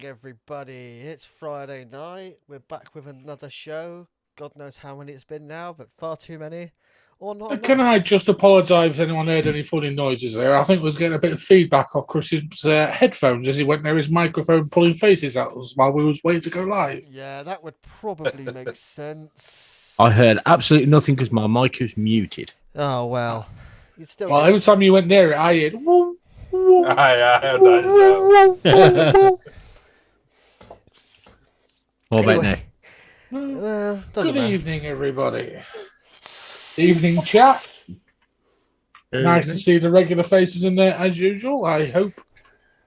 Everybody, it's Friday night. We're back with another show. God knows how many it's been now, but far too many, or not enough. Can I just apologise if anyone heard any funny noises there? I think I was getting a bit of feedback off Chris's headphones as he went near his microphone pulling faces at us while we was waiting to go live. Yeah, that would probably make sense. I heard absolutely nothing because my mic was muted. Oh, well. Well, every time you went near it, I heard... Woo, woo. I heard that as well. What about now? Well, Good evening, everybody. Evening, chat. Nice to see the regular faces in there as usual. I hope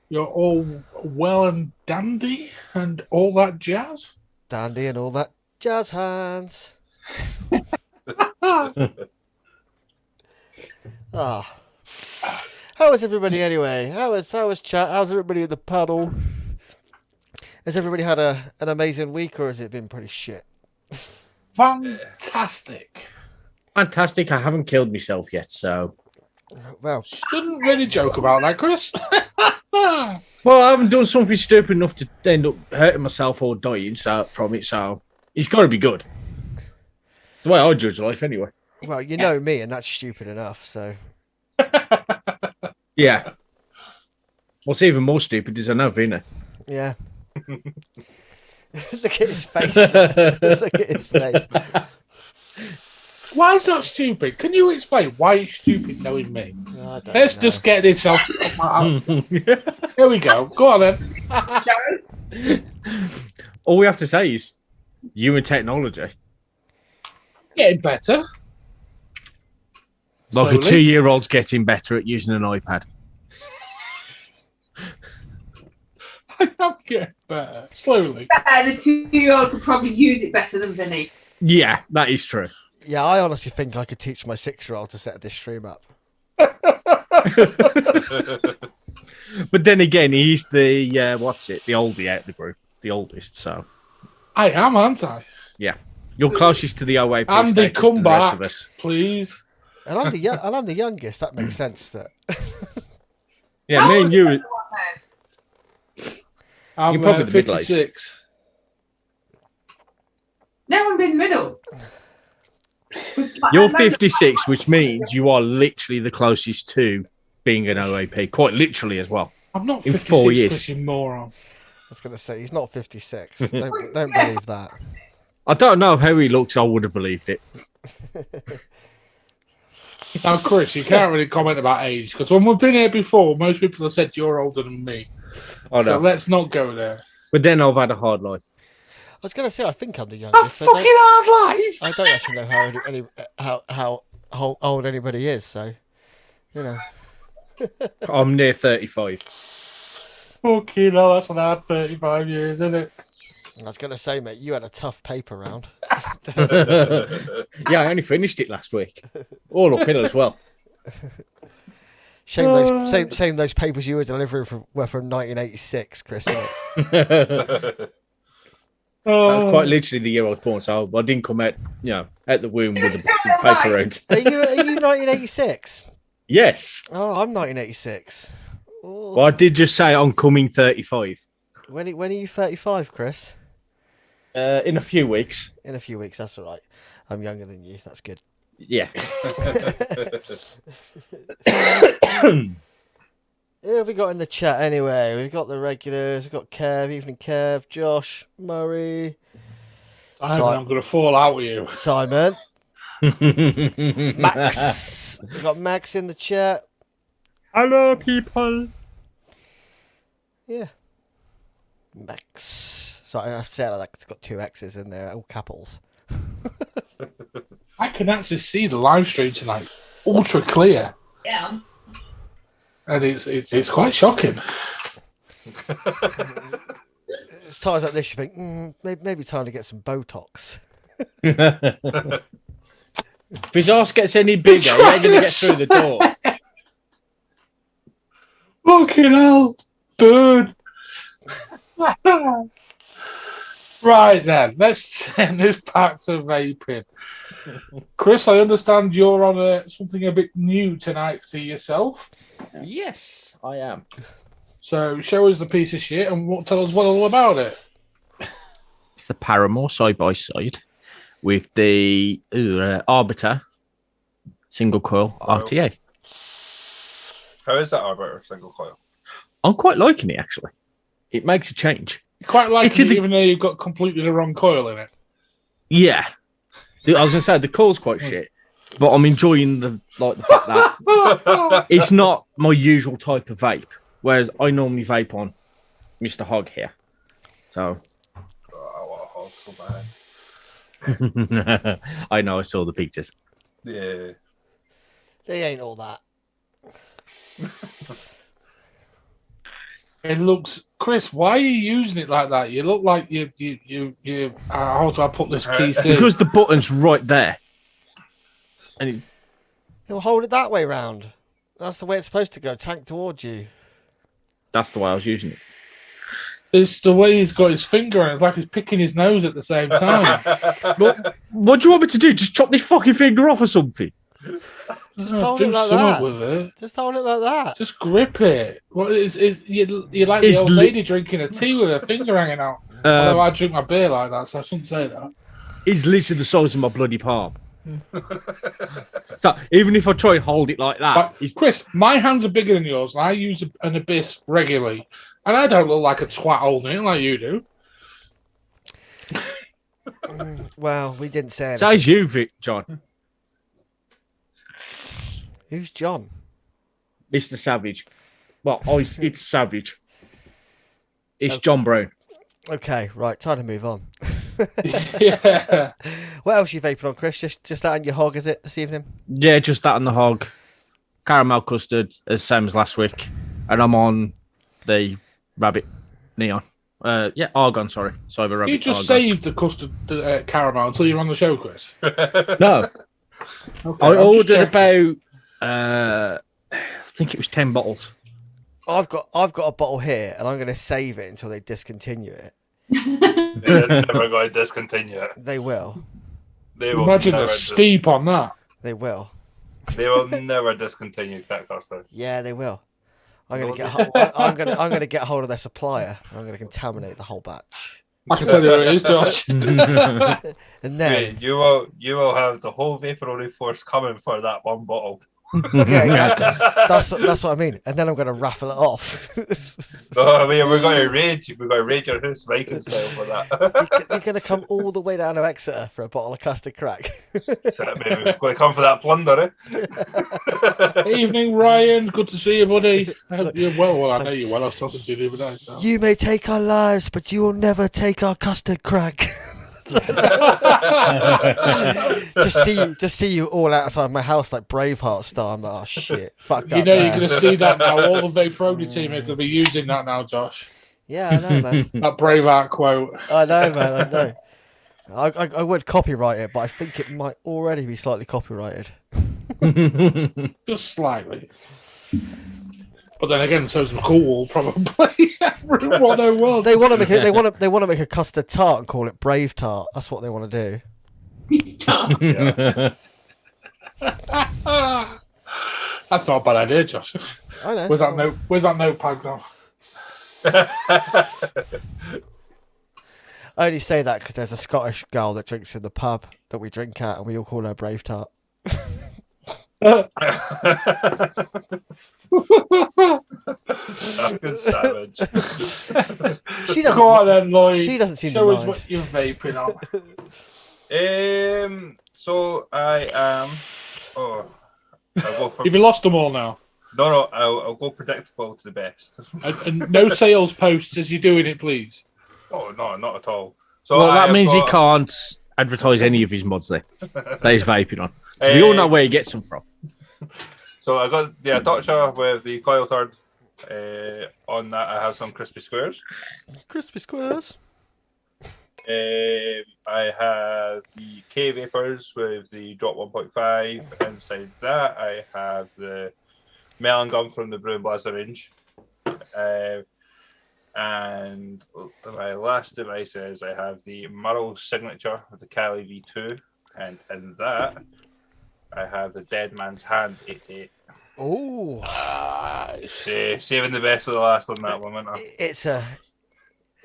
you're all well and dandy and all that jazz. Dandy and all that jazz hands. Ah. How is everybody anyway? How is chat? How's everybody at the paddle? Has everybody had an amazing week, or has it been pretty shit? Fantastic. Fantastic. I haven't killed myself yet, so... Well... Shouldn't really joke about that, Chris. Well, I haven't done something stupid enough to end up hurting myself or dying from it, so it's got to be good. It's the way I judge life, anyway. Well, you know me, and that's stupid enough, so... Yeah. What's even more stupid is I know Vinny. Yeah. Look at his face. Look at his face. Why is that stupid? Can you explain why it's stupid knowing me? Let's just get this off my... Here we go. Go on then. All we have to say is human technology. Getting better. Like Slowly. a 2-year-old's getting better at using an iPad. I am getting better. Slowly. The 2-year-old could probably use it better than Vinny. Yeah, that is true. Yeah, I honestly think I could teach my 6-year-old to set this stream up. But then again, he's the, the oldie out of the group. The oldest, so. I am, aren't I? Yeah. You're closest to the OAP And they status come than the rest back, of us. please. And I'm the youngest. That makes sense. That. Yeah, me and you... I'm You're probably the 56. No one's in the middle. You're 56, which means you are literally the closest to being an OAP. Quite literally as well. I'm not In 56, 4 years. Chris, you moron. I was going to say, he's not 56. Don't believe that. I don't know how he looks. I would have believed it. Now, Chris, you can't really comment about age, because when we've been here before, most people have said you're older than me. I know. So let's not go there. But then I've had a hard life. I was going to say, I think I'm the A youngest. fucking hard life! I don't actually know how old anybody is, so, you know. I'm near 35. Fucking hell, that's an hard 35 years, isn't it? I was going to say, mate, you had a tough paper round. Yeah, I only finished it last week. All uphill as well. Shame those papers you were delivering were from 1986, Chris, isn't it? That was quite literally the year I was born, so I didn't come out, out the womb with a paper round. Are you 1986? Yes. Oh, I'm 1986. Oh. Well, I did just say I'm coming 35. When are you 35, Chris? In a few weeks. In a few weeks, that's all right. I'm younger than you. That's good. Yeah. Who have we got in the chat anyway? We've got the regulars. We've got Kev, Evening Kev, Josh, Murray. I'm going to fall out with you. Simon. Max. We've got Max in the chat. Hello, people. Yeah. Max. Sorry, I have to say it like it's got 2 X's in there, all capitals. I can actually see the live stream tonight, ultra clear. Yeah. And it's quite shocking. It's times like this you think, maybe time to get some Botox. If his ass gets any bigger, he ain't going to get through the door. Fucking hell, bird. Right then, let's send this back to vaping. Chris, I understand you're on something a bit new tonight to yourself. Yes, I am. So show us the piece of shit and tell us what all about it. It's the Paramore side by side with the Arbiter single coil RTA. How is that Arbiter single coil? I'm quite liking it actually. It makes a change. You quite like It's it, in the- even though you've got completely the wrong coil in it. Yeah, I was gonna say the coil's quite shit, but I'm enjoying the fact that it's not my usual type of vape. Whereas I normally vape on Mr. Hog here. So Oh, I want a hog so bad. I know I saw the pictures. Yeah. They ain't all that. It looks, Chris. Why are you using it like that? You look like you. How do I put this piece in? Because the button's right there. And it's He'll hold it that way round. That's the way it's supposed to go, tank towards you. that's the way I was using it. It's the way he's got his finger on it. It's like he's picking his nose at the same time. What do you want me to do? Just chop this fucking finger off or something? Just hold do it like something that. with it. Just hold it like that. Just grip it. What is you're like It's the old li- lady drinking a tea with her finger hanging out. Although I drink my beer like that, so I shouldn't say that. It's literally the size of my bloody palm. So even if I try and hold it like that, But, it's Chris, my hands are bigger than yours, and I use an Abyss regularly, and I don't look like a twat holding it like you do. Well, we didn't say anything. says you, Vic, John. Who's John? Mr. Savage. Well, it's Savage. It's John Brown. Okay, right, time to move on. Yeah. What else are you vaping on, Chris? Just that on your hog, is it, this evening? Yeah, just that on the hog. Caramel custard, as same as last week. And I'm on the rabbit neon. Argon, sorry. Cyber rabbit. You just Argon. saved the custard caramel until you're on the show, Chris. No. Okay, I I'm just ordered checking. about, I think it was 10 bottles. I've got a bottle here, and I'm going to save it until they discontinue it. They're never going to discontinue it. They will. They will Imagine never the steep on that. They will. They will never discontinue Cat Custard. Yeah, they will. I'm No, going to they get. I'm going to get hold of their supplier. I'm going to contaminate the whole batch, I can tell you what it is, Josh. and then Wait, you will have the whole Vaporoni force coming for that one bottle. yeah, exactly. That's what I mean. And then I'm going to raffle it off. No, I mean we're going to rage. We're going to rage your house Viking style for that. You're going to come all the way down to Exeter for a bottle of custard crack. So, I mean, we're going to come for that plunder, eh? Evening, Ryan. Good to see you, buddy. I hope you're well. Well, I know you're well. I was talking to you the other day. So. You may take our lives, but you will never take our custard crack. just see you all outside my house like Braveheart style. I'm like, oh shit, fuck that. You know, bear. you're going to see that now. All the Vaporoni team are going to be using that now, Josh. Yeah, I know, man. That Braveheart quote. I know, man. I know. I would copyright it, but I think it might already be slightly copyrighted. Just slightly. But then again, so's McCool probably. Everyone there was. They want to make it. They want to make a custard tart and call it Brave Tart. That's what they want to do. Yeah. That's not a bad idea, Josh. I know. Where's that notepad gone? I only say that because there's a Scottish girl that drinks in the pub that we drink at, and we all call her Brave Tart. Fucking savage. She doesn't. Go on then, Lloyd. She doesn't seem to Show us mind. what you're vaping on. So I am. Oh, I'll go for. Have you lost them all now? No, I'll go predictable to the best. And no sales posts as you're doing it, please. Oh no, not at all. So Well, that I've means he got- can't advertise any of his mods there that he's vaping on. So we all know where he gets them from. So I got the Atocha with the coil turd. On that, I have some crispy squares. Crispy squares. I have the K Vapors with the drop 1.5. Inside that, I have the melon gum from the Brown Blaster range. And my last device is I have the Murrow Signature with the Cali V2. And in that, I have the Dead Man's Hand 88. Oh, Saving the best for the last on that one, isn't I?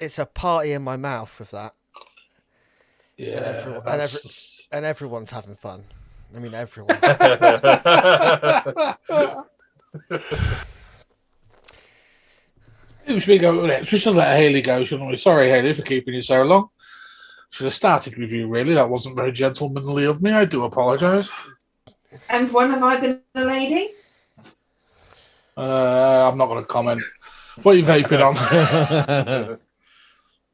it's a party in my mouth with that. Yeah, And everyone's having fun. I mean, everyone. we should go next. We should let Haley go, shouldn't we? Sorry, Haley, for keeping you so long. Should have started with you, really. That wasn't very gentlemanly of me. I do apologise. And when have I been a lady? I'm not going to comment. What are you vaping on?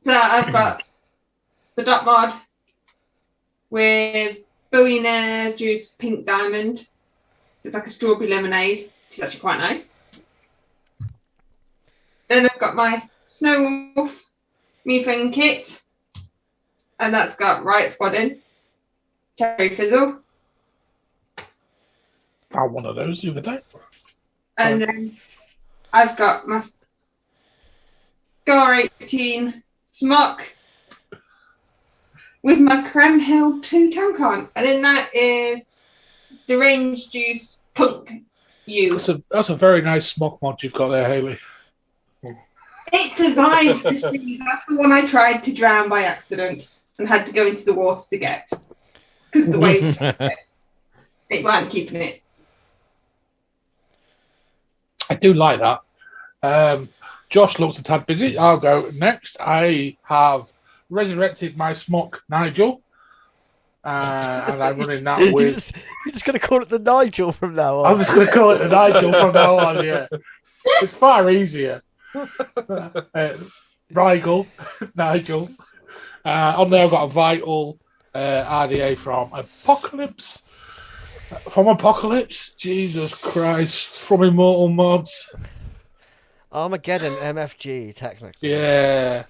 So I've got the Dot Mod with Billionaire Juice Pink Diamond. It's like a strawberry lemonade, which is actually quite nice. Then I've got my Snow Wolf Methane Kit, and that's got Riot Squad in, Cherry Fizzle. Found one of those the other day. And then I've got my Scar 18 Smock with my Creme Hill 2 Tankon. And then that is Deranged Juice Punk U. That's a very nice smock mod you've got there, Haley. It survived the stream. That's the one I tried to drown by accident and had to go into the water to get. Because the waves it weren't keeping it. I do like that. Josh looks a tad busy. I'll go next. I have resurrected my smock Nigel. And I'm running that with... You're just going to call it the Nigel from now on. I'm just going to call it the Nigel from now on, yeah. It's far easier. Rigel, Nigel. On there I've got a Vital RDA from Apocalypse. From Apocalypse? Jesus Christ. From Immortal Mods. Armageddon MFG, technically. Yeah.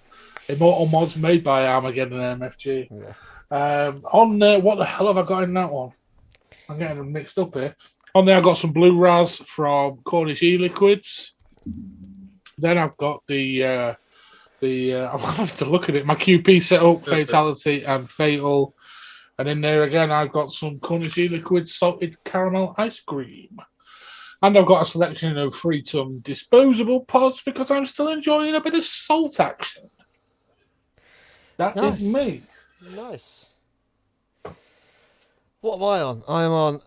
Immortal Mods made by Armageddon MFG. Yeah. On there, what the hell have I got in that one? I'm getting them mixed up here. On there I've got some Blue Raz from Cornish E-Liquids. Then I've got I'm going to look at it. My QP setup, Fatality and Fatal. And in there again, I've got some Cornish E-Liquid salted caramel ice cream. And I've got a selection of Freetum disposable pods because I'm still enjoying a bit of salt action. That is me. Nice. What am I on? I'm on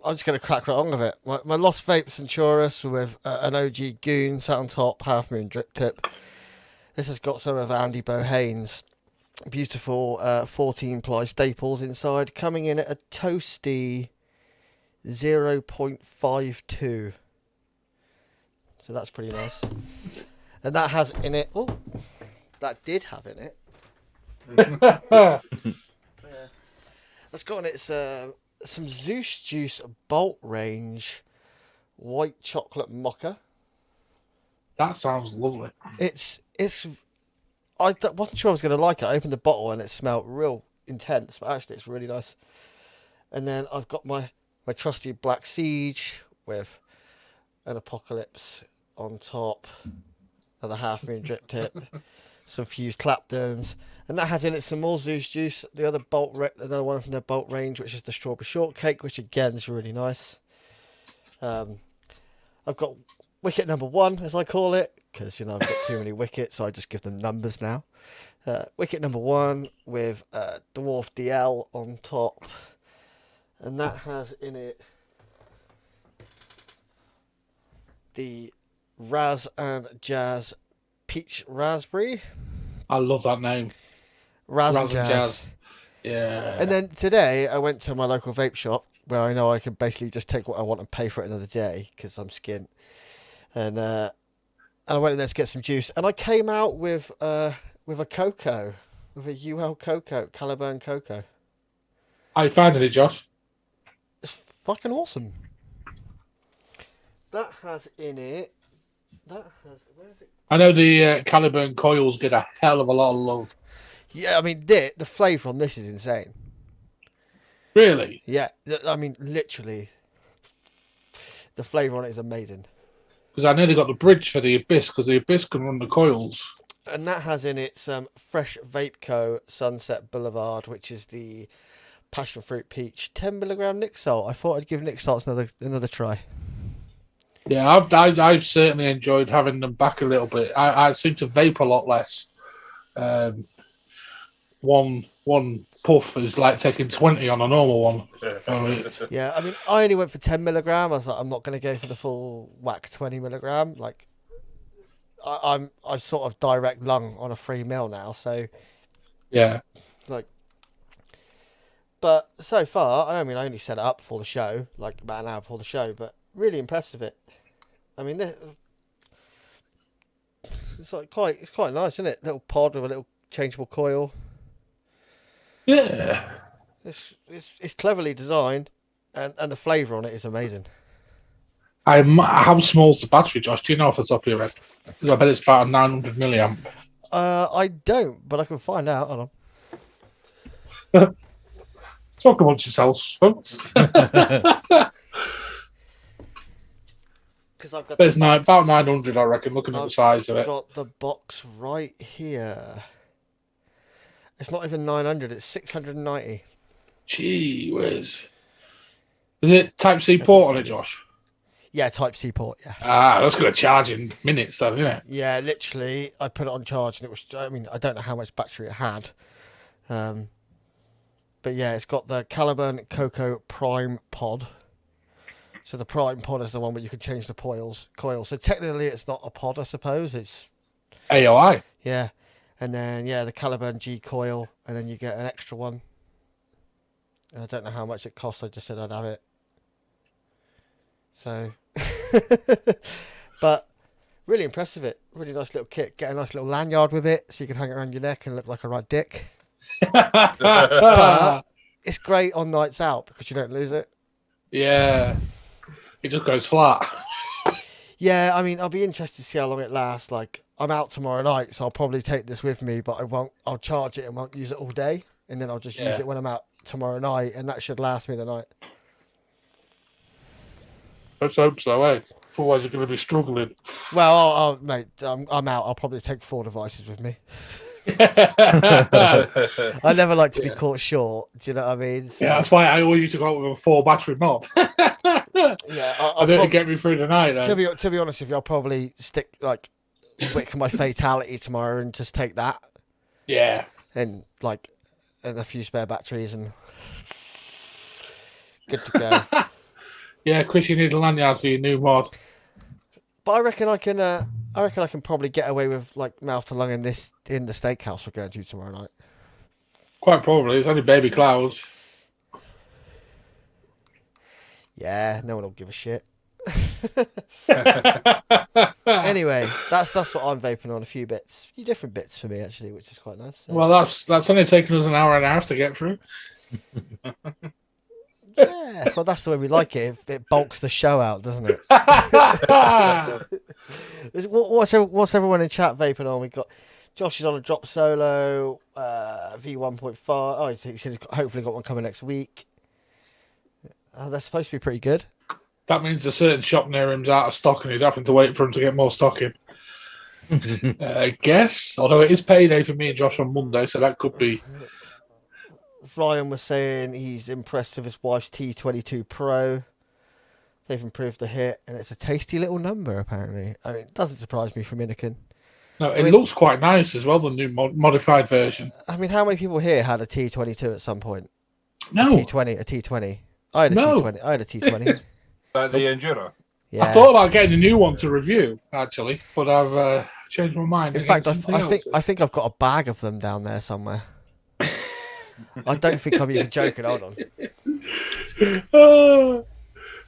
I'm just going to crack right on with it. My Lost Vape Centaurus with an OG Goon sat on top, half moon drip tip. This has got some of Andy Bohane's beautiful 14-ply staples inside, coming in at a toasty 0.52. So that's pretty nice. And that has in it... Oh, that did have in it. That's got in it some Zeus Juice Bolt Range white chocolate mocha. That sounds lovely. I wasn't sure I was going to like it. I opened the bottle and it smelled real intense, but actually it's really nice. And then I've got my trusty Black Siege with an Apocalypse on top, another half moon drip tip, some fused Claptons, and that has in it some more Zeus Juice, the other another one from their Bolt range, which is the Strawberry Shortcake, which again is really nice. I've got wicket number 1, as I call it, because I've got too many wickets, so I just give them numbers now. Wicket number 1 with Dwarf DL on top, and that has in it the Raz and Jazz Peach Raspberry. I love that name. Raz and Jazz. Yeah. And then today I went to my local vape shop where I know I can basically just take what I want and pay for it another day because I'm skint. And I went in there to get some juice, and I came out with a cocoa, with a UL cocoa, Caliburn cocoa. How you finding it, Josh? It's fucking awesome. That has in it That has, where is it? I know the Caliburn coils get a hell of a lot of love. Yeah, I mean, the flavour on this is insane. Really? Yeah, I mean, literally, the flavour on it is amazing. Because I nearly got the bridge for the Abyss, because the Abyss can run the coils. And that has in its Fresh Vape Co. Sunset Boulevard, which is the passion fruit peach 10 mg Nick Salt. I thought I'd give Nick Salts another try. Yeah, I've certainly enjoyed having them back a little bit. I seem to vape a lot less. One puff is like taking 20 on a normal one. Yeah, I mean, I only went for 10 mg. I was like, I'm not going to go for the full whack 20 mg. Like, I'm sort of direct lung on a 3 ml now, so Yeah. like. But so far, I mean, I only set it up before the show, like about an hour before the show, but really impressed with it. I mean, it's quite nice, isn't it? Little pod with a little changeable coil. Yeah. It's cleverly designed, and the flavour on it is amazing. How small's the battery, Josh? Do you know off the top of your head? 'Cause I bet it's about a 900 milliamp. I don't, but I can find out. Hold on. Talk amongst yourselves, folks. Because I've got There's about 900, I reckon, looking at the size of it. got the box right here. It's not even 900. It's 690. Gee whiz. Is it Type-C port on it, Josh? Yeah, Type C port. Yeah. That's going to charge in minutes, though, isn't it? Yeah, literally, I put it on charge and it was. I mean, I don't know how much battery it had, but yeah, it's got the Caliburn Cocoa Prime Pod. So the Prime Pod is the one where you can change the coils. So technically, it's not a pod, I suppose. It's AOI. yeah, and then yeah, the Caliburn G coil, and then you get an extra one. And I don't know how much it costs. I just said I'd have it. So, but really impressive. It really nice little kit. Get a nice little lanyard with it, so you can hang it around your neck and look like a right dick. But it's great on nights out because you don't lose it. Yeah. It just goes flat. Yeah, I mean, I'll be interested to see how long it lasts. Like, I'm out tomorrow night, so I'll probably take this with me, but I won't. I'll charge it and won't use it all day, and then I'll just use it when I'm out tomorrow night, and that should last me the night. Let's hope so, eh? Otherwise, you're going to be struggling. Well, mate, I'm out. I'll probably take 4 devices with me. I never like to be caught short. Do you know what I mean? So, Yeah, that's why I always used to go out with a 4 battery mob. yeah. I didn't get me through the night. To be honest with you, I'll probably stick wick my fatality tomorrow and just take that. Yeah. And a few spare batteries and good to go. Yeah, Chris, you need a lanyard for your new mod. But I reckon I can probably get away with like mouth to lung in the steakhouse we're going to tomorrow night. Quite probably. It's only baby clouds. Yeah, no one will give a shit. Anyway, that's what I'm vaping on. A few different bits for me actually, which is quite nice. So. Well, that's only taken us an hour and a half to get through. Yeah, well, that's the way we like it. It bulks the show out, doesn't it? What's everyone in chat vaping on? We got Josh is on a drop solo, V1.5. Oh, he said he's hopefully got one coming next week. They're supposed to be pretty good. That means a certain shop near him's out of stock and he's having to wait for him to get more stock in. I guess. Although it is payday for me and Josh on Monday, so that could be. Ryan was saying he's impressed with his wife's T22 Pro. They've improved the hit, and it's a tasty little number, apparently. I mean, it doesn't surprise me from Inikin. No, it looks quite nice as well, the new modified version. I mean, how many people here had a T22 at some point? No. A T20. I had a T20. I had a T20. But the Enduro. Yeah. I thought about getting a new one to review, actually, but I've changed my mind. In fact, I think I've got a bag of them down there somewhere. I don't think I'm even joking. Hold on.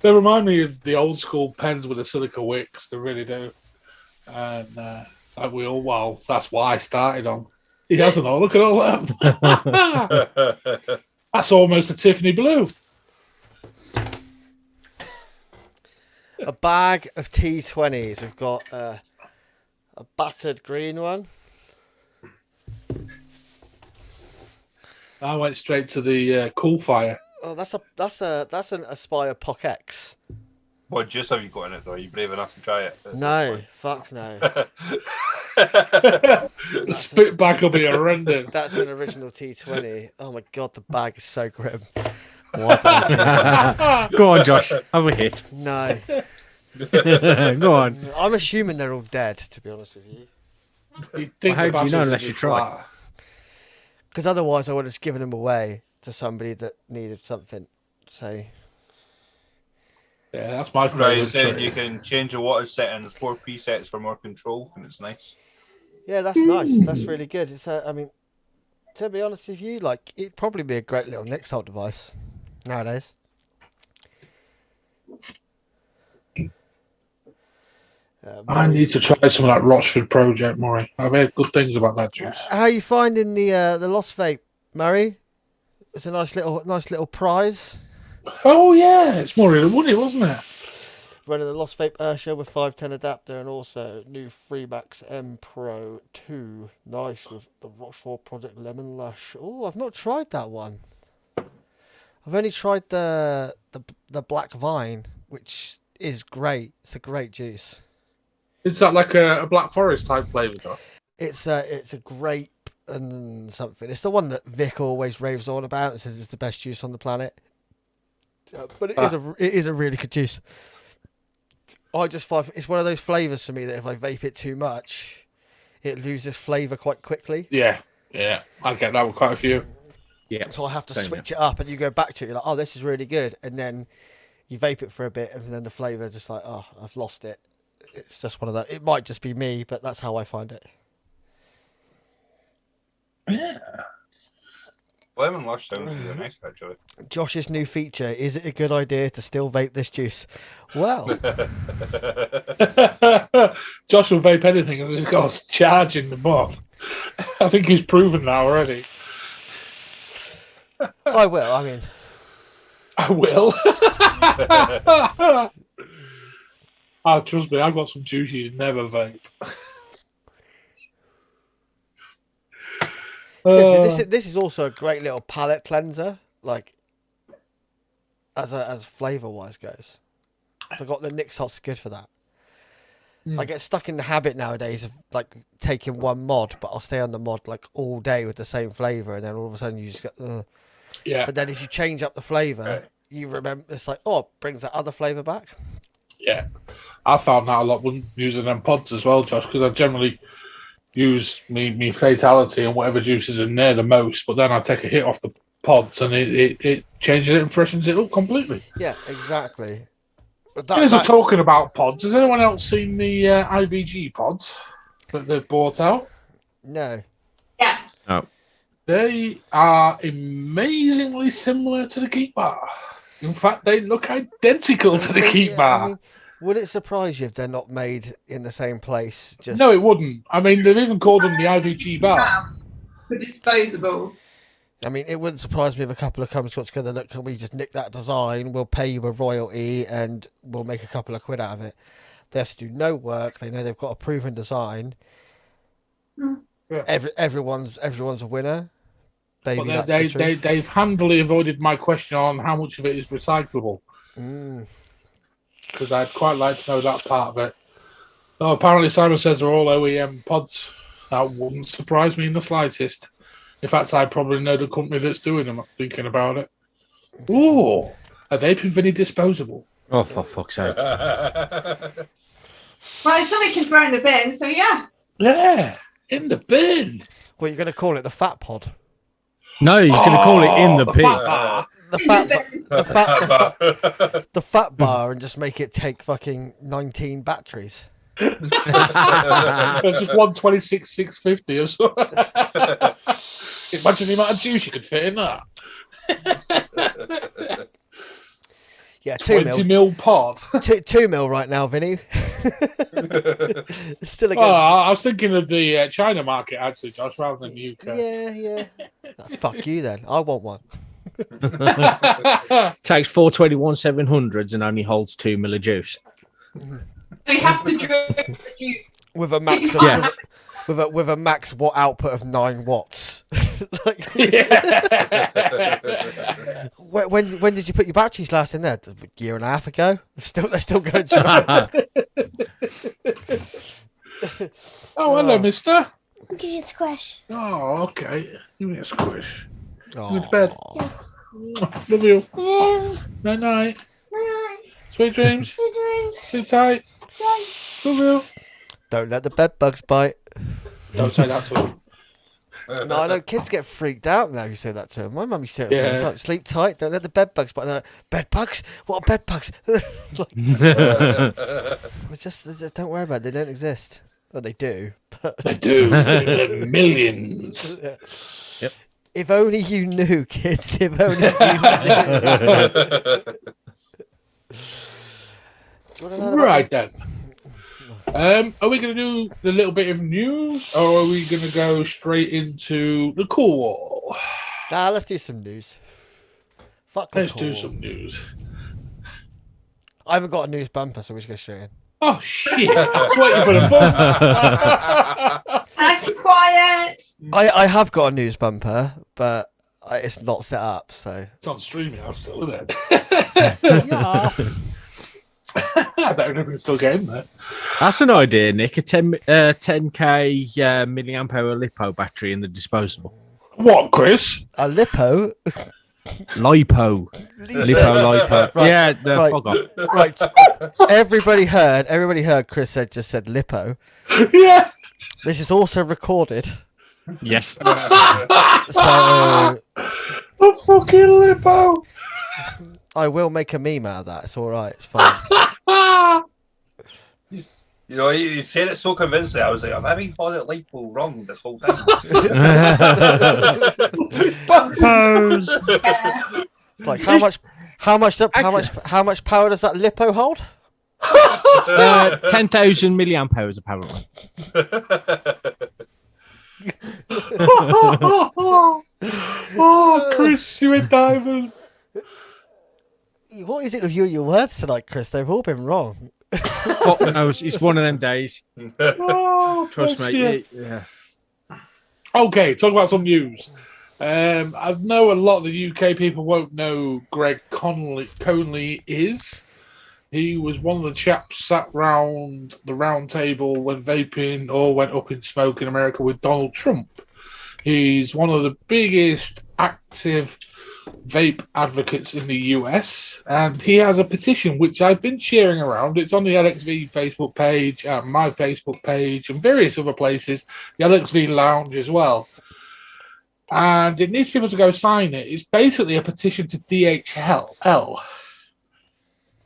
They remind me of the old school pens with the silica wicks. They really do. And that's why I started on. He hasn't all. Look at all that. That's almost a Tiffany blue. A bag of T20s. We've got a battered green one. I went straight to the Cool Fire. Oh, that's an Aspire Poc X. What juice have you got in it though? Are you brave enough to try it? No, fuck no. The spit back will be horrendous. That's an original T20. Oh my god, the bag is so grim. Why did I do Go on, Josh. Have a hit. No. Go on. I'm assuming they're all dead, to be honest with you. You'd think Well, how the do you know batteries unless would you be try? flat. Because otherwise I would have just given them away to somebody that needed something. So, Yeah, that's my Right, favourite. saying trick. you can change the water settings, 4 presets for more control, and it's nice. yeah, that's nice. That's really good. It's I mean, to be honest with you, like, it'd probably be a great little Nixalt device nowadays. I need to try some of that Rochford project, Murray. I've heard good things about that juice. How are you finding the Lost Vape, Murray? It's a nice little prize. Oh yeah, it's more than money, wasn't it? Running the Lost Vape Ursha with 510 adapter and also new Freemax M Pro 2. Nice with the Rochefort Project Lemon Lush. Oh, I've not tried that one. I've only tried the Black Vine, which is great. It's a great juice. Is that like a Black Forest type flavour, Josh? It's a grape and something. It's the one that Vic always raves on about and says it's the best juice on the planet. But it is a really good juice. I just find it's one of those flavours for me that if I vape it too much, it loses flavour quite quickly. Yeah, I get that with quite a few. Yeah. So I have to Same switch it up, and you go back to it. You're like, oh, this is really good, and then you vape it for a bit, and then the flavour just like, oh, I've lost it. It's just one of those. It might just be me, but that's how I find it. Yeah. Lemon Lush sounds really nice, actually. Josh's new feature: is it a good idea to still vape this juice? Well, Josh will vape anything and he's got us charging the mob. I think he's proven that already. I will. I mean, I will. Oh, trust me, I've got some juice you'd never vape. seriously, this is also a great little palate cleanser. Like, as flavour wise goes, I forgot that Nick Salt's good for that. I get stuck in the habit nowadays of like taking one mod, but I'll stay on the mod like all day with the same flavour, and then all of a sudden you just go, Yeah, But then if you change up the flavour, you remember it's like, oh, it brings that other flavour back. yeah. I found that a lot when using them pods as well, Josh, because I generally use me fatality and whatever juice is in there the most, but then I take a hit off the pods and it changes it and freshens it up completely. Yeah, exactly. But As we're talking about pods, has anyone else seen the IVG pods that they've bought out? No. Yeah. They are amazingly similar to the Keep Bar. In fact, they look identical to the Keep Bar. I mean, would it surprise you if they're not made in the same place? Just No, it wouldn't. I mean, they've even called them the IVG Bar. For disposables. I mean, it wouldn't surprise me if a couple of companies got together. Look, can we just nick that design? We'll pay you a royalty, and we'll make a couple of quid out of it. They have to do no work. They know they've got a proven design. Yeah. Everyone's a winner. Baby, But that's the truth. they've handily avoided my question on how much of it is recyclable, because I'd quite like to know that part of it. Oh, apparently Simon says they're all OEM pods. That wouldn't surprise me in the slightest. In fact, I probably know the company that's doing them. I'm thinking about it. Ooh, a Vaping Vinny disposable. Oh, for fuck's sake. Well, it's something you can throw in the bin, so yeah. Yeah, in the bin. Well, you're going to call it the fat pod. No, he's going to call it in the pit. fat bar. The fat bar, and just make it take fucking 19 batteries. Just 126 650 or so. Imagine the amount of juice you could fit in that. Yeah, 2 20 mil. mil pod. 2 mil right now, Vinny. Still Oh, against. I was thinking of the China market actually, Josh, rather than the UK. Yeah. Oh, fuck you then. I want one. Takes 421 700s and only holds 2 mil of juice. So you have to drip the juice with a max of, Yes. with a max watt output of 9 watts. Like, when did you put your batteries last in there? A year and a half ago. They're still going strong. Oh, hello, mister. I'll give you a squish. Oh, okay. Give me a squish. Aw. Go to bed. Love you. Yeah. Night night. Night. Sweet dreams. Good dreams. Sleep tight. Night. Love you. Don't let the bed bugs bite. Don't say that to him. No, I know kids get freaked out now. You say that to them. My mum used to say it all the Yeah. time. Sleep tight. Don't let the bed bugs bite. And they're like, bed bugs? What are bed bugs? Just don't worry about it. They don't exist. Well, they do. But They do. In millions. Yep. if only you knew, kids. If only you knew. Do you wanna know about Right then. Are we going to do the little bit of news, or are we going to go straight into the cool wall? Nah, let's do some news. Fuck the Let's call. do some news. I haven't got a news bumper, so we just go straight in. Oh shit! I was waiting for the bump. Nice and quiet. I have got a news bumper, but it's not set up, so. It's on streaming now still, isn't it? Yeah. I don't know if we can still get in there. That's an idea, Nick. A 10k milliamp hour lipo battery in the disposable. What, Chris? A lipo. Lipo. Lipo. Right, Yeah, the right. fog off. Right. Everybody heard Chris just said lipo. Yeah. This is also recorded. Yes. So A fucking lipo. I will make a meme out of that. It's all right. It's fine. You know, you said it so convincingly. I was like, I'm having got it lipo wrong this whole time. Pose. It's like how much power does that lipo hold? 10,000 milliamp hours apparently. Oh, Chris, you a diamond. What is it with you and your words tonight, Chris? They've all been wrong. Fuck knows. It's one of them days. Oh, Trust bless me. you. Yeah. Okay, talk about some news. I know a lot of the UK people won't know Greg Conley is. He was one of the chaps sat round the round table when vaping all went up in smoke in America with Donald Trump. He's one of the biggest active vape advocates in the US, and he has a petition which I've been sharing around. It's on the LXV Facebook page, my Facebook page, and various other places, the LXV Lounge as well. And it needs people to go sign it. It's basically a petition to DHL.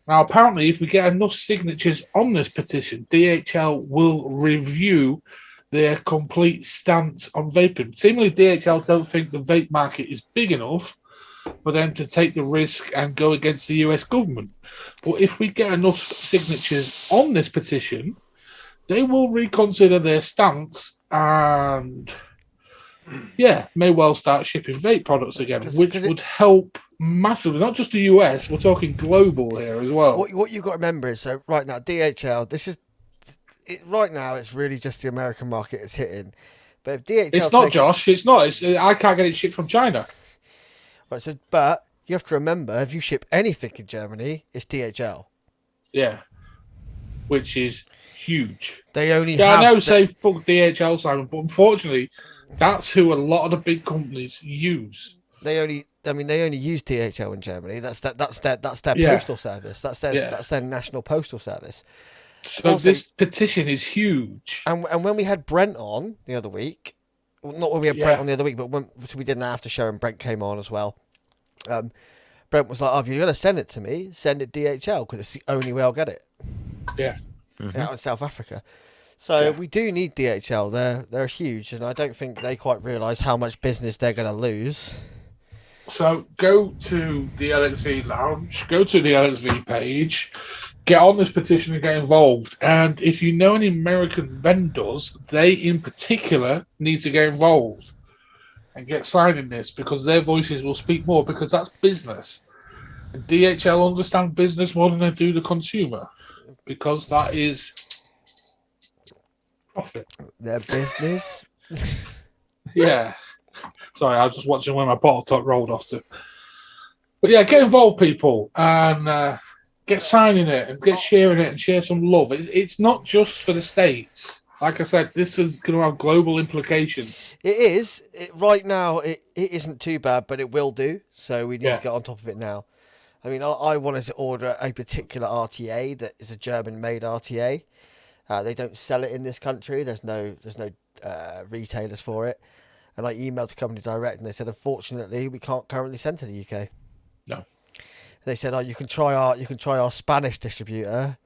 Now, apparently, if we get enough signatures on this petition, DHL will review their complete stance on vaping. Seemingly, DHL don't think the vape market is big enough for them to take the risk and go against the US government. But if we get enough signatures on this petition, they will reconsider their stance and, yeah, may well start shipping vape products again, which would help massively. Not just the US, we're talking global here as well. What you've got to remember is, so right now, DHL, right now, it's really just the American market it's hitting. But if DHL... It's not, Josh. It's not. I can't get it shipped from China. Right, so, but you have to remember, if you ship anything in Germany, it's DHL. Yeah. Which is huge. They only Yeah, have... I know, say fuck DHL, Simon, but unfortunately, that's who a lot of the big companies use. They only use DHL in Germany. That's their Yeah. postal service. That's their national postal service. So Also- this petition is huge. And when we had Brent on the other week, well, not when we had Brent Yeah. on the other week, but when we did an after show and Brent came on as well. Brent was like, "Oh, if you're going to send it to me, send it DHL because it's the only way I'll get it." Yeah. Out in South Africa. So Yeah. we do need DHL. They're huge, and I don't think they quite realise how much business they're going to lose. So go to the LXV Lounge, go to the LXV page, get on this petition and get involved. And if you know any American vendors, they in particular need to get involved and get signing this because their voices will speak more because that's business. And DHL understand business more than they do the consumer because that is Profit. Their business. Yeah. Sorry, I was just watching where my bottle top rolled off to. But yeah, get involved, people, and get signing it and get sharing it and share some love. It's not just for the States. Like I said, this is going to have global implications. It is. Right now, it isn't too bad, but it will do. So we need Yeah. to get on top of it now. I mean, I wanted to order a particular RTA that is a German-made RTA. They don't sell it in this country. There's no retailers for it. And I emailed the company direct, and they said, unfortunately, we can't currently send to the UK. No. They said, oh, you can try our Spanish distributor.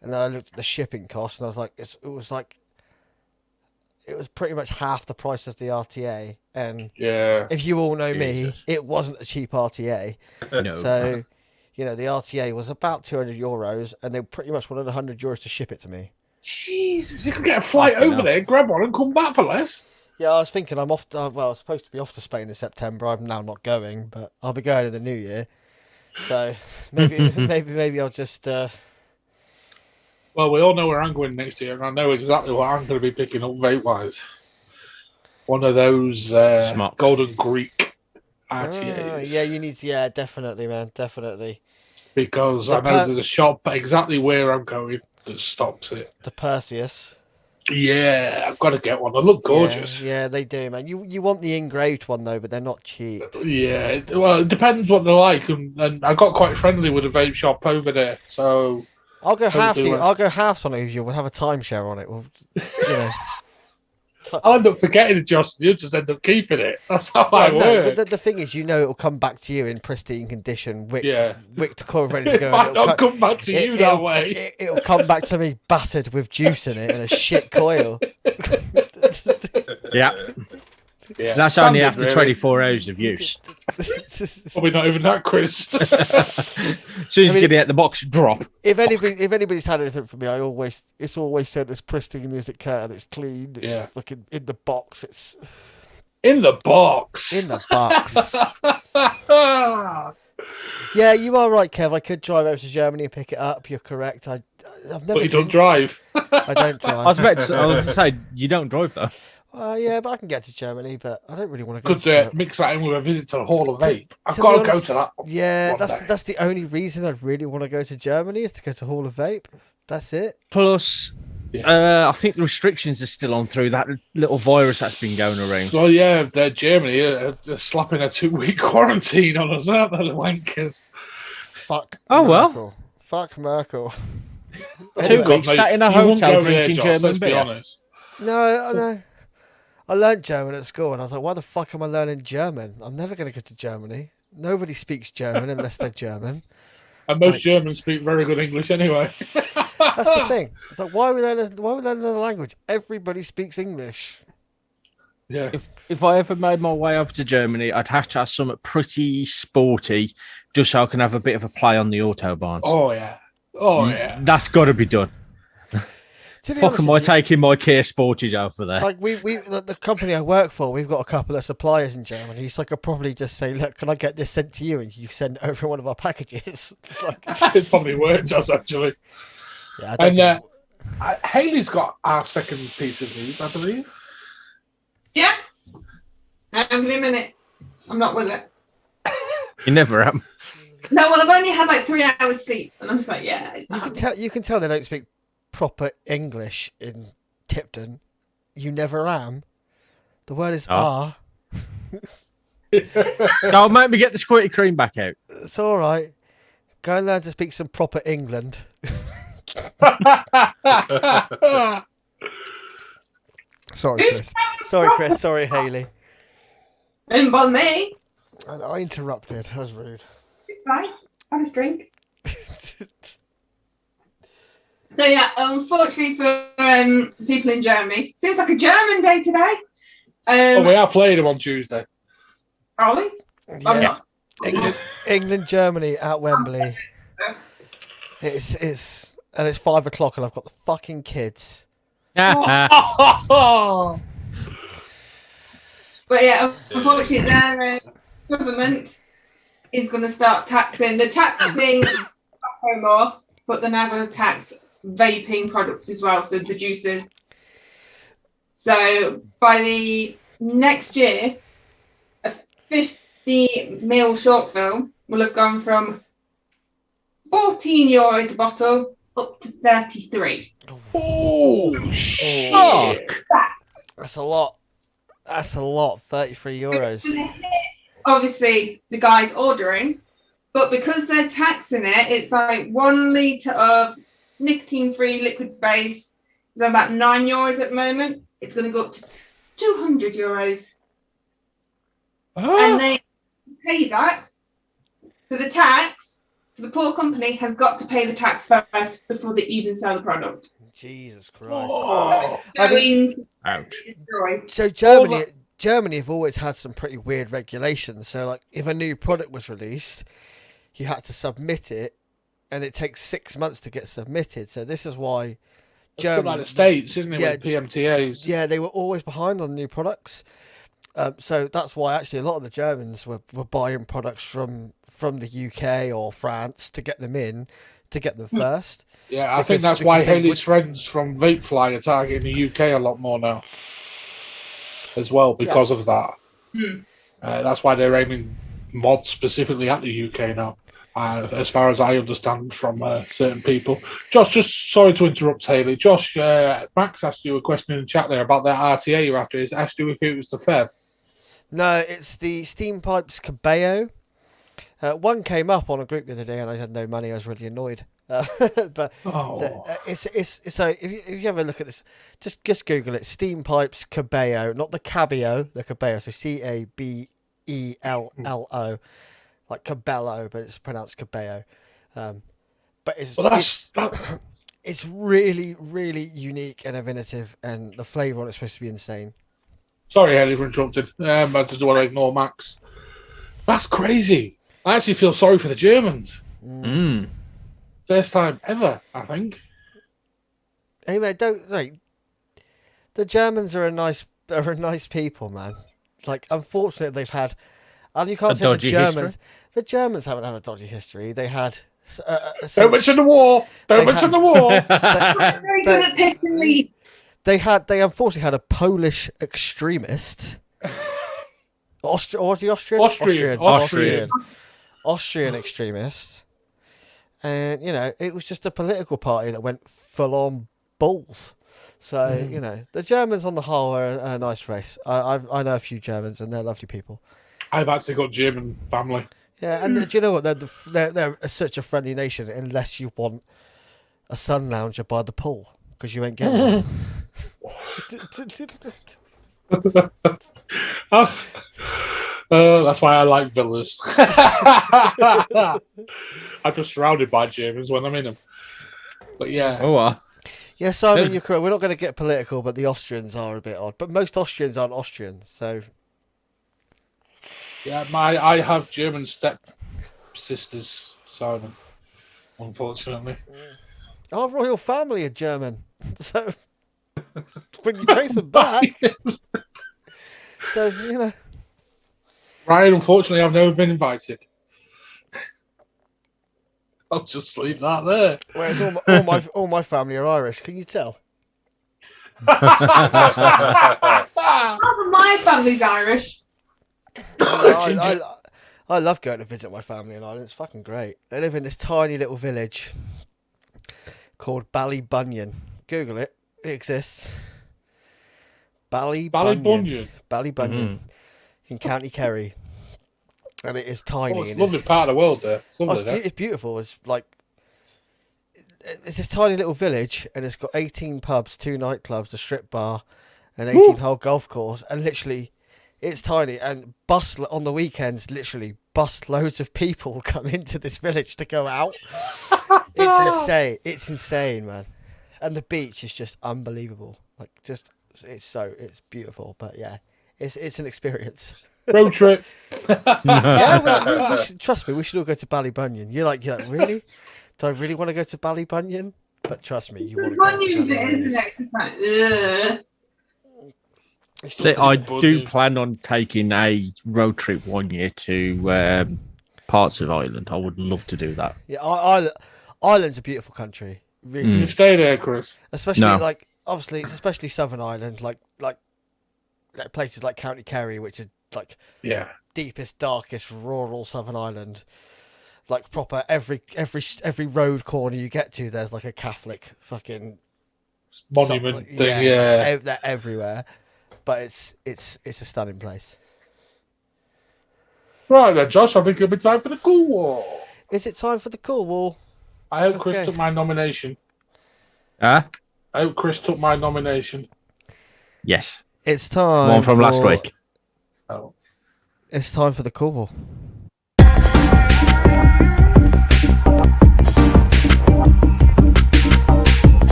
And then I looked at the shipping cost, and I was like, it was pretty much half the price of the RTA. And Yeah. if you all know me, Jesus. it wasn't a cheap RTA. No. So, the RTA was about €200, and they pretty much wanted €100 to ship it to me. Jesus, you can get a flight Fucking over hell. there, grab one, and come back for less. Yeah, I was thinking I'm off. I was supposed to be off to Spain in September. I'm now not going, but I'll be going in the new year. So maybe I'll just. Well, we all know where I'm going next year, and I know exactly what I'm going to be picking up vape-wise. One of those Smocks. Golden Greek RTAs. Yeah, you need to. Yeah, definitely, man, definitely. Because The I know there's a shop exactly where I'm going that stocks it. The Perseus. Yeah, I've got to get one. They look gorgeous. Yeah, they do, man. You want the engraved one though, but they're not cheap. Yeah, well, it depends what they're like, and I got quite friendly with a vape shop over there, so I'll go halves. Hopefully I'll go halves on it with you. We'll have a timeshare on it. We'll, I'll end up forgetting it, Justin. You just end up keeping it. That's how I Well, work. no, but the thing is, it'll come back to you in pristine condition, Yeah. wicked core ready to It go. might and it'll not come back to you that it'll- way. It'll come back to me battered with juice in it and a shit coil. Yeah. Yeah, That's only standard, after really. 24 hours of use. Probably not even that, Chris. As soon as you get it at the box, drop. If anybody's had anything from me, it's always said as pristine as it can. It's clean. It's Yeah. fucking in the box. It's In the box. in the box. Yeah, you are right, Kev. I could drive over to Germany and pick it up. You're correct. I've never. But you don't been- drive. I don't I was drive. about to, I was to say, you don't drive though. Yeah, but I can get to Germany, but I don't really want to go. Could to Germany. mix that in with a visit to the Hall of Vape. I've to got be to go honest- to that. Yeah, one day. that's the only reason I really want to go to Germany is to go to Hall of Vape. That's it. Plus, I think the restrictions are still on through that little virus that's been going around. Well, yeah, they're Germany they're slapping a 2-week quarantine on us, aren't they, the wankers? Oh, Fuck. Merkel. well. Fuck Merkel. 2 weeks Mate, sat in a you won't hotel go there, drinking Joss, German let's be beer. honest. No, I know. I learned German at school, and I was like, why the fuck am I learning German? I'm never going to go to Germany. Nobody speaks German unless they're German. And most Right. Germans speak very good English anyway. That's the thing. It's like, why are we learning another language? Everybody speaks English. Yeah. If I ever made my way over to Germany, I'd have to have something pretty sporty, just so I can have a bit of a play on the autobahns. Oh, yeah. Oh, yeah. That's got to be done. To be Fuck honest am I with you, taking my Kia Sportage over there? like the company I work for, we've got a couple of suppliers in Germany. So I could probably just say, look, can I get this sent to you, and you send it over one of our packages? Like, It probably worked, Joss, actually. yeah, I don't And think- Haley's got our second piece of news, I believe. Yeah. Give me a minute. I'm not with it. You never am. No, well, I've only had like 3 hours sleep, and I'm just like, yeah. It's you can tell they don't speak proper English in Tipton. You never am. The word is Oh. ah. Don't make me get the squirty cream back out. It's all right. Go and learn to speak some proper England. Sorry, Chris. Sorry, Chris. Sorry, Haley. Didn't bother me. I interrupted. That was rude. It's fine. Have a drink. So yeah, unfortunately for people in Germany, seems like a German day today. Oh, we are playing them on Tuesday. Are we? I'm Yeah. not. England, Germany at Wembley. It's and it's 5 o'clock, and I've got the fucking kids. Oh, But yeah, unfortunately, their government is going to start taxing. They're taxing tobacco more, but they're now going to tax vaping products as well. So the juices So by the next year, a 50 ml short film will have gone from €14 a bottle up to 33. Oh, shit. Fuck. That's a lot. That's a lot. €33. Obviously, the guy's ordering, but because they're taxing it, it's like 1 litre of nicotine-free liquid base is about €9 at the moment. It's going to go up to €200. And they pay that. So the tax, so the poor company has got to pay the tax first before they even sell the product. Jesus Christ. Oh. I mean, Ouch. so Germany have always had some pretty weird regulations. So like if a new product was released, you had to submit it, and it takes 6 months to get submitted. So this is why Germany, like the States, isn't it? Yeah, With PMTAs. yeah, they were always behind on new products. So that's why actually a lot of the Germans were buying products from the UK or France to get them in, to get them first. Yeah, I think that's why because they Haley's friends from Vapefly are targeting the UK a lot more now, as well, because of that. That's why they're aiming mods specifically at the UK now, as far as I understand from certain people. Josh, just sorry to interrupt, Haley. Josh, Max asked you a question in the chat there about that RTA you're after. He asked you if it was the FEV. No, it's the Steam Pipes Cabello. One came up on a group the other day, and I had no money. I was really annoyed. But it's so if you have a look at this, just Google it. Steam Pipes Cabello, not the Cabello, the Cabello. So CABELLO, like Cabello, but it's pronounced Cabello. But it's really, really unique and innovative, and the flavour on it's supposed to be insane. Sorry, Haley, for interrupting. I just want to ignore Max. That's crazy. I actually feel sorry for the Germans. First time ever, I think. Anyway, the Germans are a nice people, man. Like, unfortunately, they've had, and you can't say the Germans. History? The Germans haven't had a dodgy history. They had. Don't mention the war. Don't mention the war. Very good at picking lead. They unfortunately had a Polish extremist. Or was he Austrian? Austrian extremist. And, it was just a political party that went full on balls. So, the Germans on the whole are a nice race. I know a few Germans, and they're lovely people. I've actually got German family. Yeah, and do you know what? They're such a friendly nation unless you want a sun lounger by the pool, because you ain't getting one. That's why I like villas. I'm just surrounded by Germans when I'm in them. But yeah. Oh, Yeah, Simon, you're correct. We're not going to get political, but the Austrians are a bit odd. But most Austrians aren't Austrian, so. Yeah, I have German step sisters, Simon. Unfortunately. Our royal family are German, so when you trace them back, so Ryan, unfortunately, I've never been invited. I'll just leave that there. Whereas all my family are Irish. Can you tell? Half of my family's Irish. I love going to visit my family in Ireland. It's fucking great. They live in this tiny little village called Ballybunion. Google it. It exists. Ballybunion in County Kerry. And it is tiny. It's a lovely part of the world there. It's beautiful. It's this tiny little village, and it's got 18 pubs, 2 nightclubs, a strip bar, an 18-hole golf course, and literally, it's tiny. And on the weekends, literally bus loads of people come into this village to go out. It's insane. It's insane, man. And the beach is just unbelievable. It's beautiful. But yeah, it's an experience. Road trip. Yeah, we should, trust me, we should all go to Ballybunion. You're like, really? Do I really want to go to Ballybunion? But trust me, you want to go to Ballybunion. I do plan on taking a road trip one year to parts of Ireland. I would love to do that. Yeah, Ireland's a beautiful country. Really. Stay there, Chris. Especially obviously it's especially Southern Ireland, like places like County Kerry, which are like deepest, darkest, rural Southern Ireland. Like proper every road corner you get to, there's like a Catholic fucking monument thing. They're everywhere. But it's a stunning place. Right then, Josh, I think it'll be time for the cool wall. Is it time for the cool wall? I hope Chris took my nomination. Huh? I hope Chris took my nomination. Yes. It's time. One from last week. Oh. It's time for the cool wall.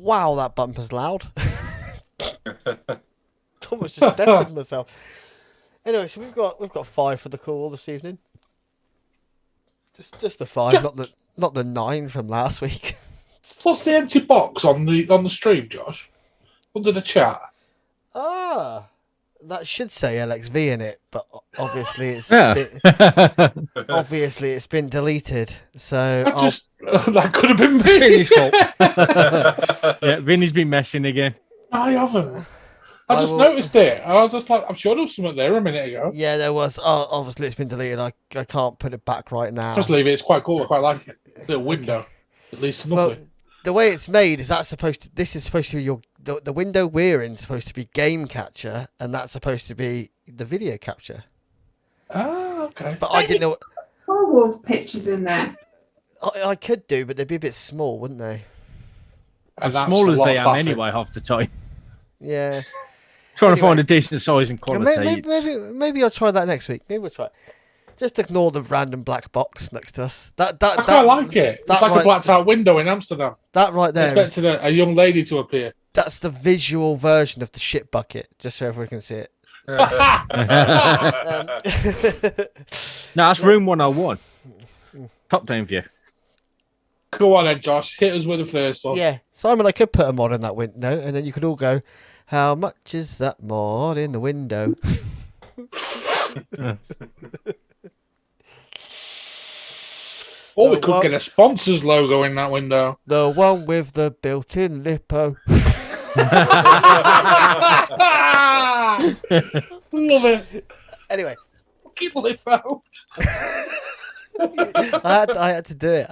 Wow, that bumper's loud. Almost just deafened myself. Anyway, so we've got 5 for the call this evening. Just the 5, not the 9 from last week. What's the empty box on the stream, Josh? Under the chat. Ah, that should say LXV in it, but obviously it's obviously it's been deleted. So that could have been me. Vinny's fault. Yeah, Vinny's been messing again. I haven't. I just noticed it. I was just like, I'm sure there was something there a minute ago. Yeah, there was. Oh, obviously it's been deleted. I can't put it back right now. Just leave it. It's quite cool. I quite like it. Little window. At least nothing. Well, the way it's made is this is supposed to be the window we're in is supposed to be game capture, and that's supposed to be the video capture. Ah, okay. But I didn't know. Wolf pictures in there. I could do, but they'd be a bit small, wouldn't they? As small as they am anyway, half the time. Yeah. Trying to find a decent size and quality. Maybe I'll try that next week. Maybe we'll try it. Just ignore the random black box next to us. I quite like it. It's like a blacked out window in Amsterdam. That right there. I expected a young lady to appear. That's the visual version of the shit bucket, just so everyone can see it. No, that's room 101. Top down view. Go on then, Josh. Hit us with the first one. Yeah. Simon, I could put a mod in that window, and then you could all go, how much is that mod in the window? Or we could get a sponsor's logo in that window. The one with the built-in lipo. Love it. Anyway. Fucking lipo. I had to do it.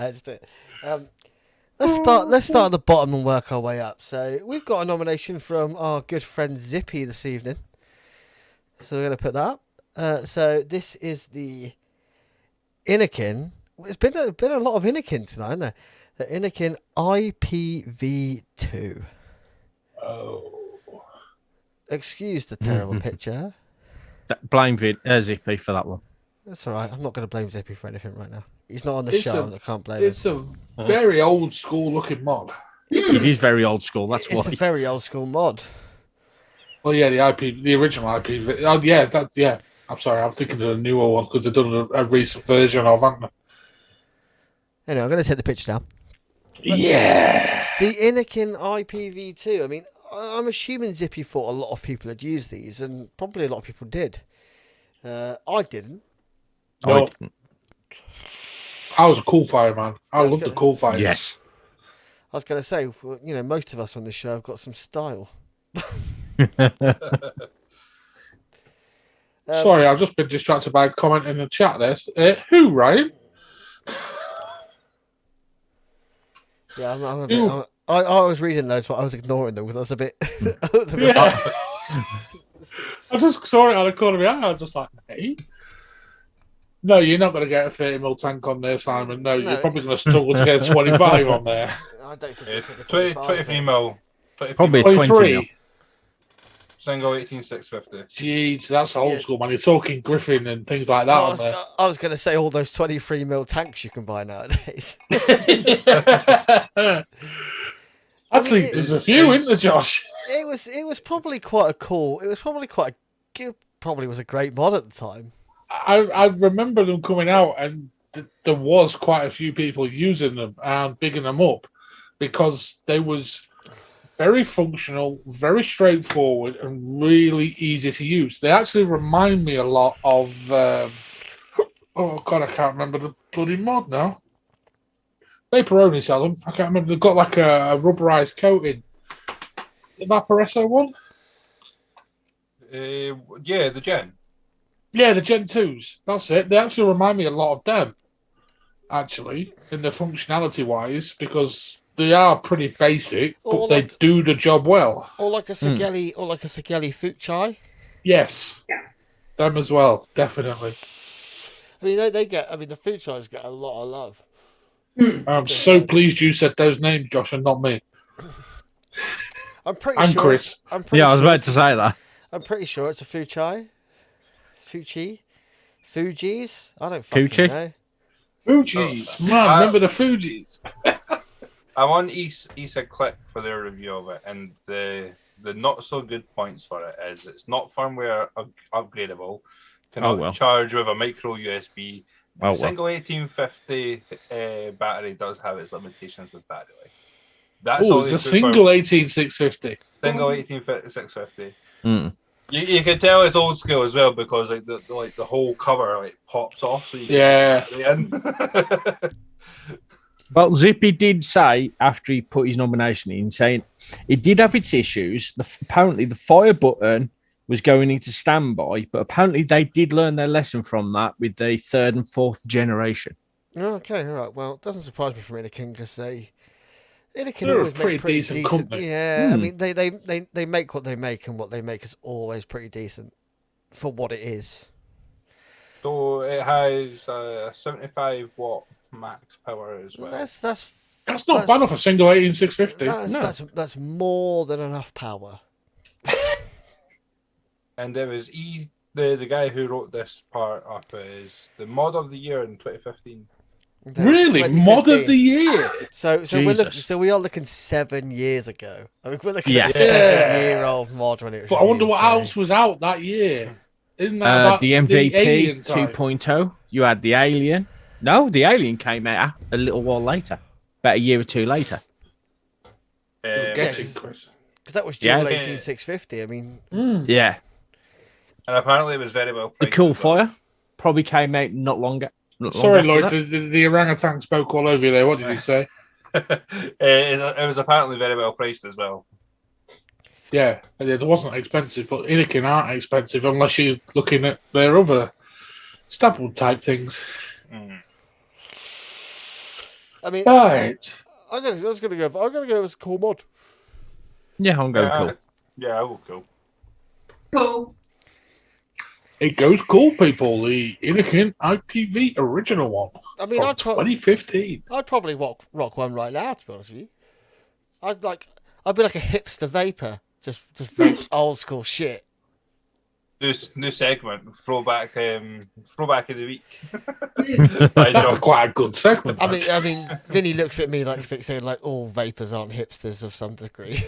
Let's start at the bottom and work our way up. So we've got a nomination from our good friend Zippy this evening. So we're going to put that up. So this is the Innokin. It's been a lot of Innokin tonight, hasn't there? The Innokin IPv2. Oh. Excuse the terrible picture. Blame Zippy for that one. That's all right. I'm not going to blame Zippy for anything right now. He's not on the show. I can't blame him. It's a very old school looking mod. It is very old school. That's why. It's a very old school mod. Well, yeah, the original IP. Oh, yeah, I'm sorry, I'm thinking of the newer one because they've done a recent version of, haven't they? Anyway, I'm going to take the picture down. Yeah. The Innokin IPv2. I mean, I'm assuming Zippy thought a lot of people had used these, and probably a lot of people did. I didn't. No. I was a cool fire man. I loved the cool fire. Yes. I was going to say, well, most of us on this show have got some style. Sorry, I've just been distracted by a comment in the chat there. Who, Ryan? Yeah, I'm a bit. I was reading those, but I was ignoring them because I was a bit. Yeah. I just saw it on the corner of my eye. I was just like, hey. No, you're not going to get a 30mm tank on there, Simon. No, you're probably going to struggle to get a 25 on there. I don't think it's 23mm. Probably a 20. Single 18650. Jeez, that's old school, man. You're talking Griffin and things like that on there. I was going to say all those 23mm tanks you can buy nowadays. Actually, there's a few, isn't there, Josh? It was probably quite a cool. It was probably quite. Probably was a great mod at the time. I remember them coming out, and there was quite a few people using them and bigging them up because they was very functional, very straightforward, and really easy to use. They actually remind me a lot of. Oh God, I can't remember the bloody mod now. Vaporoni sell them. I can't remember. They've got like a rubberized coating. The Vaporesso one. Yeah, the Gen. Yeah, the Gen 2s. That's it. They actually remind me a lot of them, actually, in the functionality wise, because they are pretty basic, but Or they like- do the job well. Or like a Sageli, or like a Sageli fruit chai. Yes. Them as well, definitely. I mean, they get. I mean, the fruit chais get a lot of love. I'm so pleased you said those names, Josh, and not me. I'm pretty And sure. Chris. I'm pretty Yeah, I was sure about to say that. I'm pretty sure it's a food chai. Fuji? Fuji's? I don't fucking Coochie? know. Fuji's. Man, remember the Fuji's? I'm on Issa Click for their review of it, and the not so good points for it is it's not firmware upgradable, cannot charge with a micro USB. Oh, well. Single 1850 battery does have its limitations with battery life. That's Oh, all it's they a put single for 18650. single 18650. Mm. You can tell it's old school as well because like the whole cover like pops off, so you Yeah. can get the in. Well, Zippy did say after he put his nomination in, saying it did have its issues. Apparently, the fire button was going into standby, but apparently they did learn their lesson from that with the third and fourth generation. Okay, all right. Well, it doesn't surprise me from Anakin because Anakin They're a always pretty make pretty decent decent. company. Yeah, I mean they make what they make, and what they make is always pretty decent for what it is. So it has a 75 watt max power as well. That's Not bad off a single 18650. That's more than enough power. And there was the guy who wrote this part up is the mod of the year in 2015. Really? Mod of the year? So Jesus. we are looking 7 years ago. I mean, we're looking Yes. at a Yeah. 7-year-old mod when it was. But I wonder released, what so- else was out that year. Isn't that about The MVP Alien time? 2.0. You had the Alien. No, the Alien came out a little while later, about a year or two later. You're Um, guessing, Yeah, Chris. Because that was Yeah. dual 18650. I mean, Yeah. and apparently it was very well The priced. Cool as well. Fire probably came out not longer. Sorry, after Lloyd, that. the orangutan spoke all over you there. What did you say? It was apparently very well priced as well. Yeah, it wasn't expensive, but Anakin aren't expensive unless you're looking at their other staple type things. Mm. I mean, Right. I'm gonna go as a cool mod. Yeah, I'm going cool. Yeah, I will go. Cool. It goes cool, people. The Anakin IPV original one. I mean, from I'd 2015. probably rock one right now. To be honest with you, I'd be like a hipster vapor, just vape old school shit. New segment, throwback of the week. That By was Josh. quite a good segment. I mean, Vinny looks at me like saying like all vapors aren't hipsters of some degree.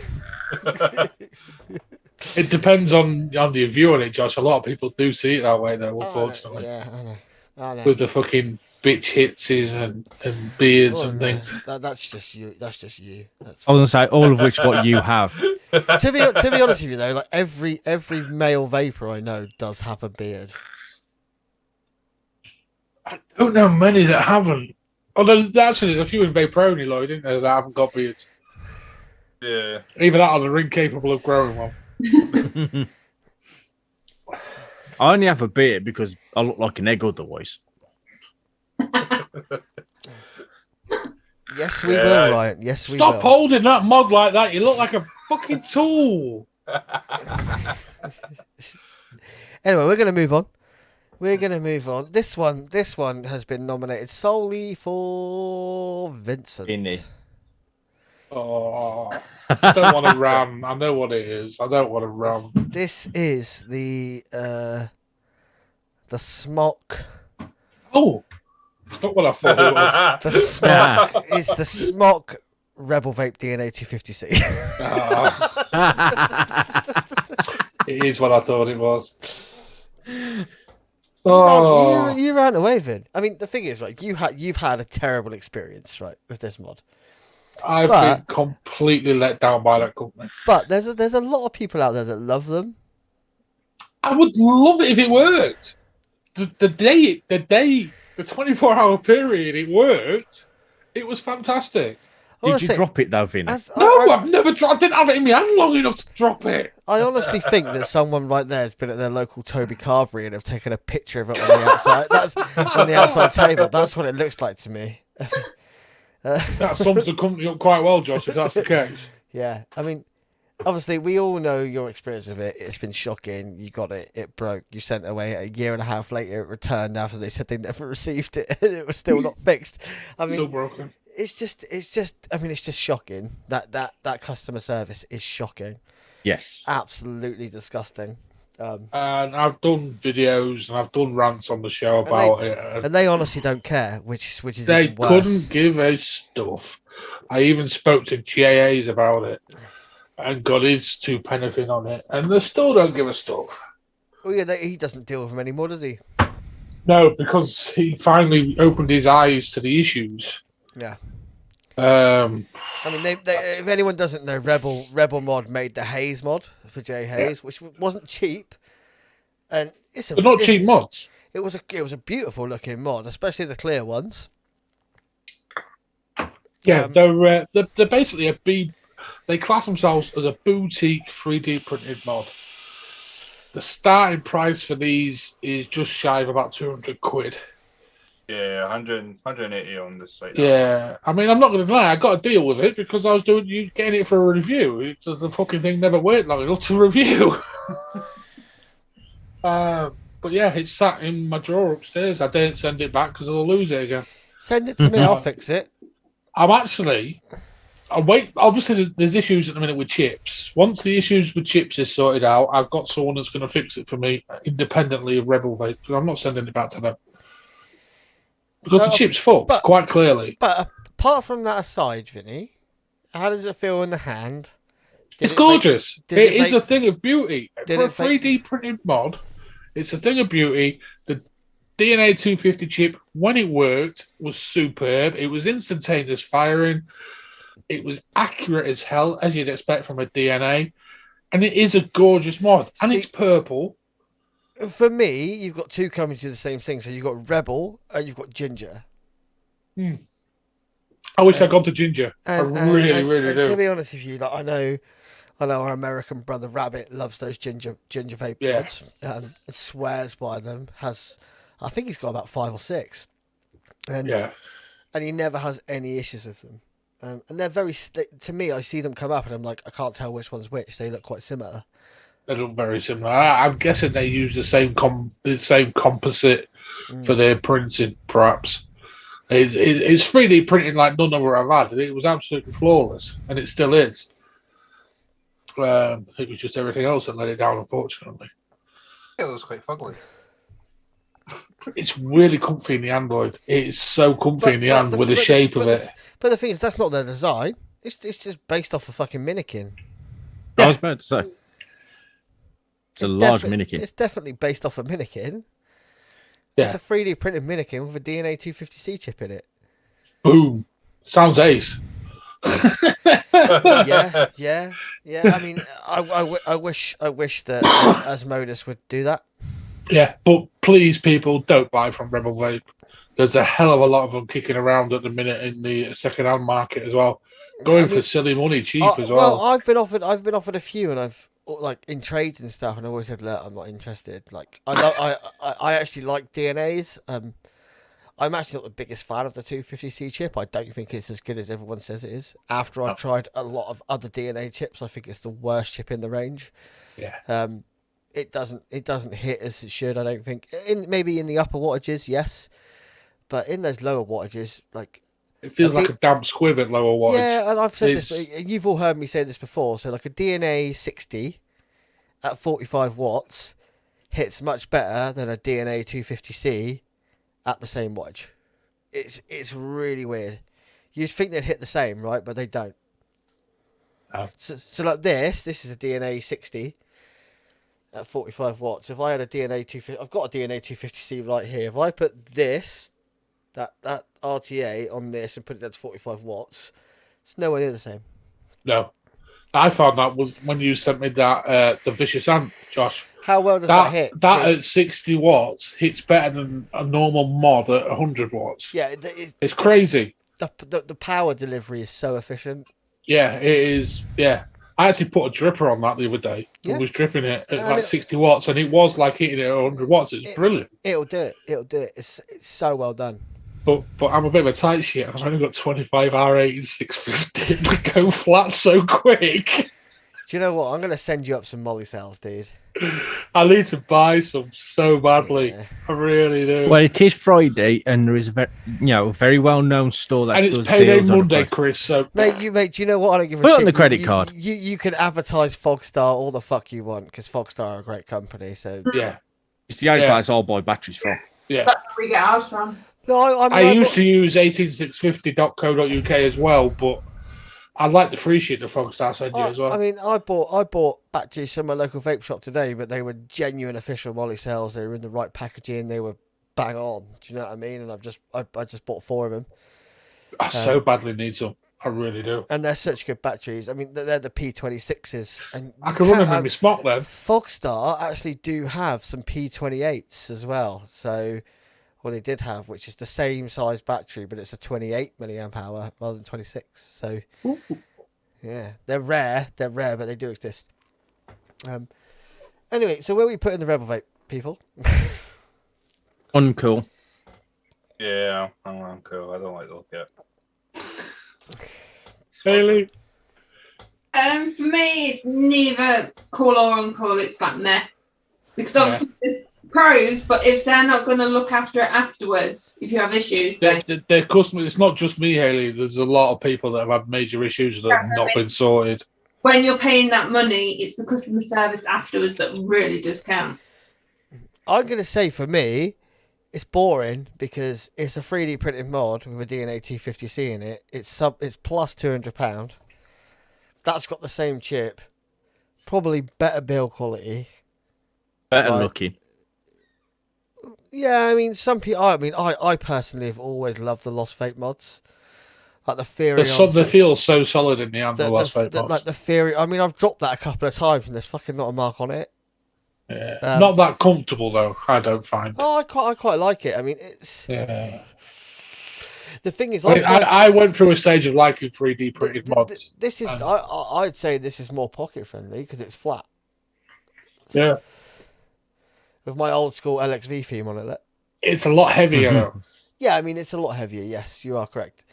It depends on your view on it, Josh. A lot of people do see it that way, though, unfortunately. Yeah, I know. With the fucking bitch hitses and beards Oh, and no, things. that's just you. That's just you. That's I was going to say, all of which what you have. to be honest with you though, like every male vapor I know does have a beard. I don't know many that haven't. Although, actually, there's a few in Vaporoni, Lloyd, isn't there, that haven't got beards. Yeah. Either that or they're incapable of growing one. I only have a beard because I look like an egg otherwise. Yes, we Yeah. will, Ryan. Yes, we Stop will. holding that mod like that. You look like a fucking tool. Anyway, we're going to move on. This one has been nominated solely for Vincent. Vinny. Oh, I don't want to ram. I know what it is. I don't want to ram. This is the smock. Oh, it's not what I thought it was. The smock. It's the smock Rebel Vape DNA 250C. It is what I thought it was. Oh, You ran away, Vin. I mean, the thing is, right? You've had a terrible experience, right, with this mod. I've been completely let down by that company. But there's a lot of people out there that love them. I would love it if it worked. The 24-hour period it worked, it was fantastic. Did you drop it though, Vinny? I've never dropped. I didn't have it in my hand long enough to drop it. I honestly think that someone right there has been at their local Toby Carberry and have taken a picture of it on the outside. That's on the outside table. That's what it looks like to me. That sums the company up quite well, Josh, if that's the case. Yeah, I mean, obviously, we all know your experience of it. It's been shocking. You got it. It broke. You sent it away. A year and a half later, it returned after they said they never received it, and it was still not fixed. I mean, still broken. It's just. I mean, it's just shocking. That customer service is shocking. Yes. Absolutely disgusting. And I've done videos and I've done rants on the show about it, and they honestly don't care, which is they even worse. couldn't give a stuff. I even spoke to GAAs about it and got his 2 pence in on it, and they still don't give a stuff. Oh yeah, he doesn't deal with them anymore, does he? No, because he finally opened his eyes to the issues. Yeah. I mean, they if anyone doesn't know, Rebel Mod made the Haze mod for Jay Hayes, which wasn't cheap, and they're not cheap mods. It was a beautiful looking mod, especially the clear ones. Yeah, they're basically they class themselves as a boutique 3D printed mod. The starting price for these is just shy of about 200 quid. Yeah, 180 on this site. Yeah, I mean, I'm not going to lie, I got to deal with it because I was getting it for a review. The fucking thing never waited long enough to review. But yeah, it's sat in my drawer upstairs. I didn't send it back because I'll lose it again. Send it to me, I'll fix it. I wait. Obviously, there's issues at the minute with chips. Once the issues with chips is sorted out, I've got someone that's going to fix it for me independently of Rebel Vape because I'm not sending it back to them. Because the chip's fucked, quite clearly. But apart from that aside, Vinny, how does it feel in the hand? It's gorgeous. It is a thing of beauty. For a 3D printed mod, it's a thing of beauty. The DNA 250 chip, when it worked, was superb. It was instantaneous firing. It was accurate as hell, as you'd expect from a DNA. And it is a gorgeous mod. And it's purple. For me, you've got two coming to the same thing. So you've got Rebel and you've got Ginger. I wish I'd gone to Ginger. I really do. To be honest with you, like, I know our American brother Rabbit loves those ginger vape pods. And swears by them. I think he's got about 5 or 6. And he never has any issues with them. And they're very, to me, I see them come up and I'm like, I can't tell which one's which. They look quite similar. They look very similar. I'm guessing they use the same composite for their printing, perhaps. It's 3D printing like none other I've had. It was absolutely flawless, and it still is. It was just everything else that let it down, unfortunately. It looks quite fugly. It's really comfy in the Android. It's so comfy in the hand with the shape of it. But the thing is, that's not their design. It's just based off a fucking Minikin. I was about to say. It's a large Minikin. It's definitely based off a Minikin. Yeah. It's a 3D printed Minikin with a DNA 250C chip in it. Boom. Sounds ace. Yeah. I mean, I wish that Asmodus would do that. Yeah, but please, people, don't buy from Rebel Vape. There's a hell of a lot of them kicking around at the minute in the second-hand market as well, for silly money, cheap as well. Well, I've been offered a few, and I've like in trades and stuff, and I always said, look, I'm not interested. Like, I actually like DNAs. I'm actually not the biggest fan of the 250C chip. I don't think it's as good as everyone says it is. After I've tried a lot of other DNA chips, I think it's the worst chip in the range. Yeah. It doesn't hit as it should. I don't think. Maybe in the upper wattages, yes, but in those lower wattages, like it feels like a damp squib at lower wattage. Yeah, and I've said this, but you've all heard me say this before. So, like a DNA 60 at 45 watts hits much better than a DNA 250C at the same wattage. It's really weird. You'd think they'd hit the same, right? But they don't. Oh. So like this is a DNA 60. At 45 watts. If I had a DNA 250, I've got a DNA 250C right here. If I put this, that RTA on this and put it down to 45 watts, It's nowhere near the same. No. I found that was when you sent me that the Vicious Ant, Josh. How well does that hit? That at 60 watts hits better than a normal mod at 100 watts. Yeah, it's crazy. The power delivery is so efficient. Yeah, it is. Yeah. I actually put a dripper on that the other day. Yeah. I was dripping it at 60 watts, and it was like hitting it at 100 watts. It's brilliant. It'll do it. It's so well done. But I'm a bit of a tight shit. I've only got 25 R8 and 650. They go flat so quick. Do you know what? I'm going to send you up some molly cells, dude. I need to buy some so badly. Yeah. I really do. Well, it is Friday, and there is a very well-known store that does payday Monday, Chris. So mate, do you know what? I don't give a shit. Put on the credit card. You can advertise Fogstar all the fuck you want because Fogstar are a great company. So yeah, it's the only place I'll buy batteries from. Yeah, that's where we get ours from. No, I used to use 18650.co.uk as well, but I like the free shit the Fogstar sent you as well. I mean, I bought batteries from my local vape shop today, but they were genuine official molly cells. They were in the right packaging. They were bang on. Do you know what I mean? And I just bought 4 of them. I so badly need some. I really do. And they're such good batteries. I mean, they're the P26s. And I can run them in my smock then. Fogstar actually do have some P28s as well. So, well, they did have, which is the same size battery, but it's a 28 milliamp hour rather than 26. So, yeah, they're rare, but they do exist. Anyway, so where are we putting the Rebel Vape, people? Uncool. Yeah, I'm uncool. I don't like those yet. Haley? For me, it's neither cool or uncool. It's like meh. Because obviously there's pros, but if they're not going to look after it afterwards, if you have issues, then... Their customers, it's not just me, Haley. There's a lot of people that have had major issues that have not been sorted. When you're paying that money, it's the customer service afterwards that really does count. I'm going to say for me, it's boring because it's a 3D printed mod with a DNA 250C in it. It's plus £200. That's got the same chip, probably better build quality, better looking. Yeah, I mean, some people. I personally have always loved the Lost Vape mods, like the Theory. They feel so solid in the hand. The Lost Vape mods, like the Theory. I mean, I've dropped that a couple of times, and there's fucking not a mark on it. Yeah, not that comfortable though. I don't find. Oh, I quite like it. I mean, it's. Yeah. The thing is, I went through a stage of liking 3D printed mods. This is. I'd say this is more pocket friendly because it's flat. Yeah. With my old school LXV theme on it. It's a lot heavier though. Yeah, I mean it's a lot heavier. Yes, you are correct.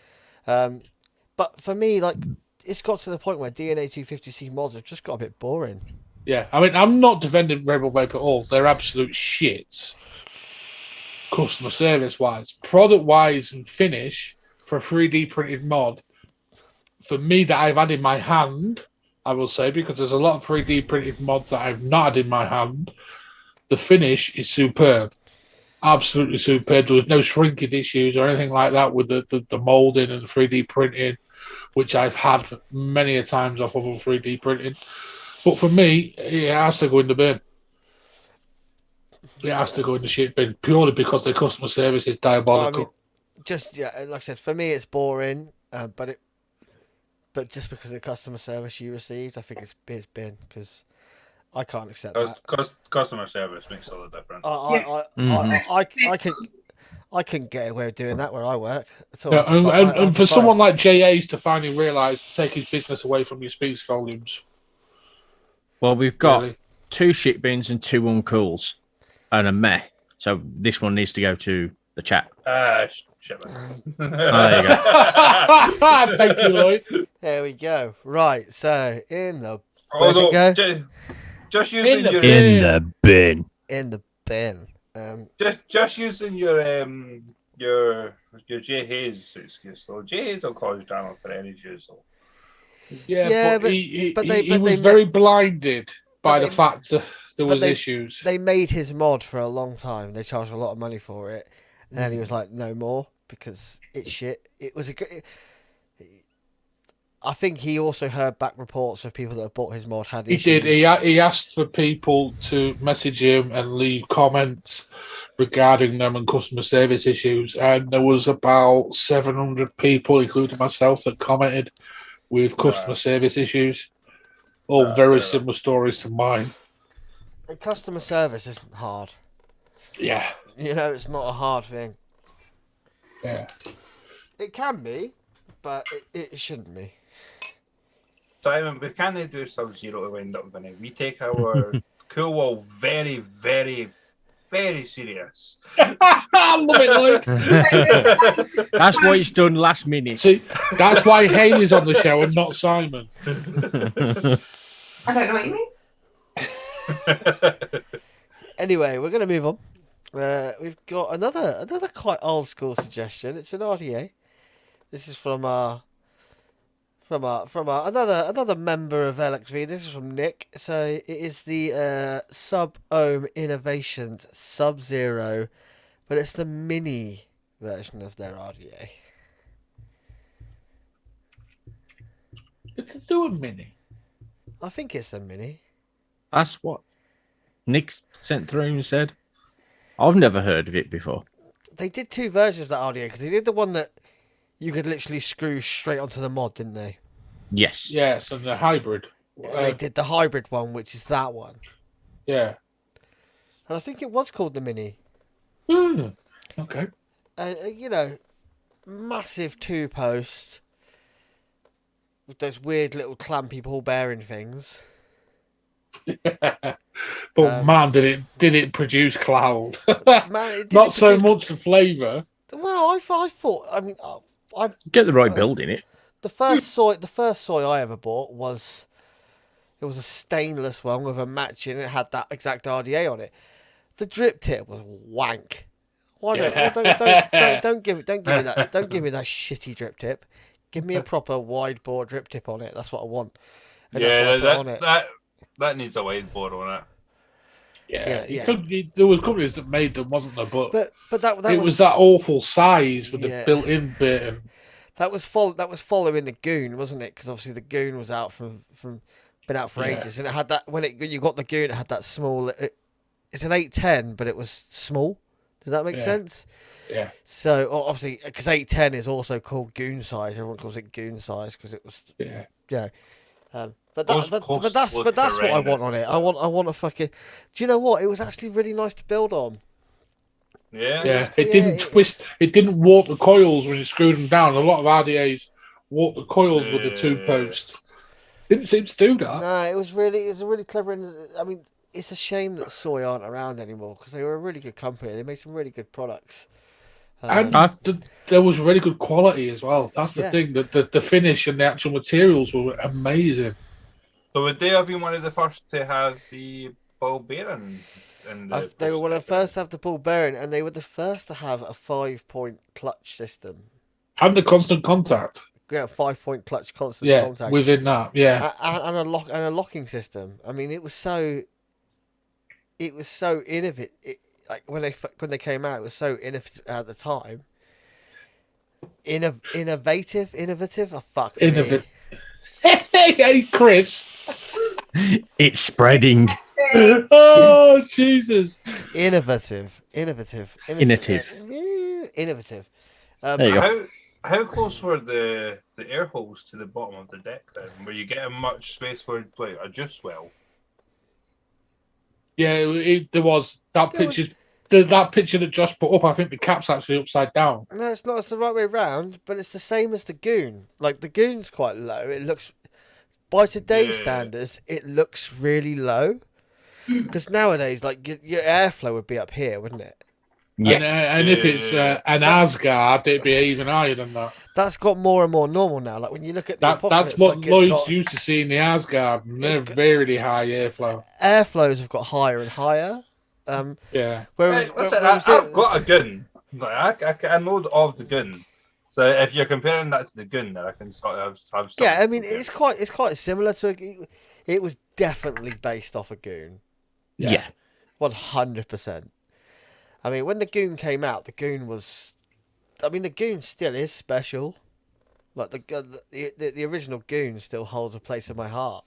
But for me, like, it's got to the point where DNA 250C mods have just got a bit boring. Yeah, I mean, I'm not defending Rebel Vape at all. They're absolute shit. Customer service wise, product wise, and finish for a 3D printed mod. For me, that I've had in my hand, I will say, because there's a lot of 3D printed mods that I've not had in my hand. The finish is superb, absolutely superb. There was no shrinkage issues or anything like that with the molding and the 3D printing, which I've had many a times off of a 3D printing. But for me, it has to go in the bin. It has to go in the shit bin purely because the customer service is diabolical. Like I said, for me it's boring, but just because of the customer service you received, I think it's bin because I can't accept that. Customer service makes all the difference. I couldn't get away with doing that where I work. And for someone like JA's to finally realise to take his business away from your speech volumes. Well, we've got 2 shit bins and 2 uncools and a meh. So this one needs to go to the chat. Shit. There you go. Thank you, Lloyd. There we go. Right, so in the just using your in the bin. In the bin. Just using your J Hayes excuse. So J Hayes will cause drama for any use. Yeah, but he was very blinded by the fact that there was issues. They made his mod for a long time. They charged a lot of money for it, and then he was like, "No more," because it's shit. It was I think he also heard back reports of people that have bought his mod had issues. He did. He asked for people to message him and leave comments regarding them and customer service issues, and there was about 700 people, including myself, that commented with customer service issues. All very similar stories to mine. And customer service isn't hard. Yeah. You know, it's not a hard thing. Yeah. It can be, but it shouldn't be. Simon, we can't do Sub-Zero to wind up, Vinny. We take our cool wall very, very, very serious. I love it, Luke. That's what he's done last minute. See, that's why Haley's on the show and not Simon. I don't know what you mean. Anyway, we're going to move on. We've got another quite old school suggestion. It's an RDA. This is from another member of LXV. This is from Nick. So it is the Sub-Ohm Innovations Sub-Zero, but it's the mini version of their RDA. Did they do a mini? I think it's a mini. That's what Nick sent through and said. I've never heard of it before. They did two versions of that RDA because they did the one that you could literally screw straight onto the mod, didn't they? Yes. Yes, and the hybrid. And they did the hybrid one, which is that one. Yeah. And I think it was called the mini. Okay. You know, massive 2-post with those weird little clampy ball bearing things. But man, did it produce cloud? Man, Not so much the flavour. Well, I thought. I mean, I Get the right build in it. the first soy I ever bought was a stainless one with a matching. It had that exact RDA on it. The drip tip was wank. Why don't give me that? Don't give me that shitty drip tip. Give me a proper wide bore drip tip on it. That's what I want. And that's what I put on it. That needs a wide board on it. There was companies that made them, wasn't there? But that it was that awful size with the built-in bit. And... That was following the Goon, wasn't it? Because obviously the Goon was out been out for ages, and it had that when you got the Goon, it had that small. It's an 810, but it was small. Does that make sense? Yeah. So obviously, because 810 is also called Goon size, everyone calls it Goon size because it was. Yeah. But that's what I want on it. I want a fucking. Do you know what? It was actually really nice to build on. Yeah. It didn't twist. It didn't warp the coils when you screwed them down. A lot of RDAs warp the coils with the 2-post. Didn't seem to do that. No, it was really clever. And I mean, it's a shame that Soy aren't around anymore because they were a really good company. They made some really good products. And there was really good quality as well. That's the thing. The finish and the actual materials were amazing. So would they have been one of the first to have the ball bearing? They were one of the first to have the ball bearing, and they were the first to have a 5-point clutch system. And the constant contact. Yeah, 5-point clutch constant contact. Within that, and a locking system. I mean, it was so innovative. Like when they came out, it was so innovative at the time. Innovative. Oh, fuck. Innovative. Hey, Chris. It's spreading. Oh, Jesus. Innovative. Innovative. There you go. How close were the air holes to the bottom of the deck then? Were you getting much space for like a juice well? Yeah, there was that picture. That picture that Josh put up, I think the cap's actually upside down. No, it's not. It's the right way round, but it's the same as the Goon. Like the Goon's quite low. It looks, by today's standards, it looks really low. Because nowadays, like your airflow would be up here, wouldn't it? Yeah. And if it's an Asgard, it'd be even higher than that. That's got more and more normal now. Like when you look at the that's what Lloyd's used to see in the Asgard. And they're very high airflow. Airflows have got higher and higher. Whereas I've got a gun. Like, I know of the gun. So if you're comparing that to the gun, then I can sort of have. Yeah, I mean it's quite similar to. It was definitely based off a Goon. Yeah. 100%. I mean, when the Goon came out, the Goon was. I mean, the Goon still is special. Like the original Goon still holds a place in my heart.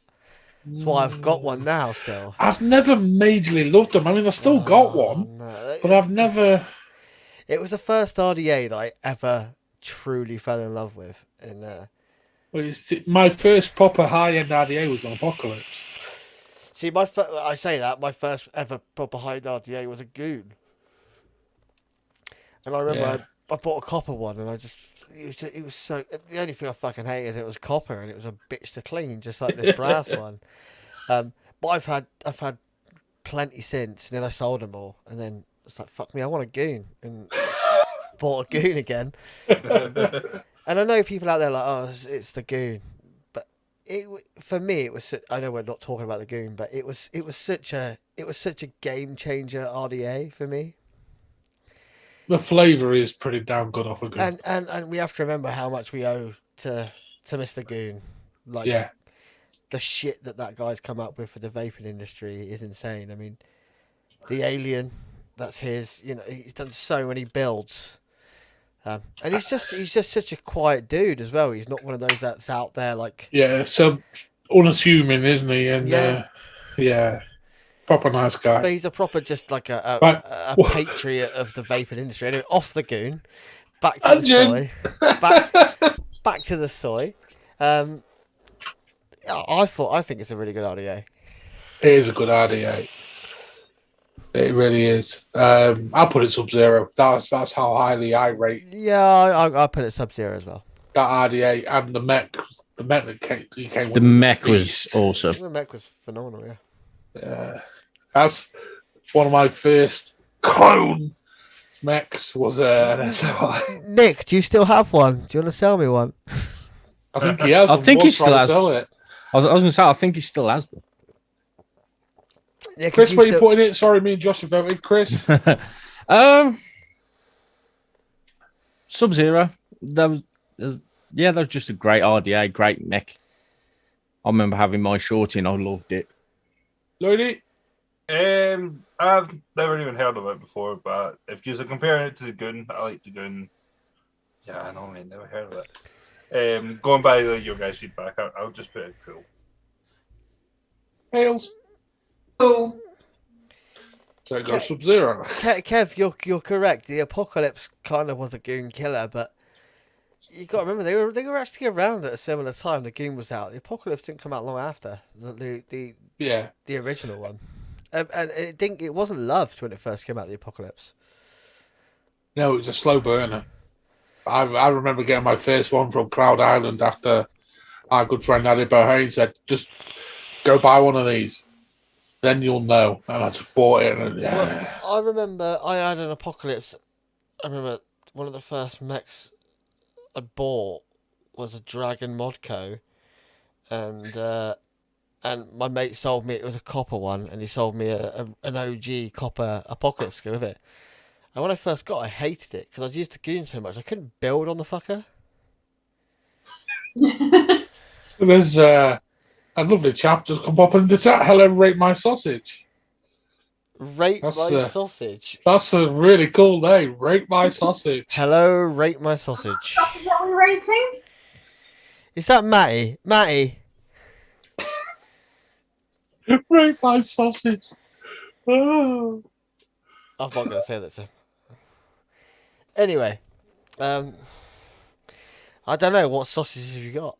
That's why I've got one now. Still, I've never majorly loved them. I mean, I still got one, but I've never. It was the first RDA that I ever truly fell in love with, and Well, my first proper high-end RDA was on Apocalypse. See, I say that my first ever proper high RDA was a Goon, and I remember I bought a copper one, and it was so. The only thing I fucking hate is it was copper, and it was a bitch to clean, just like this brass one. But I've had plenty since, and then I sold them all, and then it's like, fuck me, I want a Goon, and bought a Goon again. And I know people out there like, oh, it's the Goon, but for me it was. I know we're not talking about the Goon, but it was such a game changer RDA for me. The flavour is pretty damn good off a Goon. And we have to remember how much we owe to Mr. Goon. Like, the shit that guy's come up with for the vaping industry is insane. I mean, the Alien, that's his. You know, he's done so many builds. And he's just such a quiet dude as well. He's not one of those that's out there like so unassuming, isn't he? And proper nice guy. But he's a proper just like a patriot of the vaping industry. Anyway, off the Goon, back to the soy, back to the soy. I think it's a really good RDA. It is a good RDA. It really is. I'll put it Sub-Zero. That's how highly I rate. Yeah, I put it Sub-Zero as well. That RDA and the mech that came with the mech was awesome. The mech was phenomenal. Yeah, that's one of my first clone mechs. Was an SOI. Nick, do you still have one? Do you want to sell me one? I think he has. I think he still has. Sell it. I was going to say, I think he still has them. Yeah, Chris, where you putting it? Sorry, me and Josh have voted. Chris, Sub-Zero. That was just a great RDA, great mech. I remember having my shorty and I loved it. Lloydie? I've never even heard of it before, but if you're comparing it to the Goon, I like the Goon. Yeah, I know, man, never heard of it. Going by your guys' feedback, I'll just put it cool. Hales. Oh. So it goes Sub-Zero. Kev, you're correct. The Apocalypse kind of was a Goon killer, but you got to remember they were actually around at a similar time. The Goon was out. The Apocalypse didn't come out long after the original one, and it wasn't loved when it first came out. The Apocalypse. No, it was a slow burner. I remember getting my first one from Cloud Island after our good friend Addy Bohane said, "Just go buy one of these." Then you'll know. And I just bought it. And, Well, I remember I had an Apocalypse. I remember one of the first mechs I bought was a Dragon Modco, and my mate sold me. It was a copper one, and he sold me an OG copper Apocalypse with it. And when I first got it, I hated it because I'd used the Goon so much I couldn't build on the fucker. There's a lovely chap just come up in the chat. Hello, rate my sausage. Rate my sausage. That's a really cool name. Rate my sausage. Hello, rate my sausage. Is that what we're rating? Is that Matty? Matty. Rate my sausage. Oh. I'm not going to say that to him. Anyway, I don't know. What sausages have you got?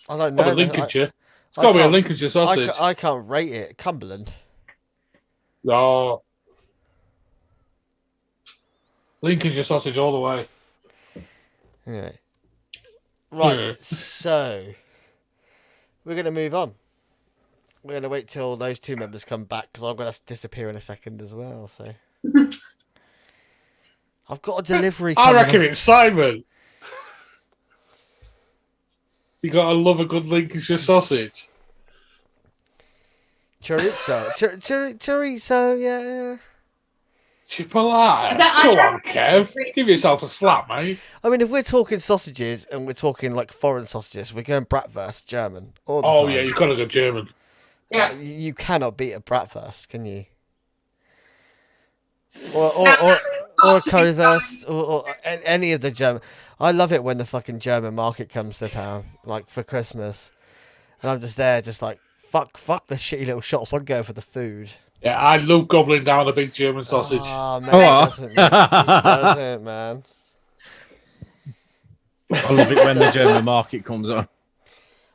I don't know. Lincolnshire. It's got to be a Lincolnshire sausage. I can't rate it. Cumberland. No. Lincolnshire sausage all the way. Anyway. Right, so we're going to move on. We're going to wait till those two members come back because I'm going to have to disappear in a second as well. So I've got a delivery. I reckon it's Simon. You got to love a good Lincolnshire sausage. Chorizo, chorizo, yeah. Chipolata. Come on, Kev. Give yourself a slap, mate. I mean, if we're talking sausages and we're talking like foreign sausages, we're going bratwurst, German. All the time. Yeah, you've got to go German. Yeah. You cannot beat a bratwurst, can you? Or a currywurst, or any of the German. I love it when the fucking German market comes to town, like for Christmas, and I'm just there, just like fuck the shitty little shops. I'm going for the food. Yeah, I love gobbling down a big German sausage. Oh man, it doesn't, man. I love it when the German market comes on.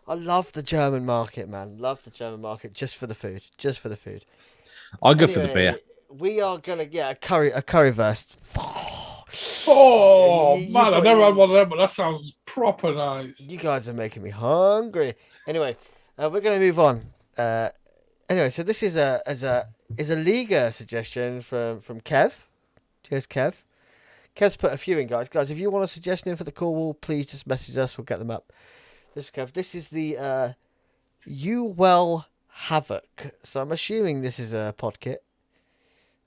I love the German market, man. Love the German market just for the food. Just for the food. I'll go for the beer. We are gonna get a currywurst. Oh You- man, I've you- never had one of them, but that sounds proper nice. You guys are making me hungry. Anyway, we're gonna move on. Anyway, so this is a Liga suggestion from Kev. Cheers, Kev. Kev's put a few in, guys. Guys, if you want a suggestion for the call wall, please just message us. We'll get them up. This is Kev. This is the Well Havoc. So I'm assuming this is a pod kit.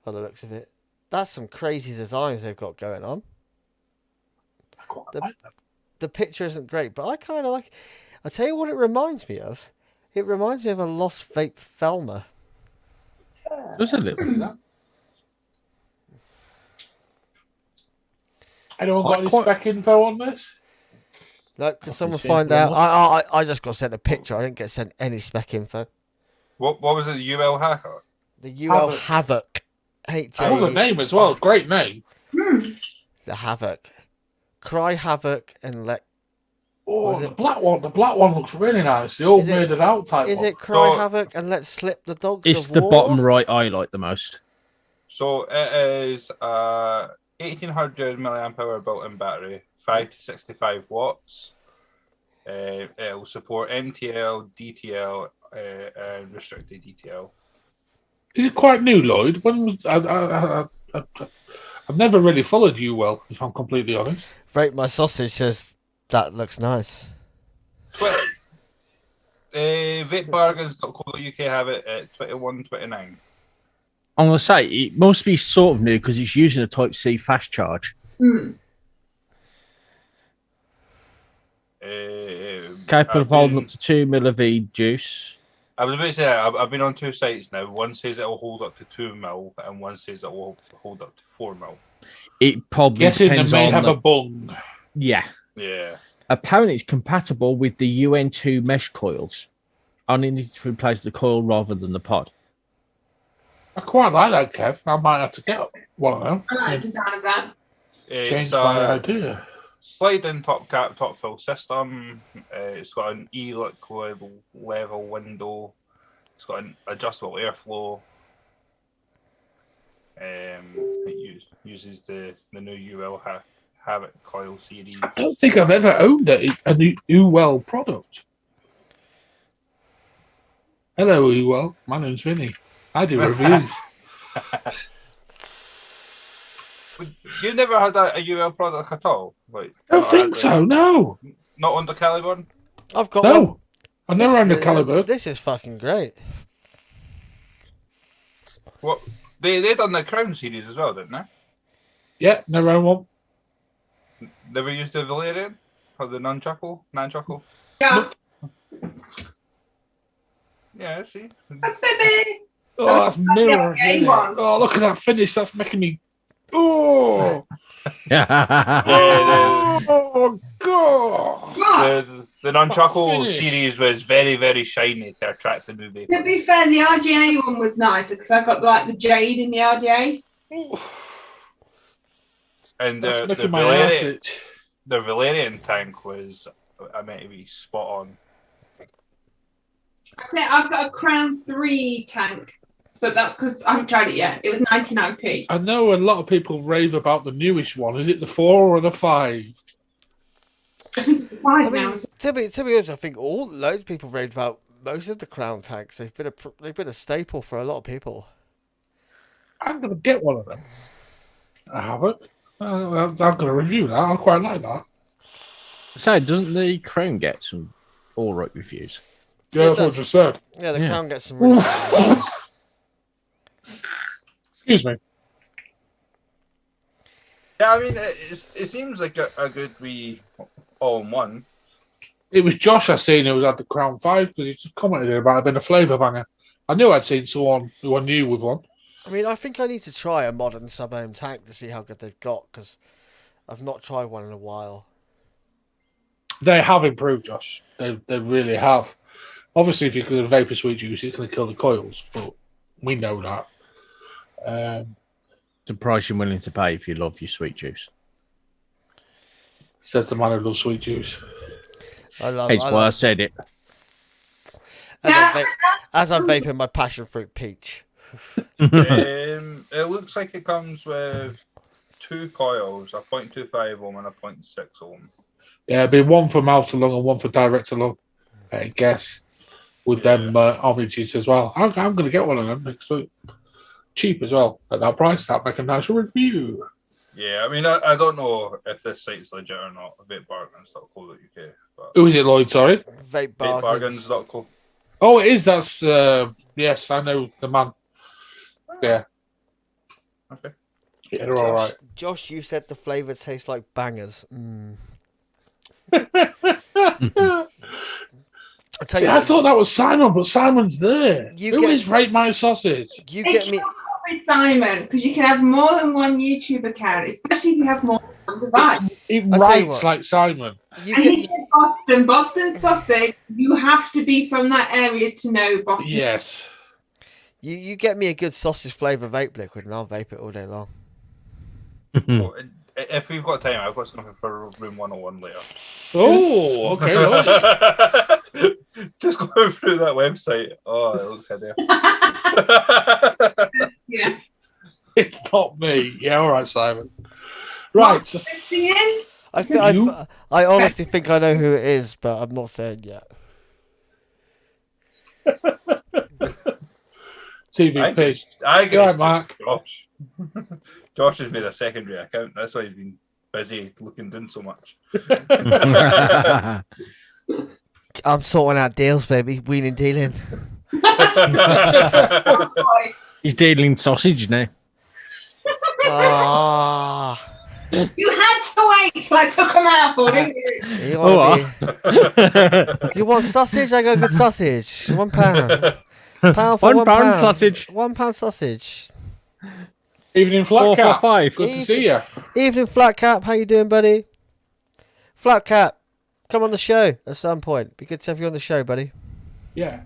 By the looks of it, that's some crazy designs they've got going on. I quite like them. The picture isn't great, but I kind of like. I'll tell you what it reminds me of. It reminds me of a Lost Vape Thelma. Just a little bit. Anyone got any spec info on this? No, can someone see. find out? I just got sent a picture. I didn't get sent any spec info. What was it? The UL hacker? The UL Havoc. Oh, the name as well. Great name. The Havoc. Cry Havoc and let. Oh, the black one. The black one looks really nice. The old made it out type Is one. it Cry Havoc and Let's Slip the Dogs It's of the War? bottom right I like the most. So it is 1800 milliamp hour built-in battery, 5 to 65 watts. It'll support MTL, DTL, and restricted DTL. Is it quite new, Lloyd? When was I've never really followed you well, if I'm completely honest. Rate My Sausage says that looks nice. Vapebargains.co.uk have it at 21.29. I'm going to say, it must be sort of new because it's using a Type-C fast charge. Capable of holding up to 2 mV juice. I was about to say, I've been on two sites now. One says it will hold up to 2 mil, and one says it will hold up to 4 mil. It probably Guessing they depends may on have the... a bung. Yeah. Yeah. Apparently, it's compatible with the UN2 mesh coils. Only need to replace the coil rather than the pod. I quite like that, Kev. I might have to get one of them. I like the design of that. Change my idea. Slide-in top cap, top fill system. It's got an e-liquid level window. It's got an adjustable airflow. It uses the new UL Havoc coil series. I don't think I've ever owned a new UL product. Hello, UL. My name's Vinny. I do reviews. You never had a UL product at all? Like, I don't think so, no. Not under Caliburn? I've got one. No. I've never owned a Caliber. This is fucking great. What? They done the Crown series as well, didn't they? Yeah, never owned one. Never used the Valerian? Or the non-chuckle? Yeah. Yeah, see? Baby. Oh, that's mirror. Yeah, isn't it? one. Oh, look at that finish. That's making me. Oh, oh, God. The non-chuckle Finish. series was very, very shiny to attract the new vape. To be fair, the RGA one was nicer because I got like the jade in the RGA. And That's making my ass itch. the Valerian tank was, I meant to be spot on. I've got a Crown 3 tank, but that's because I haven't tried it yet. It was 99p. I know a lot of people rave about the newish one. Is it the 4 or the 5? I think it's 5 I now. mean, to be honest, I think loads of people raved about most of the Crown tanks. They've been a staple for a lot of people. I'm going to get one of them. I haven't. I'm going to review that. I quite like that. So, doesn't the Crown get some all right reviews? Yeah, that's what I does. just said. Yeah, the Crown gets some really Excuse me. Yeah, I mean, it seems like a good wee all-in-one. It was Josh I seen who was at the Crown 5 because he just commented about it being a flavour banger. I knew I'd seen someone who I knew with one. I mean, I think I need to try a modern sub-ohm tank to see how good they've got because I've not tried one in a while. They have improved, Josh. They really have. Obviously, if you could vapor sweet juice, it's going to kill the coils, but we know that. It's a price you're willing to pay if you love your sweet juice. Says the man who loves sweet juice. Hence why I said it. As I'm vaping my passion fruit peach. It looks like it comes with 2 coils, a 0.25 ohm and a 0.6 ohm. Yeah, it'd be one for mouth to lung and one for direct to lung, I guess, with them oranges as well. I'm going to get one of them next week. Cheap as well at that price. That'll make a nice review. Yeah, I mean, I don't know if this site's legit or not. Vapebargains.co.uk. Who is it, Lloyd? Sorry, Vapebargains.co. Oh, it is. That's yes, I know the man. Yeah. Okay. Yeah, they're all right. Josh, you said the flavour tastes like bangers. I thought that was Simon, but Simon's there. Who is Rate My Sausage? You get me, with Simon, because you can have more than one YouTube account, especially if you have more than one device. It writes like Simon. And he said Boston sausage. You have to be from that area to know Boston. Yes. You get me a good sausage flavour vape liquid, and I'll vape it all day long. Well, if we've got time, I've got something for room 101 later. Oh, okay. Just going through that website. Oh, it looks hideous. Yeah. It's not me. Yeah, all right, Simon. Right. So, I honestly think I know who it is, but I'm not saying yet. TVP. I guess Mark. Josh. Josh has made a secondary account. That's why he's been busy doing so much. I'm sorting out deals, baby. Wheeling dealing. He's dealing sausage now. Ah. You had to wait till I took them out for didn't you? You want sausage? I got good sausage. £1. Pound for £1 £1 sausage. £1 sausage. Evening Flat 4 Cap. for 5. Good to see you. Evening Flat Cap. How you doing, buddy? Flat Cap, come on the show at some point. Be good to have you on the show, buddy. Yeah.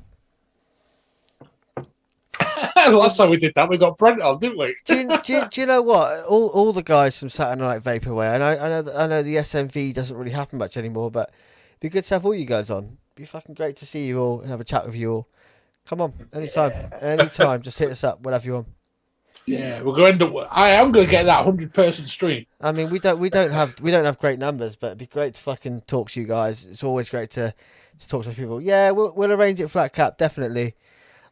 Last time we did that, we got Brent on, didn't we? do you know what? All the guys from Saturday Night Vaporware, and I know the SMV doesn't really happen much anymore, but it'd be good to have all you guys on. It'd be fucking great to see you all and have a chat with you all. Come on, anytime, anytime. Just hit us up. We'll have you on. Yeah, we're going to. I am going to get that 100-person stream. I mean, we don't have great numbers, but it'd be great to fucking talk to you guys. It's always great to talk to people. Yeah, we'll arrange it. Flat Cap, definitely.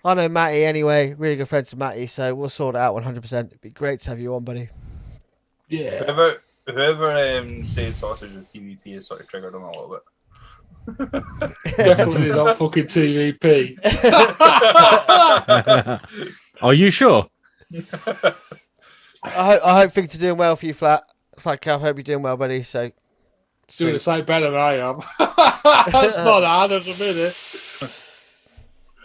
I know Matty anyway. Really good friends with Matty, so we'll sort it out 100%. It'd be great to have you on, buddy. Yeah. Whoever said sausage with TVP has sort of triggered him a little bit. Definitely not fucking TVP. Are you sure? I hope things are doing well for you, Flat Cap. I hope you're doing well, buddy. So doing the same better than I am. That's not hard at a minute.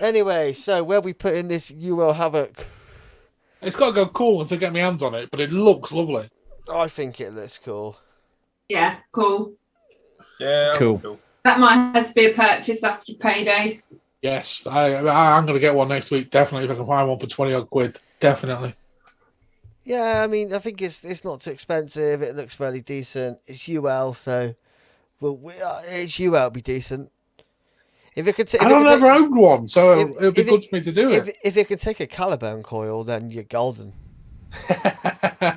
Anyway, so where we put in this UL Havoc? It's got to go cool once I get my hands on it, but it looks lovely. I think it looks cool. Yeah, cool. Yeah, cool. That might have to be a purchase after payday. Yes, I'm going to get one next week, definitely, if I can find one for 20 odd quid. Definitely. Yeah, I mean, I think it's not too expensive. It looks fairly decent. It's UL, so it's UL. It'll be decent. If it could, I've never owned one, so it'll be good for me to do it. If it could take a Caliburn coil, then you're golden.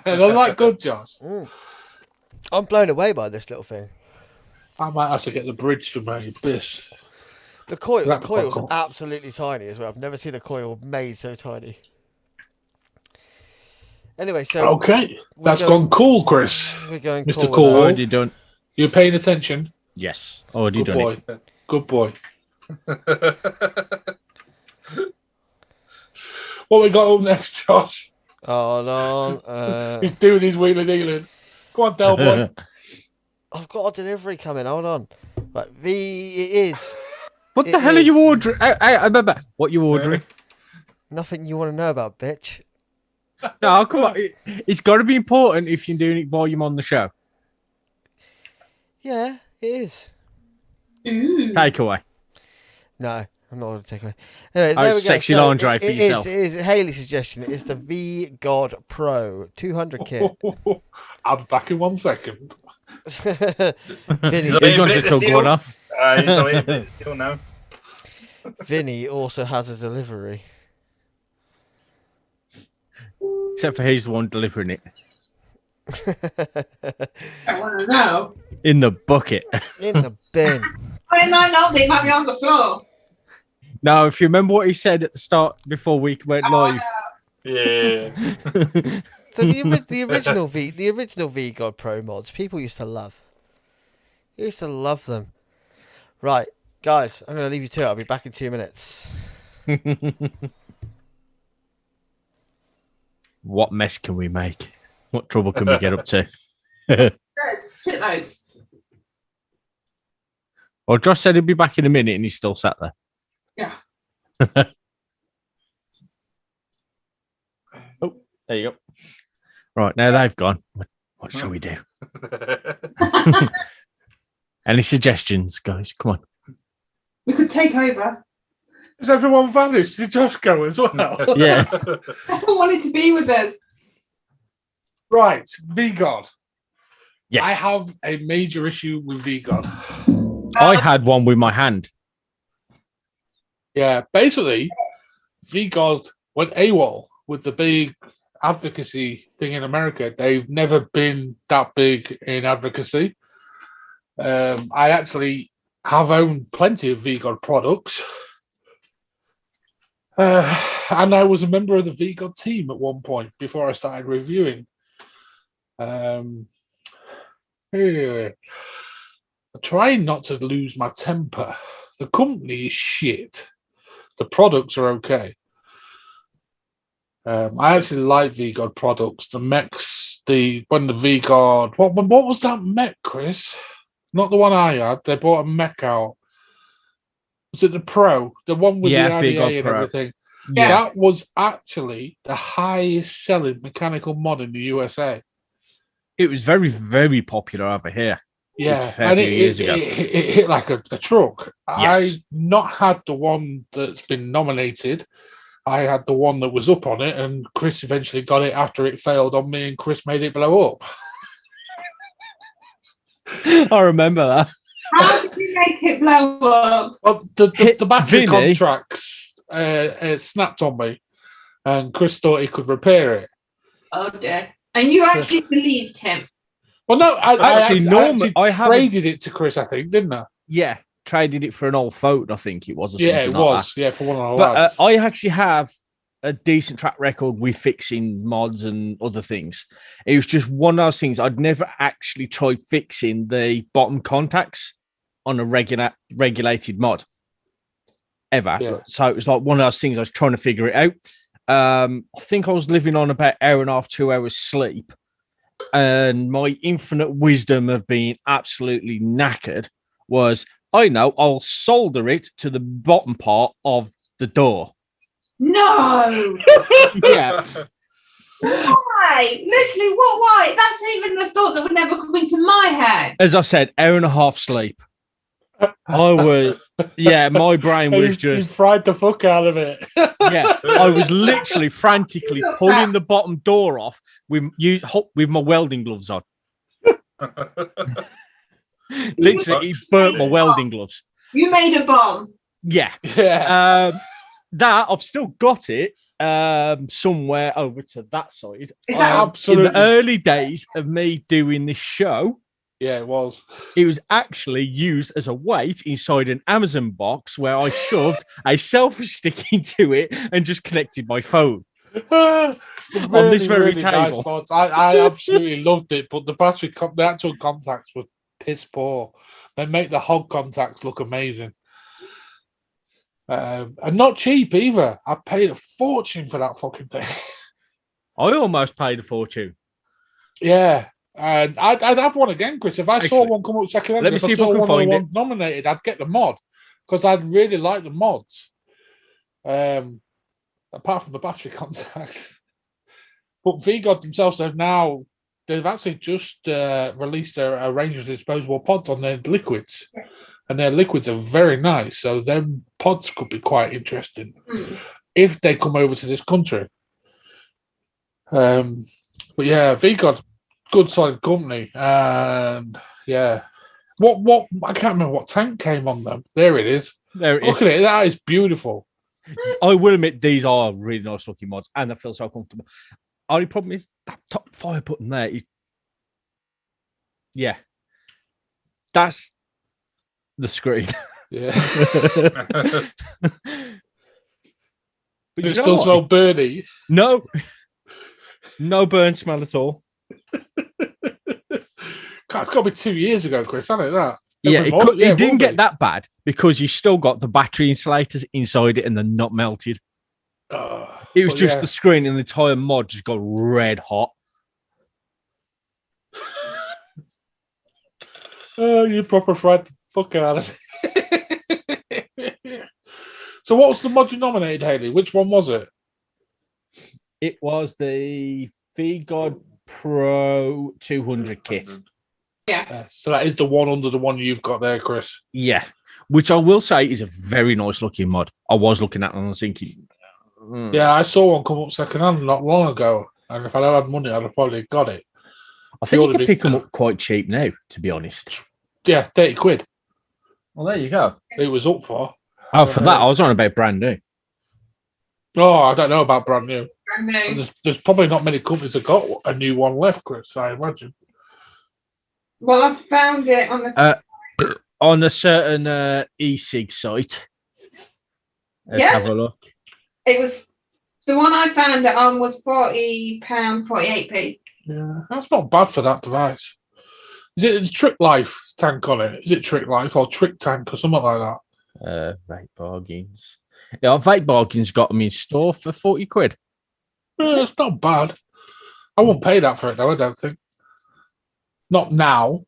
They're like good, Josh. I'm blown away by this little thing. I might have to get the bridge for my Abyss. The coil's absolutely tiny as well. I've never seen a coil made so tiny. Anyway, so okay, that's gone cool, Chris. We're going Mr. cool. Cool. Already done. You're paying attention. Yes, already Good done boy. it. Good boy. What we got up next, Josh? Hold on. He's doing his wheeling dealing. Go on, Del boy. I've got a delivery coming. Hold on. Right, it is. What the hell are you ordering? I remember what you ordering. Nothing you want to know about, bitch. No, come on. It's got to be important if you're doing it while you're on the show. Yeah, it is. Takeaway. No, I'm not going to take away. Anyway, there we go. Sexy So lingerie for yourself. It is Haley's suggestion. It is the V God Pro 200 kit. I'm back in 1 second. Vinny, He's gone to talk one off. He's away from the deal now. Vinny also has a delivery. Except for he's the one delivering it. I want to know. In the bucket. In the bin. I might not be, might be on the floor. Now, if you remember what he said at the start before we went live. Yeah. So the original VGod Pro mods, people used to love. You used to love them. Right, guys, I'm going to leave you to it. I'll be back in 2 minutes. What mess can we make? What trouble can we get up to? There's shitloads. Well, Josh said he'd be back in a minute and he's still sat there. Yeah. Oh, there you go. Right, now they've gone. What shall we do? Any suggestions, guys? Come on. We could take over. Has everyone vanished? Did Josh go as well? Yeah. Everyone wanted to be with us. Right, VGod. Yes. I have a major issue with VGod. I had one with my hand. Yeah, basically, VGod went AWOL with the big advocacy thing in America. They've never been that big in advocacy. I actually have owned plenty of VGod products. And I was a member of the VGod team at one point before I started reviewing. I'm trying not to lose my temper. The company is shit. The products are okay. I actually like VGod products. The mechs, when the VGod, what was that mech, Chris? Not the one I had. They bought a mech out. Was it the Pro? The one with the IDA VGod and Pro. everything. Yeah. That was actually the highest selling mechanical mod in the USA. It was very, very popular over here. Yeah, A fair and few years ago. it hit like a truck. Yes. I've not had the one that's been nominated. I had the one that was up on it, and Chris eventually got it after it failed on me, and Chris made it blow up. I remember that. How did you make it blow up? Well, the battery Vinny. contracts it snapped on me, and Chris thought he could repair it. Oh dear. And you actually believed him. Well, no, I actually I traded it to Chris, I think, didn't I? Yeah, traded it for an old phone, I think it was. Or Yeah, something it like was. that. Yeah, for one of our But lads. I actually have a decent track record with fixing mods and other things. It was just one of those things. I'd never actually tried fixing the bottom contacts on a regulated mod ever. Yeah. So it was like one of those things. I was trying to figure it out. I think I was living on about hour and a half, 2 hours sleep, and my infinite wisdom of being absolutely knackered was, I know, I'll solder it to the bottom part of the door. No! Yeah. Why? Literally, what? Why? That's even a thought that would never come into my head. As I said, hour and a half sleep. I was, yeah, my brain was You just, fried the fuck out of it. yeah, I was literally frantically pulling the bottom door off with my welding gloves on. Literally, he burnt my welding gloves. You made a bomb. Yeah. Yeah. That I've still got it somewhere over to that side. Is that absolutely in the early days of me doing this show? Yeah, it was. It was actually used as a weight inside an Amazon box where I shoved a selfie stick into it and just connected my phone. On this very table. Nice I absolutely loved it, but the actual contacts were piss poor. They make the hog contacts look amazing. And not cheap either. I paid a fortune for that fucking thing. I almost paid a fortune. Yeah. And I'd have one again, Chris. If I saw Excellent. one come up second hand, Let me see if I can find it. Nominated, I'd get the mod because I'd really like the mods. Apart from the battery contacts. But VGod themselves they've actually just released a range of disposable pods on their liquids. And their liquids are very nice. So them pods could be quite interesting if they come over to this country. But yeah, VGod, good solid company. And Yeah. What? I can't remember what tank came on them. There it is. There it Look is. at it. That is beautiful. I will admit these are really nice looking mods, and they feel so comfortable. Only problem is that top fire button there is, yeah, that's the screen. Yeah. But It still smells burny. No, no burn smell at all. God, it's got to be 2 years ago, Chris, hasn't it? That. Yeah, it didn't get be. that bad because you still got the battery insulators inside it and they're not melted. It was just the screen and the entire mod just got red hot. Oh, you proper fried the fuck out of it. So what was the mod you nominated, Haley? Which one was it? It was the V-God Pro 200 kit. Yeah. So that is the one under the one you've got there, Chris. Yeah, which I will say is a very nice looking mod. I was looking at it and I was thinking... Yeah, I saw one come up secondhand not long ago. And if I'd had money, I'd have probably got it. I think you can pick them up quite cheap now, to be honest. Yeah, 30 quid. Well, there you go. It was up for. Oh, for that, I was on about brand new. Oh, I don't know about brand new. Brand new. There's probably not many companies that got a new one left, Chris, I imagine. Well, I found it On a certain e-cig site. Let's have a look. It was the one I found it on was £40, 48p. Yeah, that's not bad for that device. Is it a Trick Life tank on it? Is it Trick Life or Trick Tank or something like that? Vape bargains. Yeah, Vape bargains got them in store for 40 quid. Yeah, it's not bad. I won't pay that for it though, I don't think. Not now.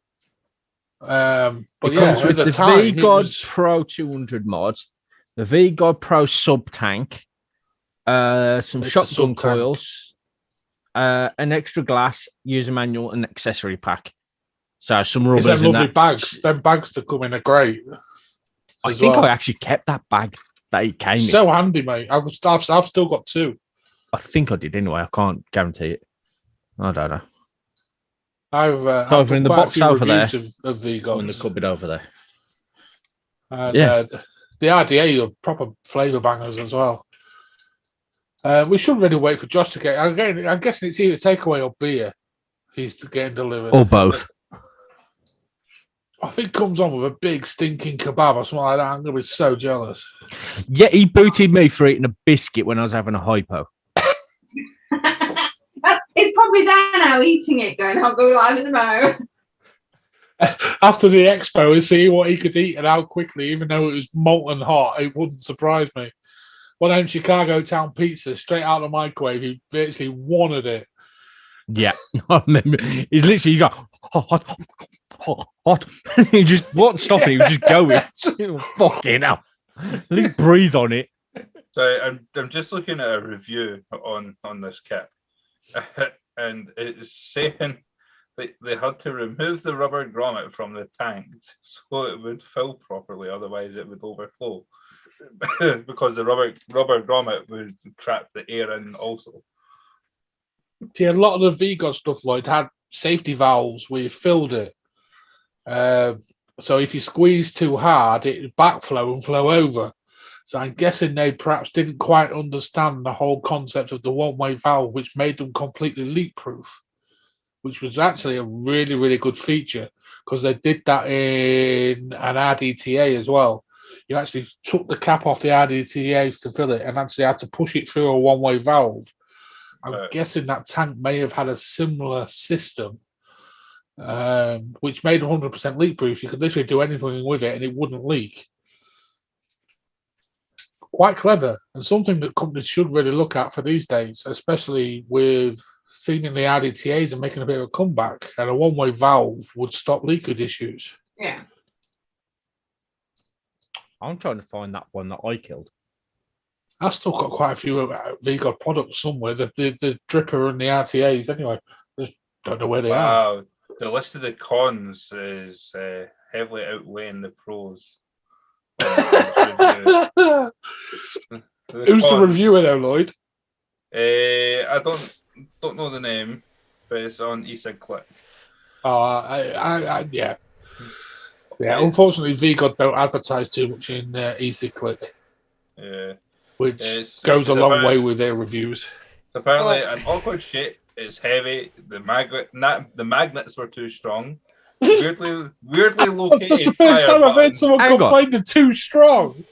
But it yeah, comes with the V-God Pro 200 mod, the V-God Pro sub tank, some shotgun coils, an extra glass, user manual, and accessory pack. So some rubbers in lovely bags. Them bags that come in are great. I think I actually kept that bag that it came in. So handy, mate. I've still got two. I think I did anyway. I can't guarantee it. I don't know. I've over in the box over there of V-God in the cupboard over there. And the RDA are proper flavour bangers as well. We should really wait for Josh to get. I'm guessing it's either takeaway or beer. He's getting delivered, or both. I think it comes on with a big stinking kebab or something like that. I'm gonna be so jealous. Yeah, he booted me for eating a biscuit when I was having a hypo. It's probably there now, eating it, going, I'll go live in the mo. After the expo and see what he could eat and how quickly, even though it was molten hot, it wouldn't surprise me. One of them Chicago Town pizza straight out of the microwave, he virtually wanted it. Yeah, I remember. He's literally got hot. He just wasn't stopping. He was just going. Fucking hell. At least breathe on it. So I'm just looking at a review on this kit, and it's saying they had to remove the rubber grommet from the tank so it would fill properly, otherwise it would overflow. Because the rubber grommet would trap the air in also. See, a lot of the V-God stuff, Lloyd, had safety valves where you filled it. So if you squeeze too hard, it would backflow and flow over. So I'm guessing they perhaps didn't quite understand the whole concept of the one-way valve, which made them completely leak-proof, which was actually a really, really good feature because they did that in an RDTA as well. You actually took the cap off the RDTAs to fill it and actually had to push it through a one-way valve. I'm guessing that tank may have had a similar system, which made 100% leak-proof. You could literally do anything with it and it wouldn't leak. Quite clever, and something that companies should really look at for these days, especially with seemingly RDTAs and making a bit of a comeback, and a one-way valve would stop leakage issues. Yeah. I'm trying to find that one that I killed. I've still got quite a few V-God products somewhere, the dripper and the RTAs anyway. Just don't know where they are. Wow, the list of the cons is heavily outweighing the pros. Who's the reviewer though, Lloyd? I don't know the name, but it's on eSig Click. Oh, yeah. Yeah, unfortunately, VGod don't advertise too much in Easy Click, Yeah. which goes a long way with their reviews. Apparently, an awkward shape. It's heavy. The magnets were too strong. Weirdly located. That's the first time I've heard someone complain they're too strong.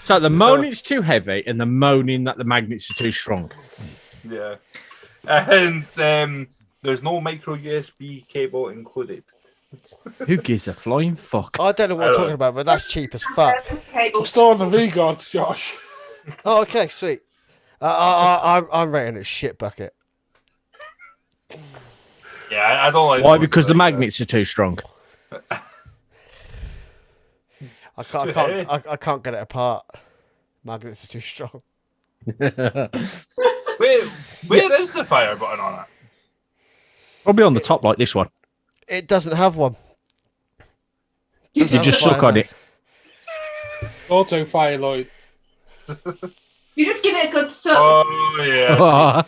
So the moaning's too heavy, and the moaning that the magnets are too strong. Yeah, and there's no micro USB cable included. Who gives a flying fuck? I don't know what you're talking about, but that's cheap as fuck. I'm still on the VGod, Josh. Oh, okay, sweet. I'm rating it shit bucket. Yeah, I don't like. Why? Because the magnets are too strong. I can't get it apart. Magnets are too strong. Where is the fire button on it? Probably on the top like this one. It doesn't have one. You just suck on it. Auto fire, Lloyd. You just give it a good suck. Oh yeah.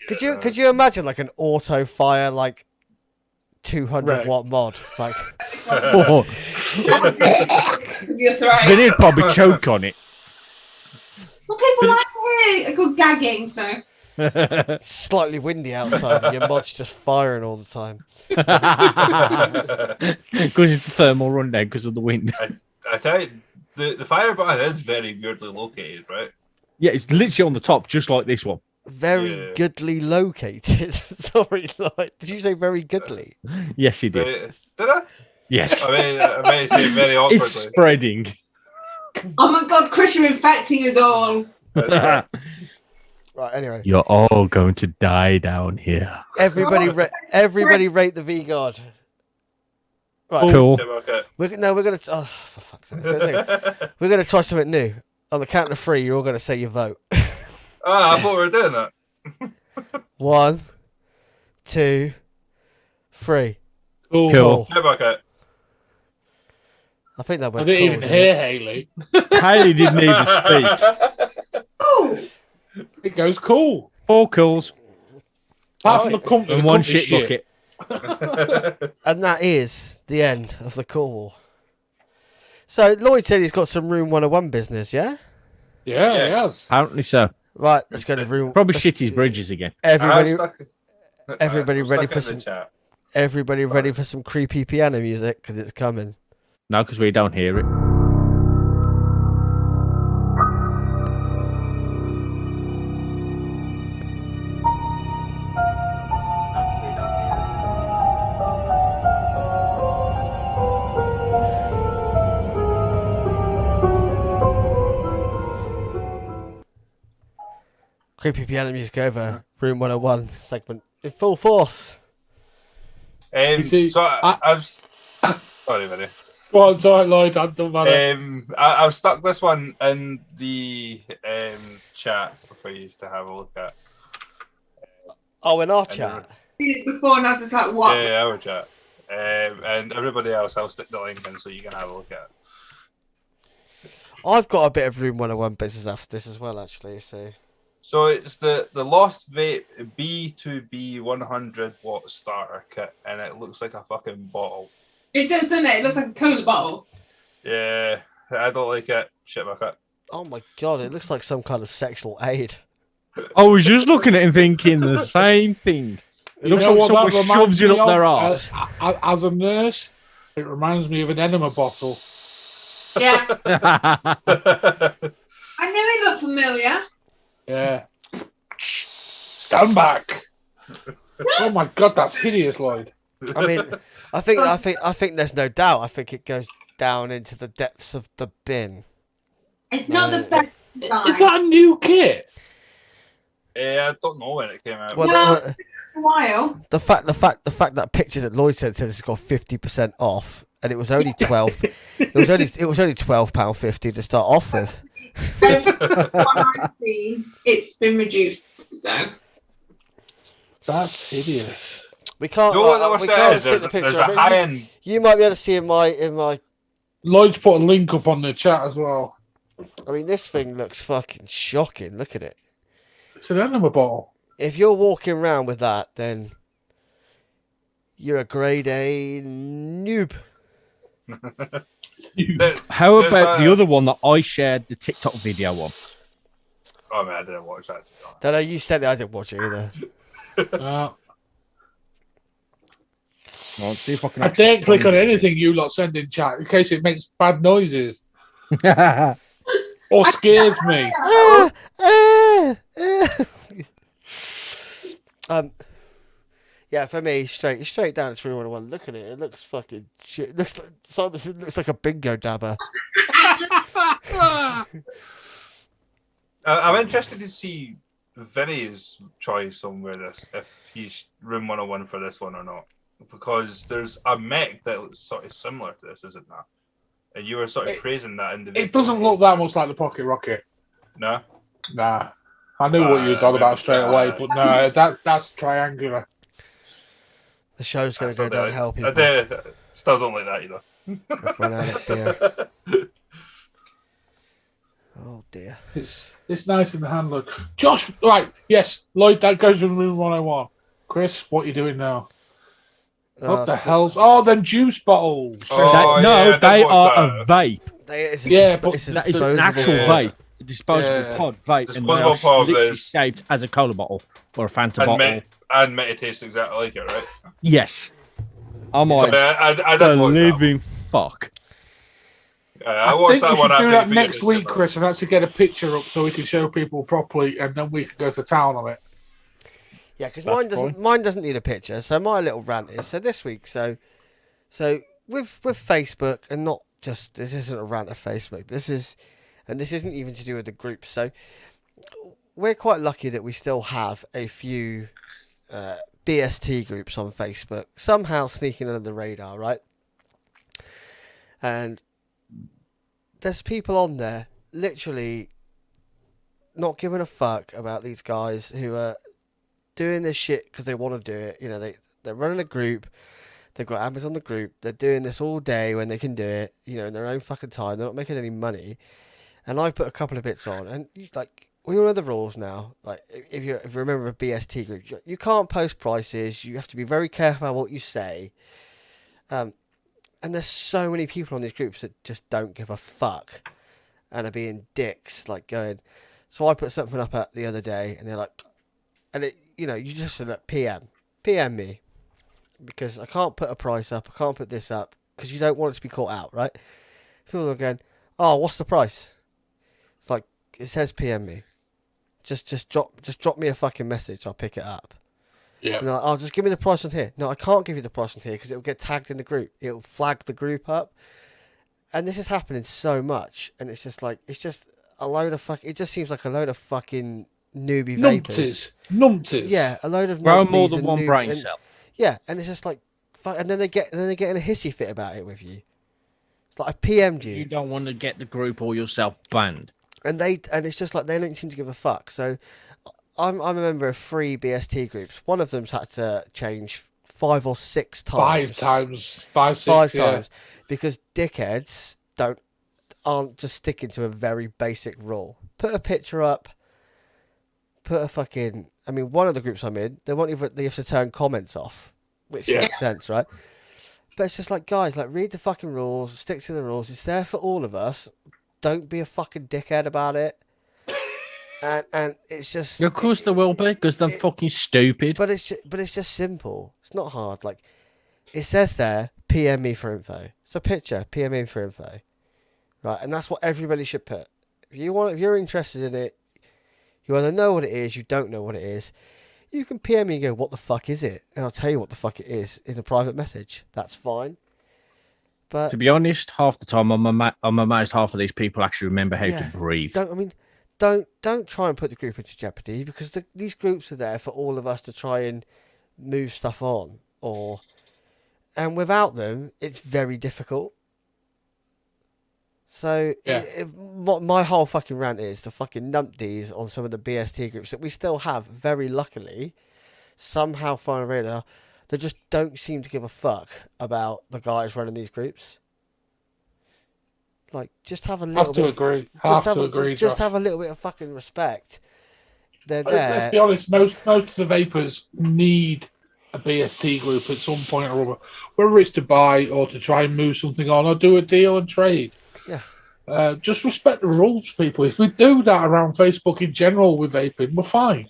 Could you imagine like an auto fire like 200 watt mod? Like Your throat. Then he'd probably choke on it. Well, people like to hear a good gagging, so. it's slightly windy outside and your mod's just firing all the time. Because it's a thermal rundown because of the wind. I tell you, the fire button is very weirdly located, right? Yeah, it's literally on the top, just like this one. Very goodly located. Sorry, like, did you say very goodly? Yes, he did. Did I? Yes. I may say very awkwardly. It's spreading. Oh my god, Chris, you're infecting us all. Right, anyway. You're all going to die down here. Everybody rate the VGod. Right. Cool. We're gonna. Oh, for fuck's sake! We're gonna try something new. On the count of 3, you're all gonna say your vote. I thought we were doing that. 1, 2, 3. Cool. I think that I went. didn't cool, even hear Haley. Haley didn't even speak. Oh, It goes cool. 4 cools Apart from the company, and 1 shit bucket. And that is the end of the call. So Lloyd said he's got some Room 101 business, yeah? Yeah, he has. Apparently so. Right, let's go to room. Probably shit his bridges again. Everybody I'm ready stuck for in some? the chat. Everybody ready for some creepy piano music because it's coming. No, because we don't hear it. Creepy piano music over. Room 101 segment in full force. You see, So I've sorry, Vinny. Well, it's all right, Lloyd. That doesn't matter. I've stuck this one in the chat for you to have a look at. Oh, in our And chat. did it before, and I was just like, what? Yeah, our chat. And everybody else, I'll stick the link in so you can have a look at it. I've got a bit of Room 101 business after this as well, actually. So it's the Lost Vape B2B 100 watt starter kit, and it looks like a fucking bottle. It does, doesn't it? It looks like a cola bottle. Yeah, I don't like it. Shit bucket. Oh my god, it looks like some kind of sexual aid. I was just looking at him thinking the same thing. It looks like someone shoves it up their arse. As a nurse, it reminds me of an enema bottle. Yeah. I knew it looked familiar. Yeah. Stand back. Oh my god, that's hideous, Lloyd. I mean, I think there's no doubt. I think it goes down into the depths of the bin. It's not the best design. Is that a new kit? I don't know when it came out. Well, No. A while. the fact that picture that Lloyd said it's got 50% off, and it was only 12. it was only £12.50 to start off with. What I've seen, it's been reduced. So That's hideous. We can't. We can't stick the picture up. You might be able to see in my. Lloyd's put a link up on the chat as well. I mean, this thing looks fucking shocking. Look at it. It's an enema bottle. If you're walking around with that, then you're a grade A noob. How about the other one that I shared the TikTok video on? Oh man, I didn't watch that. Don't know. You said it. I didn't watch it either. Well, see if I can. I didn't click on anything you lot send in chat in case it makes bad noises or scares me. Yeah, for me, straight down. It's 311. Look at it. It looks fucking shit. It looks like a bingo dabber. I'm interested to see Vinny's choice on where this, if he's room 101 for this one or not, because there's a mech that looks sort of similar to this, isn't there? And you were sort of praising that individual. It doesn't look that much like the Pocket Rocket. No. Nah, I knew what you were talking about straight away, but no, that's triangular. The show's going to go downhill, people. Still don't like that either. I've run out of beer. Oh dear. It's nice in the handle. Josh, right? Yes, Lloyd. That goes in room 101. Chris, what are you doing now? What the hell's? Oh, them juice bottles. They are a vape. It's an actual vape. A disposable pod vape, and they're literally shaped as a cola bottle or a Fanta bottle. And meant to taste exactly like it, right? Yes. I'm like the living fuck. I watched think that we one. should do that next week, Chris, and actually get a picture up so we can show people properly, and then we can go to town on it. Yeah, because mine doesn't need a picture. So my little rant is this week. So with Facebook, and not just this isn't a rant of Facebook. This isn't even to do with the groups. So we're quite lucky that we still have a few BST groups on Facebook, somehow sneaking under the radar, right? And there's people on there literally not giving a fuck about these guys who are doing this shit because they want to do it. You know, they're running a group. They've got admins on the group. They're doing this all day when they can do it, you know, in their own fucking time. They're not making any money. And I put a couple of bits on, and like, we all know the rules now. Like, if you remember a BST group, you can't post prices. You have to be very careful about what you say. And there's so many people on these groups that just don't give a fuck and are being dicks, like going. So I put something up the other day, and they're like, and it, you know, you just said, look, PM me, because I can't put a price up, I can't put this up, because you don't want it to be caught out, right? People are going, oh, what's the price? It's like, it says PM me. Just drop me a fucking message, I'll pick it up. Yeah. And I'll just give me the price on here. No, I can't give you the price on here because it will get tagged in the group. It'll flag the group up. And this is happening so much. And it's just like, it's just a load of it just seems like a load of fucking newbie vapors. Numpties. Yeah, a load of grow more than one brain cell. Yeah, and it's just like, fuck, and then they get in a hissy fit about it with you. It's like, I PM'd you. You don't want to get the group or yourself banned. And it's just like, they don't seem to give a fuck. So I'm a member of 3 BST groups. One of them's had to change 5 or 6 times. 5 times. Because dickheads aren't just sticking to a very basic rule. Put a picture up. Put a fucking. I mean, one of the groups I'm in, they have to turn comments off, which makes sense, right? But it's just like, guys, like, read the fucking rules, stick to the rules. It's there for all of us. Don't be a fucking dickhead about it. And it's just. Of course there will be, because they're fucking stupid. But it's just simple. It's not hard. Like, it says there, PM me for info. It's a picture, PM me for info, right? And that's what everybody should put. If you're interested in it, you either know what it is, you don't know what it is. You can PM me and go, what the fuck is it? And I'll tell you what the fuck it is in a private message. That's fine. But to be honest, half the time I'm amazed half of these people actually remember how to breathe. Don't try and put the group into jeopardy, because these groups are there for all of us to try and move stuff on, and without them, it's very difficult. So my whole fucking rant is the fucking numpties on some of the BST groups that we still have, very luckily, somehow flying radar, that just don't seem to give a fuck about the guys running these groups. Like, just have a little bit. Just have a little bit of fucking respect. They're there. Let's be honest. Most of the vapors need a BST group at some point or other, whether it's to buy or to try and move something on or do a deal and trade. Yeah. Just respect the rules, people. If we do that around Facebook in general with vaping, we're fine.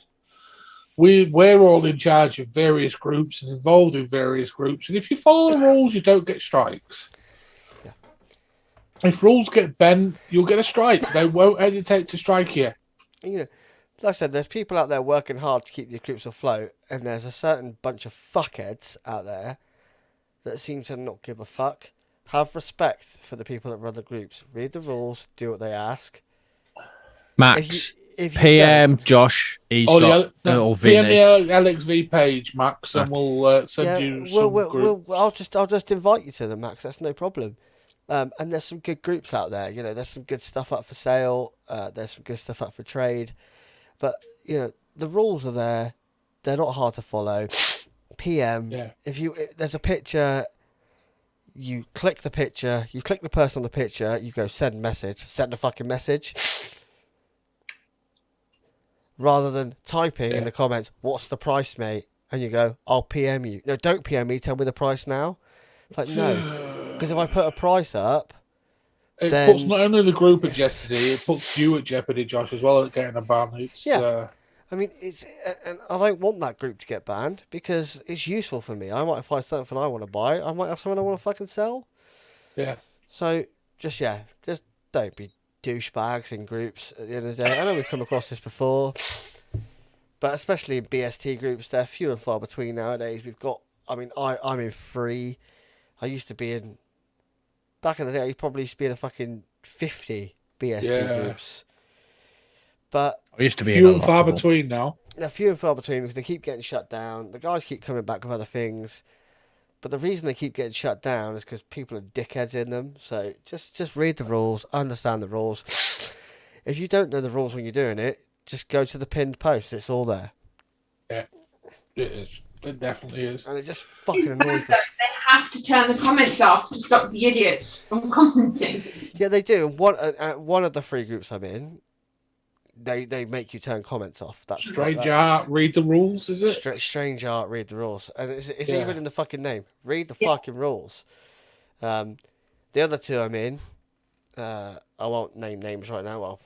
We're all in charge of various groups and involved in various groups. And if you follow the rules, you don't get strikes. Yeah. If rules get bent, you'll get a strike. They won't hesitate to strike you. You know, like I said, there's people out there working hard to keep your groups afloat, and there's a certain bunch of fuckheads out there that seem to not give a fuck. Have respect for the people that run the groups. Read the rules, do what they ask. Max, If you PM Josh, he's got or PM Vinny. the LXV page, Max, and we'll send you some group. I'll just invite you to them, Max. That's no problem. And there's some good groups out there. You know, there's some good stuff up for sale. There's some good stuff up for trade. But you know, the rules are there. They're not hard to follow. PM. Yeah. If there's a picture, you click the picture. You click the person on the picture. You go send message. Send the fucking message. Rather than typing in the comments, "What's the price, mate?" and you go, "I'll PM you." No, don't PM me. Tell me the price now. It's like no, because if I put a price up, it then puts not only the group at jeopardy, it puts you at jeopardy, Josh, as well as getting a ban. It's I mean, and I don't want that group to get banned because it's useful for me. I might find something I want to buy. I might have something I want to fucking sell. Yeah. So just don't be douchebags in groups at the end of the day. I know we've come across this before, but especially in BST groups, they're few and far between nowadays. We've got, I mean, I'm in 3. I used to be in, back in the day, I probably used to be in a fucking 50 BST groups. But I used to be few and far between now. They're few and far between because they keep getting shut down. The guys keep coming back with other things. But the reason they keep getting shut down is because people are dickheads in them. So just read the rules, understand the rules. If you don't know the rules when you're doing it, just go to the pinned post. It's all there. Yeah, it is. It definitely is. And it just fucking annoys They have to turn the comments off to stop the idiots from commenting. Yeah, they do. One of the 3 groups I'm in, they make you turn comments off. That's Strange art, read the rules, is it? Strange art, read the rules. And it's even in the fucking name. Read the fucking rules. The other 2 I'm in, I won't name names right now. Well,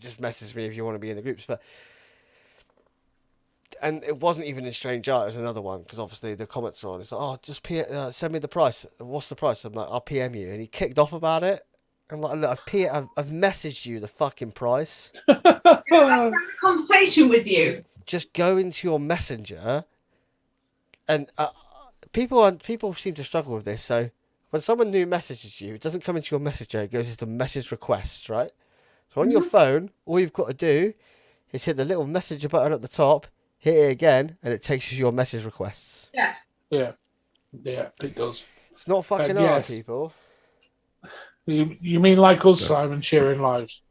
just message me if you want to be in the groups. And it wasn't even in Strange Art, it was another one, because obviously the comments are on. It's like, oh, just send me the price. What's the price? I'm like, I'll PM you. And he kicked off about it. I'm like, look, I've messaged you the fucking price. I've had a conversation with you. Just go into your messenger, and people seem to struggle with this. So when someone new messages you, it doesn't come into your messenger. It goes into message requests, right? So on your phone, all you've got to do is hit the little messenger button at the top, hit it again, and it takes you to your message requests. Yeah, it does. It's not fucking hard, people. You mean like us, Simon, sharing lives?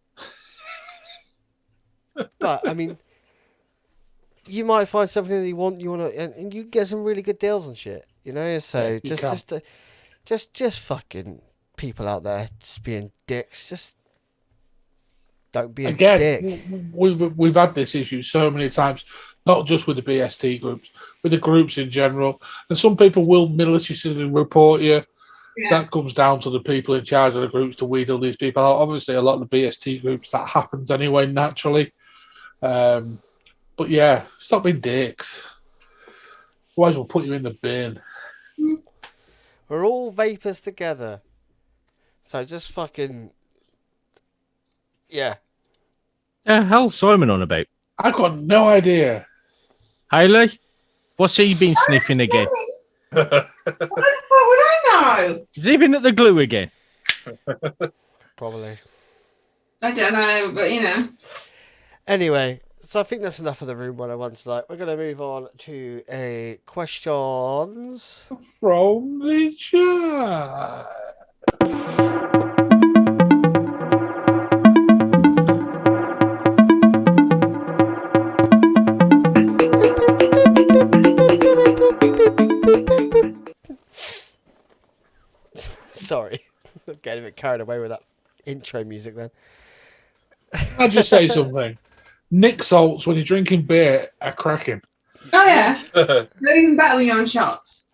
But I mean, you might find something that you want to, and you get some really good deals and shit. You know, so just fucking people out there just being dicks. Just don't be a dick. We've had this issue so many times, not just with the BST groups, with the groups in general. And some people will maliciously report you. Yeah. That comes down to the people in charge of the groups to wheedle these people out. Obviously, a lot of the BST groups, that happens anyway, naturally. But yeah, stop being dicks. Otherwise, we'll put you in the bin. We're all vapors together. So just fucking... Yeah. Hell's Simon on about? I've got no idea. Hayley? What's he been sniffing again? What the fuck would I know? Has he been at the glue again? Probably. I don't know, but you know. Anyway, so I think that's enough of the Room 101 tonight. We're going to move on to a questions from the chat. Sorry, I'm getting a bit carried away with that intro music then. I'll just say something. Nick salts when you're drinking beer are cracking. Oh yeah. They're even better when you're on shots.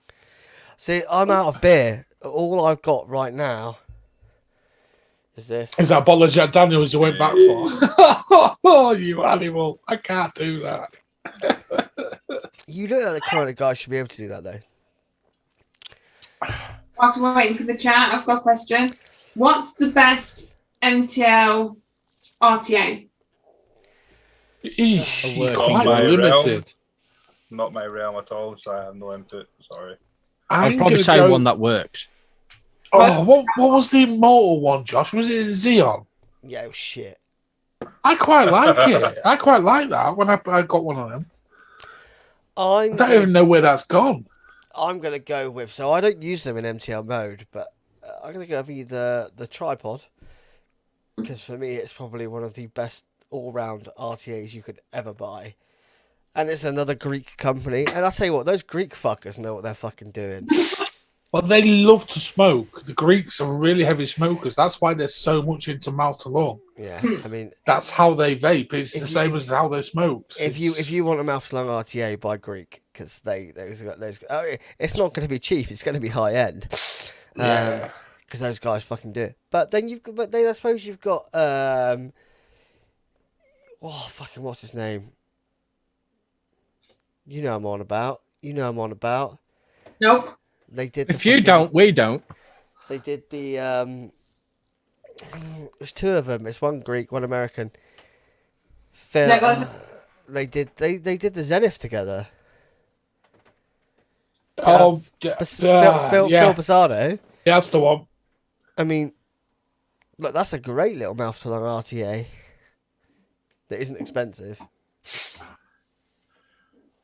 See, I'm out of beer. All I've got right now is this. Is that bottle of Jack Daniels you went back for? Oh, you animal. I can't do that. You look like the kind of guy who should be able to do that, though. Whilst we're waiting for the chat, I've got a question. What's the best MTL RTA? Eesh, working quite my limited. Not my realm at all, so I have no input. Sorry. I'd probably gonna say go- one that works. Oh, what was the Immortal one, Josh? Was it Xeon? Yeah, oh, shit. I quite like it. I quite like that when I got one of them. I don't even know where that's gone. I'm going to go with... So I don't use them in MTL mode, but I'm going to go with either the tripod, because for me it's probably one of the best all-round RTAs you could ever buy. And it's another Greek company. And I'll tell you what, those Greek fuckers know what they're fucking doing. Well, they love to smoke. The Greeks are really heavy smokers. That's why they're so much into mouth to lung. Yeah, I mean... That's how they vape. It's the If same as how they smoke. If you want a mouth to lung RTA, buy Greek, because those it's not going to be cheap. It's going to be high end. Yeah. Because those guys fucking do it. But then I suppose you've got what's his name? You know I'm on about. Nope. They did. If you don't, we don't. They did the. There's two of them. It's one Greek, one American. They did the Zenith together. Oh, Phil yeah. Basardo. Yeah, that's the one. I mean, look, that's a great little mouth to lung RTA. That isn't expensive.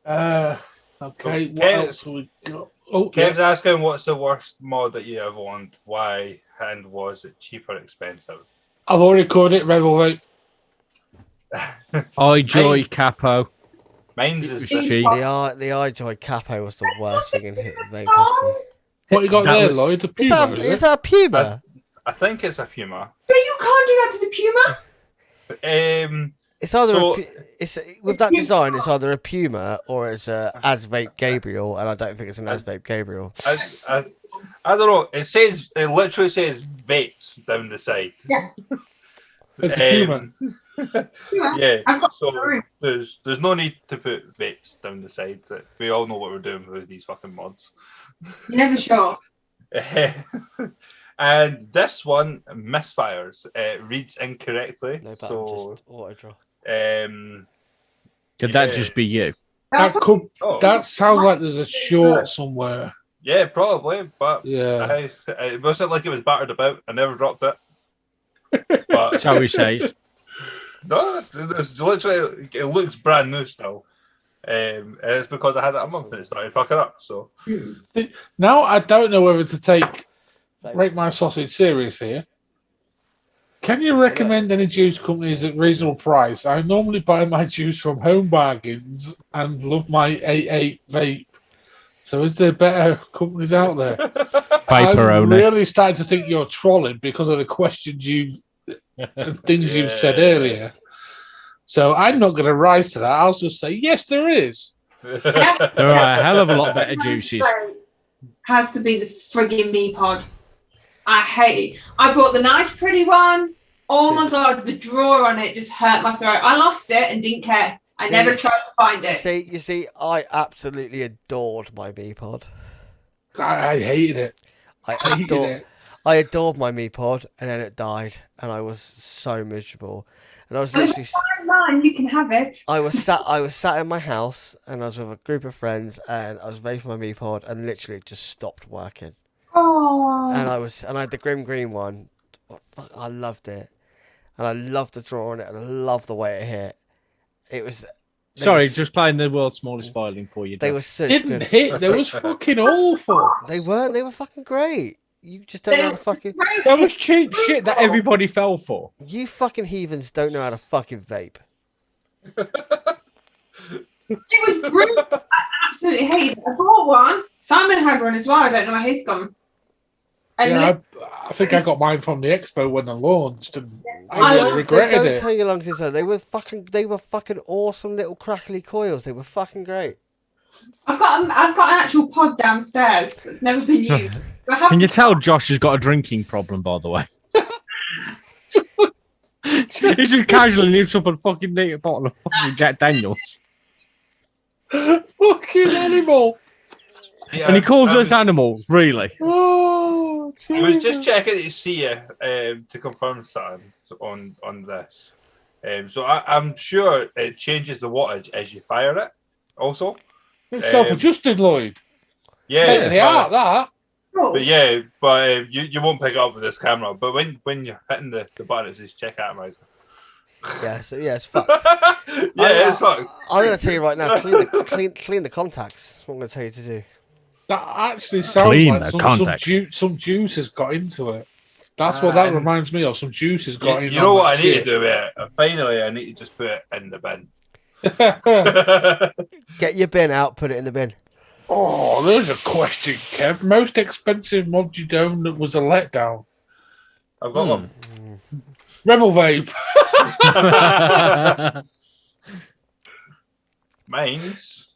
Okay, what else have we got? Oh, Kev's asking what's the worst mod that you ever owned, why, and was it cheap or expensive? I've already covered it, Rebel Vape. iJoy Capo. Mine's is Cheap. this. The iJoy Capo was the worst thing in here. Vape history. What you got That there, was- Lloyd? The Is Puma, that is it? a Puma? I think it's a Puma. So you can't do that to the Puma? It's either So- it's with that design. It's either a Puma or it's a Asvape Gabriel, and I don't think it's an Asvape Gabriel. I don't know. It literally says vapes down the side. Yeah. It's the Puma. Puma? Yeah. I've got So three. there's no need to put vapes down the side. We all know what we're doing with these fucking mods. You're never sure. And this one misfires. It reads incorrectly. No button, So just auto draw. Could that Yeah. just be you? That could. oh, That sounds like there's a short somewhere. yeah, probably, but Yeah. it wasn't like it was battered about. I never dropped it. But So he says. no, it's literally it looks brand new still. And it's because I had it a month and it started fucking up. So Now I don't know whether to take Break My Sausage serious here. Can you recommend any juice companies at reasonable price? I normally buy my juice from Home Bargains and love my 88 vape. So is there better companies out there? Vapor I'm owner. really starting to think you're trolling because of the questions and things you've said earlier. So I'm not going to rise to that. I'll just say, yes, there is. There are a hell of a lot better juices. Has to be the frigging me pod. I hate it. I bought the nice pretty one. Oh my god, the drawer on it just hurt my throat. I lost it and didn't care. I See, never tried to find it. You see, I absolutely adored my Meepod. I hated it. I Hated it. I adored my Meepod, and then it died, and I was so miserable. And I was literally, Fine, mine, you can have it. I was sat in my house, and I was with a group of friends, and I was vaping my Meepod, and literally it just stopped working. Oh. And I had the Grim Green one. I loved it, and I loved the draw on it, and I loved the way it hit. It was. Sorry, just playing the world's smallest violin for you. They Dad. were such Didn't good. hit. They was fucking awful. They weren't. They were fucking great. You just don't know how to fucking. That was cheap shit that everybody fell for. You fucking heathens don't know how to fucking vape. It was brutal. I absolutely hated it. I bought one. Simon had one as well. I don't know where he's gone. And Yeah, I think I got mine from the expo when I launched, and I I don't- regretted Don't it. tell your lungs inside. They were fucking awesome little crackly coils. They were fucking great. I've got an actual pod downstairs that's never been used. Can you tell Josh has got a drinking problem, by the way? He just casually lifts up a fucking neat bottle of fucking Jack Daniels. Fucking animal. Yeah, And he calls us animals, really. Oh, I was just checking to see to confirm something on this. So I'm sure it changes the wattage as you fire it. Also, it's self-adjusted, Lloyd. Yeah, State of the art, that. But you won't pick it up with this camera. But when you're hitting the button, it says check atomizer. Yeah, so yeah, it's fucked. It's fucked. I'm going to tell you right now, clean the contacts. That's what I'm going to tell you to do. That actually sounds like some juice has got into it. That's what that reminds me of. Some juice has got in. You know what I need to do with it? Finally, I need to just put it in the bin. Get your bin out, put it in the bin. Oh, there's a question, Kev. Most expensive mod you own that was a letdown. I've got one. Rebel Vape. Mine's,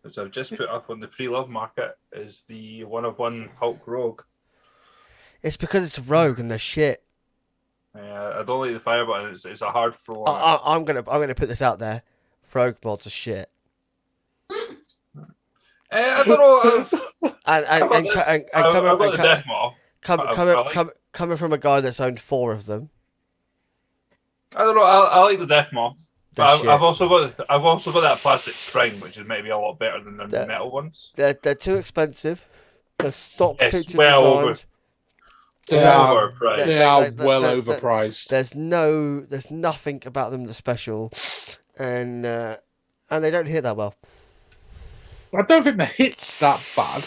which I've just put up on the pre-love market, is the 1-of-1 Hulk Rogue. It's because it's a rogue and they're shit. I don't like the fire button. It's a hard throw. I'm gonna put this out there. Rogue mods are shit. I don't know. Coming from a guy that's owned 4 of them. I don't know. I like the death moth. But I've also got that plastic spring, which is maybe a lot better than the metal ones. They're too expensive. They're stock picture designs. They are well overpriced. There's nothing about them that's special, and they don't hit that well. I don't think the hit's that bad.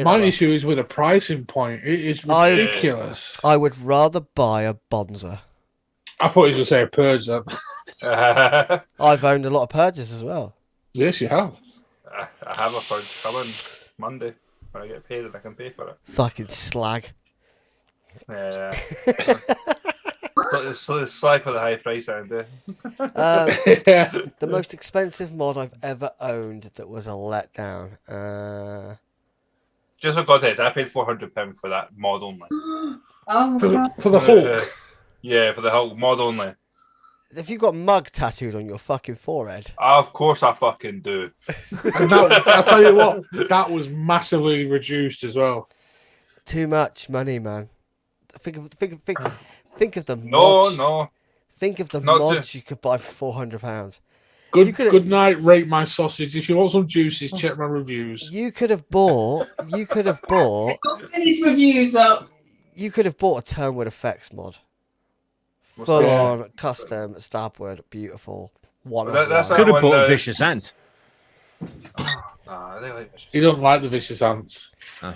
My issue is with a pricing point. It is ridiculous. I would rather buy a Bonza. I thought you were going to say a Purge. I've owned a lot of Purges as well. Yes, you have. I have a Purge coming Monday when I get paid and I can pay for it. Fucking slag. Yeah. It's slag for the high price out there. The most expensive mod I've ever owned that was a letdown. Just for context, I paid £400 for that mod only. For the Hulk. Yeah, for the Hulk mod only. Have you got mug tattooed on your fucking forehead? Of course I fucking do. And I'll tell you what, that was massively reduced as well. Too much money, man. Think of the mods. No. Think of the mods you could buy for £400. Good night, rate my sausage. If you want some juices, check my reviews. You could have bought Vinny's reviews up. You could have bought a Turnwood Effects mod. Full on custom stabwood, beautiful. Could have bought a Vicious Ant. He doesn't like the Vicious Ants. I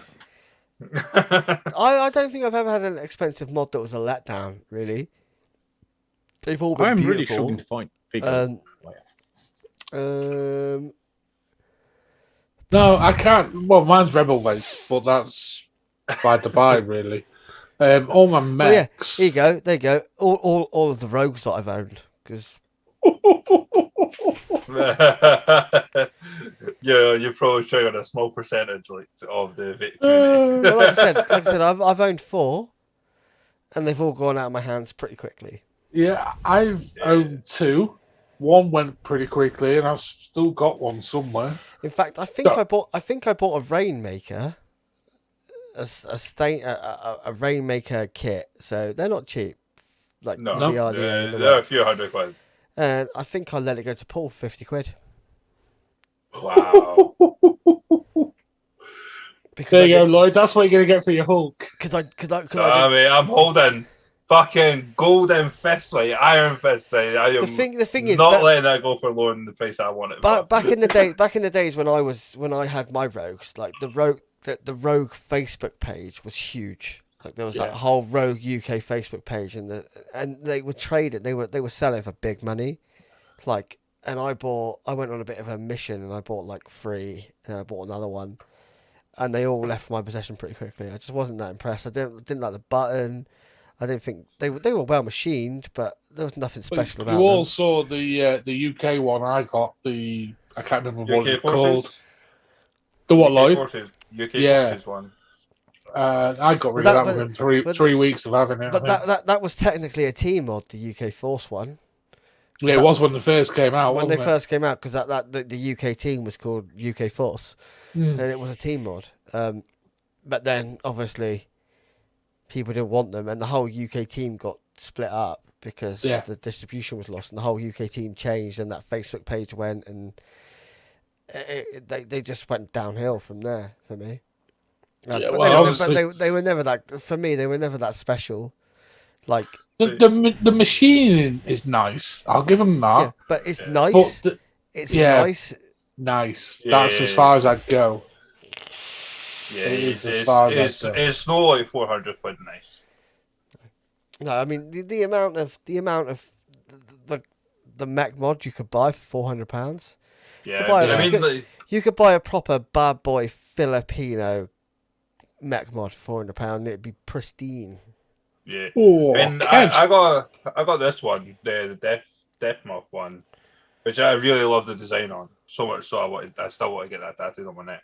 don't think I've ever had an expensive mod that was a letdown, really. They've all been beautiful. Really struggling to find big no, I can't. Well, mine's Rebel Vape, but that's by the by, really. All my mechs. Here you go. There you go. All of the rogues that I've owned, because. Yeah, you're probably showing a small percentage of the victory. Like I said, I've owned 4, and they've all gone out of my hands pretty quickly. Yeah, I've owned 2. One went pretty quickly, and I've still got one somewhere. In fact, I think I bought a Rainmaker, a Rainmaker kit. So they're not cheap. Like no, they're a few £100. And I think I let it go to Paul for £50. Wow. There you go, Lloyd. That's what you're gonna get for your Hulk. I'm holding fucking golden fist, iron fist. The thing is, not letting that go for lower than the price I want it. Back in the days when I had my rogues, like the rogue Facebook page was huge. Like there was that whole Rogue UK Facebook page, and they were trading. They were selling for big money. It's like, and I went on a bit of a mission, and I bought like 3, and then I bought another one, and they all left my possession pretty quickly. I just wasn't that impressed. I didn't like the button. I didn't think they were well machined, but there was nothing special about them. You all saw the UK one I got, the I can't remember what UK it's called. Forces. The what, UK Lloyd? Forces. UK Yeah. Forces one. I got rid But of that that- within but- three weeks of having it. I But think. that was technically a team mod, the UK Force one. Yeah, it was when they first came out. When they wasn't it? first came out, because the UK team was called UK Force, Mm. and it was a team mod. But then obviously people didn't want them, and the whole UK team got split up because Yeah. the distribution was lost, and the whole UK team changed, and that Facebook page went, and they just went downhill from there for me. Yeah, but well, they were never that, for me. They were never that special. Like, The machining is nice. I'll give them that. yeah, but it's nice. But It's yeah. nice. nice. Yeah. That's as far as I'd go. Yeah, It is as it's, far as it's, that goes. it's not like 400 quid nice. No, I mean the amount of the mech mod you could buy for £400. Yeah, buy it. I mean, You like, You could buy a proper bad boy Filipino mech mod for £400, and it'd be pristine. yeah. Oh, And Kev. I got this one, the Death Moth one, which I really love the design on. So much so I still want to get that tattooed on my neck.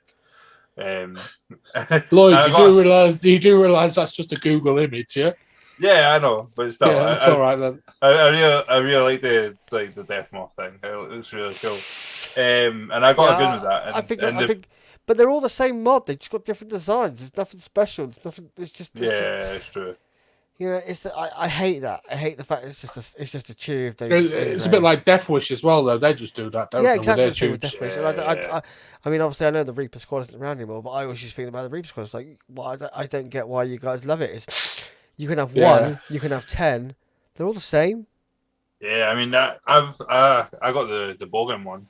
Lloyd, I you do realise that's just a Google image, yeah? Yeah, I know, but still, Yeah, it's all right then. I really like the Death Moth thing. It looks really cool. And I got a good with that. And, I think, but they're all the same mod. They just got different designs. There's nothing special. It's nothing. It's just. it's true. You know, I hate that. I hate the fact it's just a tube. It's a bit like Death Wish as well, though. They just do that, don't they? Yeah, exactly. With The same with their Death Wish. Yeah. I mean, obviously, I know the Reaper Squad isn't around anymore, but I always just think about the Reaper Squad. It's like, well, I don't get why you guys love it. It's, you can have one, you can have 10. They're all the same. Yeah, I mean that I got the Bogan one,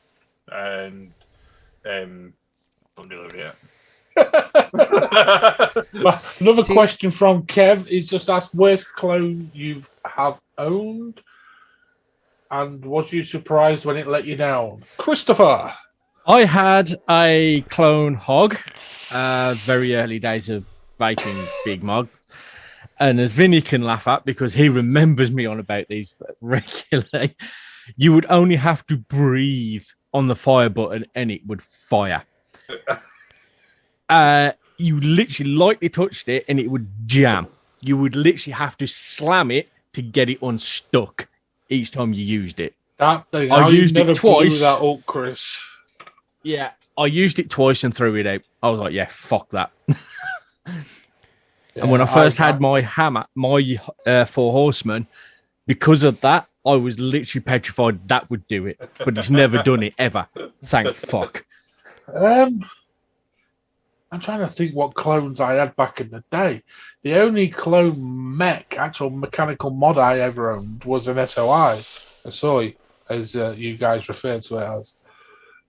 and don't really rate it. Another question from Kev is just asked, worst clone you have owned, and was you surprised when it let you down? Christopher. I had a clone hog, very early days of vaping big mug. And as Vinny can laugh at because he remembers me on about these regularly, you would only have to breathe on the fire button and it would fire. You literally lightly touched it and it would jam. You would literally have to slam it to get it unstuck each time you used it. That thing, I used it twice. That up, Chris. Yeah, I used it twice and threw it out. I was like, yeah, fuck that. And when I first had my hammer, my 4 horsemen, because of that, I was literally petrified that would do it. But it's never done it ever. Thank fuck. I'm trying to think what clones I had back in the day. The only clone mech, actual mechanical mod I ever owned was an SOI, a soy, as you guys referred to it as.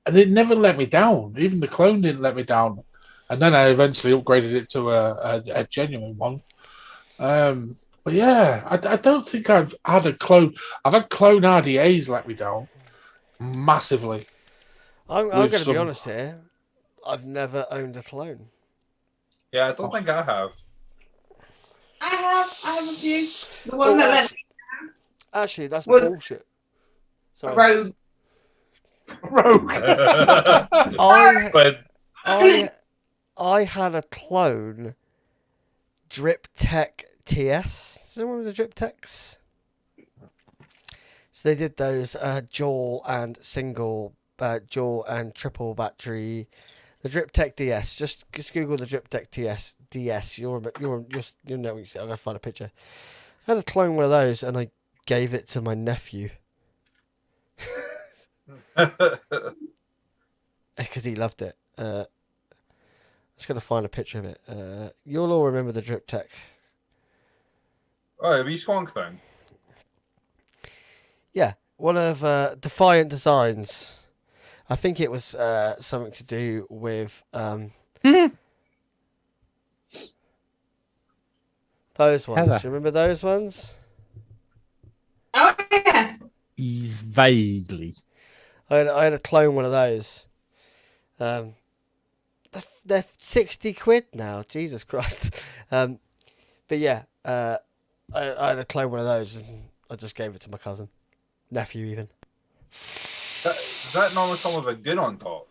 And it never let me down. Even the clone didn't let me down. And then I eventually upgraded it to a genuine one. But yeah, I don't think I've had a clone. I've had clone RDAs let me down massively. I'm going to be honest here. I've never owned a clone. Yeah, I don't think I have. I have a few. The one that let me Actually, that's Was- bullshit. Sorry. rogue. Rogue. I had a clone Drip Tech TS. Does anyone remember the Drip Techs? So they did those dual and triple battery. The Drip Tech DS. Just Google the Drip Tech TS. DS. You'll know. I'm gonna find a picture. I had a clone one of those, and I gave it to my nephew because he loved it. Just gonna find a picture of it. You'll all remember the Drip Tech. Oh, the wee squonk thing. Yeah, one of Defiant Designs. I think it was something to do with those ones. Heather. Do you remember those ones? Oh yeah. He's vaguely. I had a clone one of those. They're 60 quid now. Jesus Christ. But yeah, I had a clone one of those, and I just gave it to my cousin, nephew even. that normally come with a gun on top?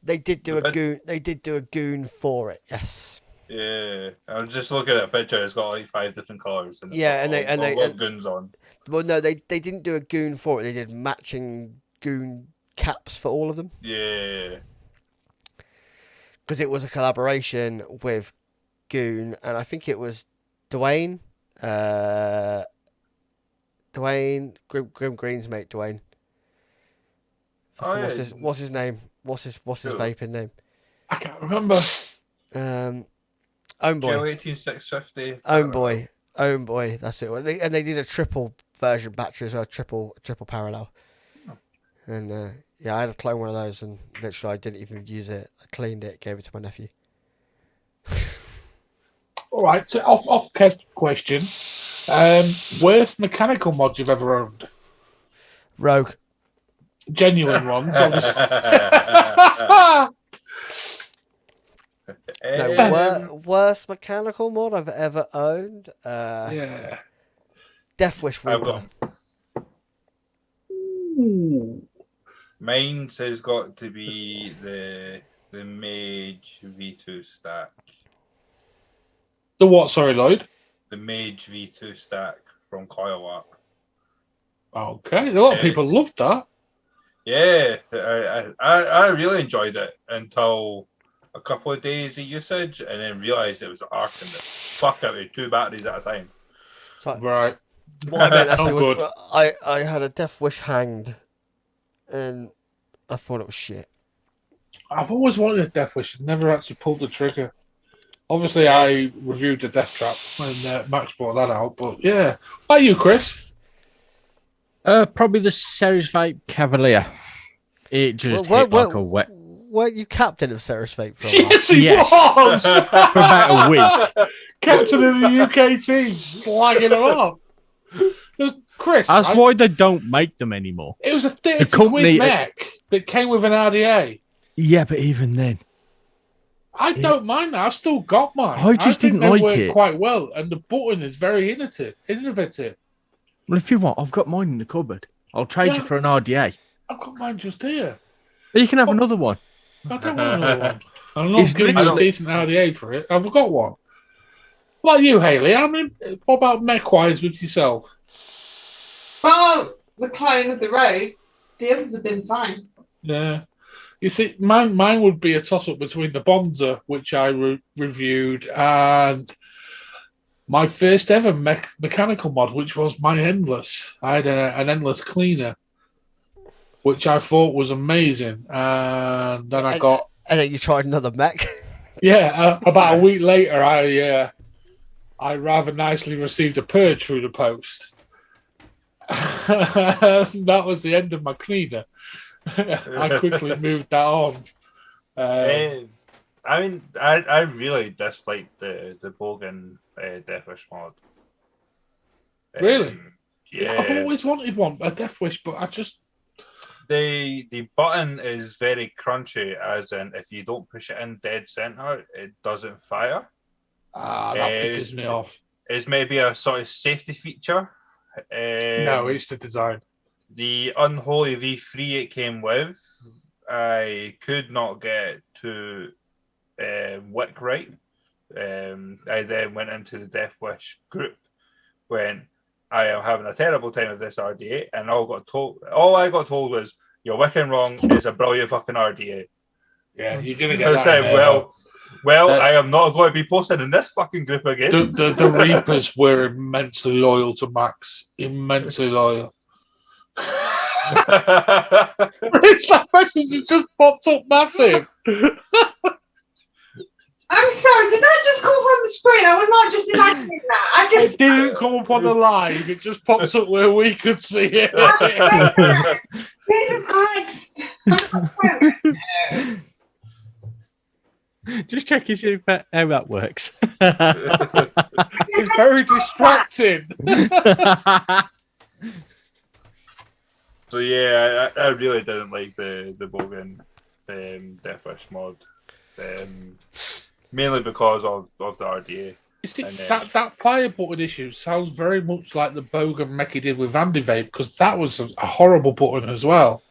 They did do a goon. They did do a goon for it. Yes. Yeah, I'm just looking at a picture. It's got like 5 different colours. And Yeah, and they got goons on. Well, no, they didn't do a goon for it. They did matching goon caps for all of them. Yeah. Because it was a collaboration with Goon, and I think it was Dwayne. Dwayne Grim Green's mate, Dwayne. Oh, yeah. What's his name? What's his vaping name? I can't remember. Own Boy. Joe 18650. Own Boy. That's it. And they did a triple version battery as well, triple parallel. Oh. And yeah, I had to clone one of those, and literally I didn't even use it. I cleaned it, gave it to my nephew. All right, so off question. Worst mechanical mod you've ever owned? Rogue. Genuine ones, obviously. No, worst mechanical mod I've ever owned. Yeah. Death Wish Reaper. Ooh. Mine's has got to be the Mage V2 stack. The what? Sorry, Lloyd. The Mage V2 stack from Coilwap. Okay, a lot of people loved that. Yeah, I really enjoyed it until a couple of days of usage, and then realised it was arcing the fuck out of 2 batteries at a time. So, Right. what I meant actually Oh, was I had a Death Wish hanged, and I thought it was shit. I've always wanted a Death Wish, never actually pulled the trigger. Obviously, I reviewed the Death Trap when Max brought that out, but yeah. How about you, Chris? Probably the Series Vape Cavalier. It just hit like a wet. Weren't you captain of Ceres Vape for a while? Yes, he Yes. was! For about a week. Captain of the UK team, slagging him off. Chris, That's why they don't make them anymore. it was a 30 company- quid mech that came with an RDA. Yeah, but even then. I don't mind that. I've still got mine. I just think didn't they like work it. quite well, and the button is very innovative. Well, if you want, I've got mine in the cupboard. I'll trade you for an RDA. I've got mine just here. You can have another one. I don't want another one. I'm not It's giving you a literally- decent RDA for it. I've got one. What about you, Hayley? I mean, what about mech-wise with yourself? Well, the clone of the Rogue, the others have been fine. Yeah. You see, mine would be a toss-up between the Bonza, which I reviewed, and my first ever mechanical mod, which was my Endless. I had an Endless cleaner, which I thought was amazing. And then I got... And then you tried another mech. Yeah, about a week later, I rather nicely received a purge through the post. That was the end of my cleaner. I quickly moved that on. I mean, I really disliked the Bogan Death Wish mod. Really? Yeah. I've always wanted one, a Death Wish, but I just... The button is very crunchy, as in if you don't push it in dead center, it doesn't fire. That pisses me off. It's maybe a sort of safety feature. No, it's the design. The Unholy V3 it came with, I could not get to wick right. I then went into the Death Wish group when I am having a terrible time with this RDA, and all I got told was, "You're wicking wrong. It's a brilliant fucking RDA." Yeah, you're gonna get I that. said, well, I am not going to be posted in this fucking group again. The Reapers were immensely loyal to Max. Immensely loyal. It's that message has just popped up massive. I'm sorry, did that just come from the screen? I was not just imagining that. It didn't come up on the live. It just popped up where we could see it. Jesus Christ. Just check and see how that works. It's very distracting. So yeah, I really didn't like the Bogan Death Wish mod, mainly because of the RDA. You see, And then- that fire button issue sounds very much like the bogan Mecky did with Vandy Vape, because that was a horrible button as well.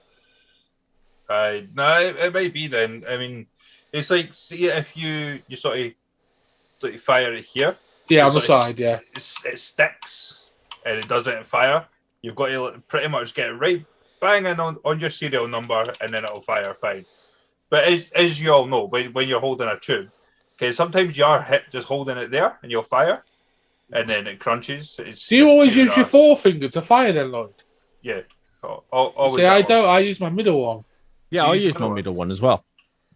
No, it might be then. I mean, it's like, see, if you sort of like fire it here. Yeah, on the sort of side, yeah. It sticks and it doesn't fire. You've got to pretty much get it right bang in on your serial number, and then it'll fire fine. But as you all know, when you're holding a tube, okay, sometimes you are hit just holding it there and you'll fire, and then it crunches. Do you always use your forefinger to fire then, Lloyd? Yeah. Always. See, I don't. I use my middle one. Yeah, I use my middle one as well.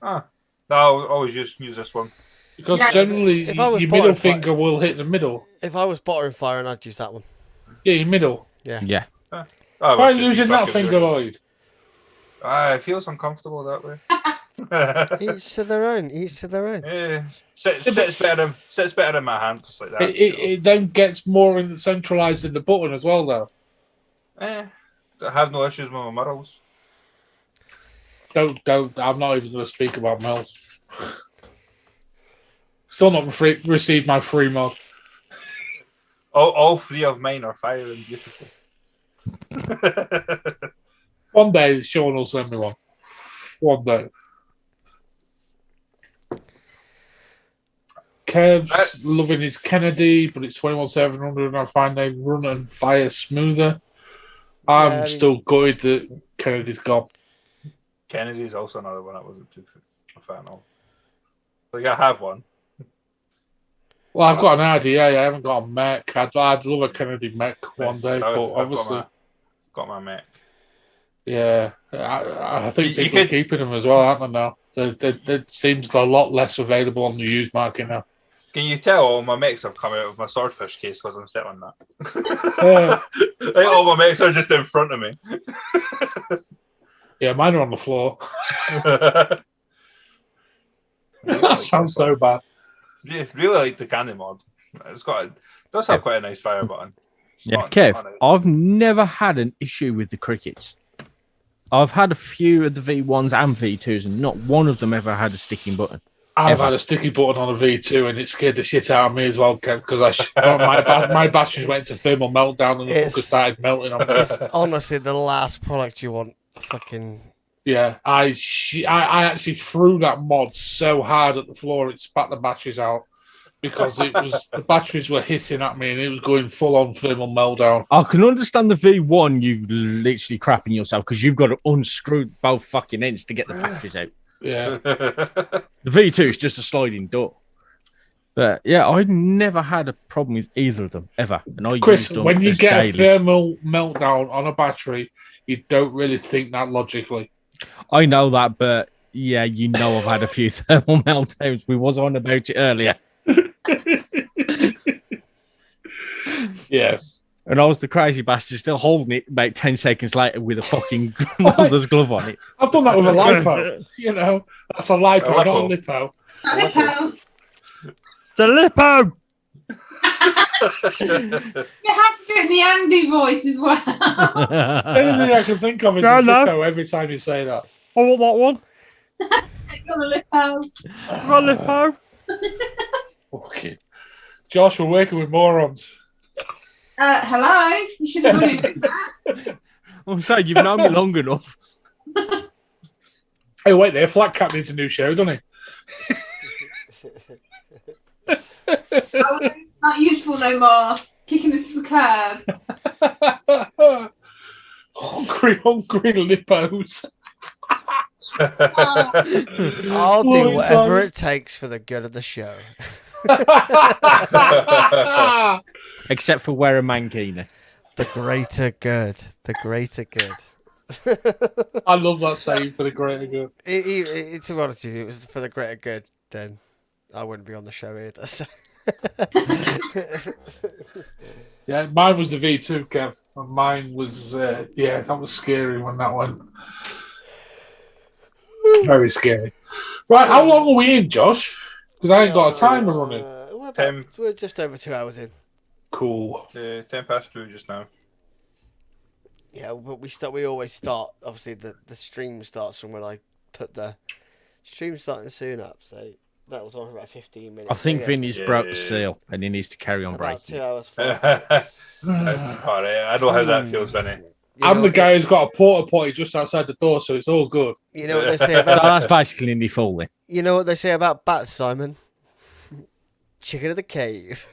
No, I'll always use this one. Because generally, if I was your middle bottom finger will hit the middle. If I was bottering firing, I'd use that one. Yeah, your middle. Yeah. Try losing that finger, Lloyd. It feels uncomfortable that way. Each to their own. Each to their own. Yeah, sits better in my hand, just like that. It then gets more centralized in the button as well, though. I have no issues with my models. Don't. I'm not even going to speak about Mel's. Still not received my free mod. All three of mine are firing beautiful. One day, Sean will send me one. One day. Kev's loving his Kennedy, but it's 21,700, and I find they run and fire smoother. I'm still gutted that Kennedy's gone. Kennedy's also another one I wasn't too a fan of. Like, I have one. Well, I've got an idea. I haven't got a mech. I'd love a Kennedy mech one day, but obviously... Got my mech. Yeah, I think people are keeping them as well, aren't they now? It seems a lot less available on the used market now. Can you tell all my mechs have come out of my swordfish case because I'm sitting on that? Like, all my mechs are just in front of me. Yeah, mine are on the floor. That sounds so bad. Yeah, really like the candy mod. It does have quite a nice fire button. Yeah, Kev, I've never had an issue with the crickets. I've had a few of the V1s and V2s, and not one of them ever had a sticking button. I've had a sticky button on a V2, and it scared the shit out of me as well, Kev, because my batteries went to thermal meltdown, and the fucker started melting on me. Honestly, the last product you want. Fucking... Yeah, I actually threw that mod so hard at the floor it spat the batteries out. Because the batteries were hissing at me and it was going full on thermal meltdown. I can understand the V1, you literally crapping yourself because you've got to unscrew both fucking ends to get the batteries out. Yeah. The V2 is just a sliding door. But yeah, I never had a problem with either of them ever. And I Chris, used them when you as get dailies. a thermal meltdown on a battery, you don't really think that logically. I know that, but yeah, you know I've had a few thermal meltdowns. We was on about it earlier. Yes. And I was the crazy bastard still holding it about 10 seconds later with a fucking welder's glove on it. I've done that with a lipo. You know, that's a lipo, not a lipo. Lipo. It's a lipo! You have to do it in the Andy voice as well. Anything I can think of is a lipo every time you say that. I want that one. Got a lipo. Got a lipo. Okay. Josh, we're working with morons. Hello? You should have really done that. I'm saying you've known me long enough. Hey, wait there. Flat Cat needs a new show, doesn't he? Oh, it's not useful no more. Kicking us to the curb. hungry lippos. I'll do whatever it takes for the good of the show. Except for wear a mankini. The greater good. The greater good. I love that saying, for the greater good. To be honest with you, if it was for the greater good, then I wouldn't be on the show either. So. Yeah, mine was the V2, Kev. And mine was, that was scary when that went. Very scary. Right, how long are we in, Josh? Because I ain't got a timer running. We're just over 2 hours in. Cool. 10 past 2 just now. Yeah, but we always start. Obviously, the stream starts from when I put the stream starting soon up. So That was on for about 15 minutes. I think so yeah, Vinny's broke the Yeah. seal and he needs to carry on about breaking 2 it. hours. 5 minutes. That's all right. I know how that feels, Vinny. You I'm know the what guy who's got a porta potty just outside the door, so it's all good. You know what they say So about that's basically Indy Foley. you know what they say about bats, Simon? Chicken of the cave.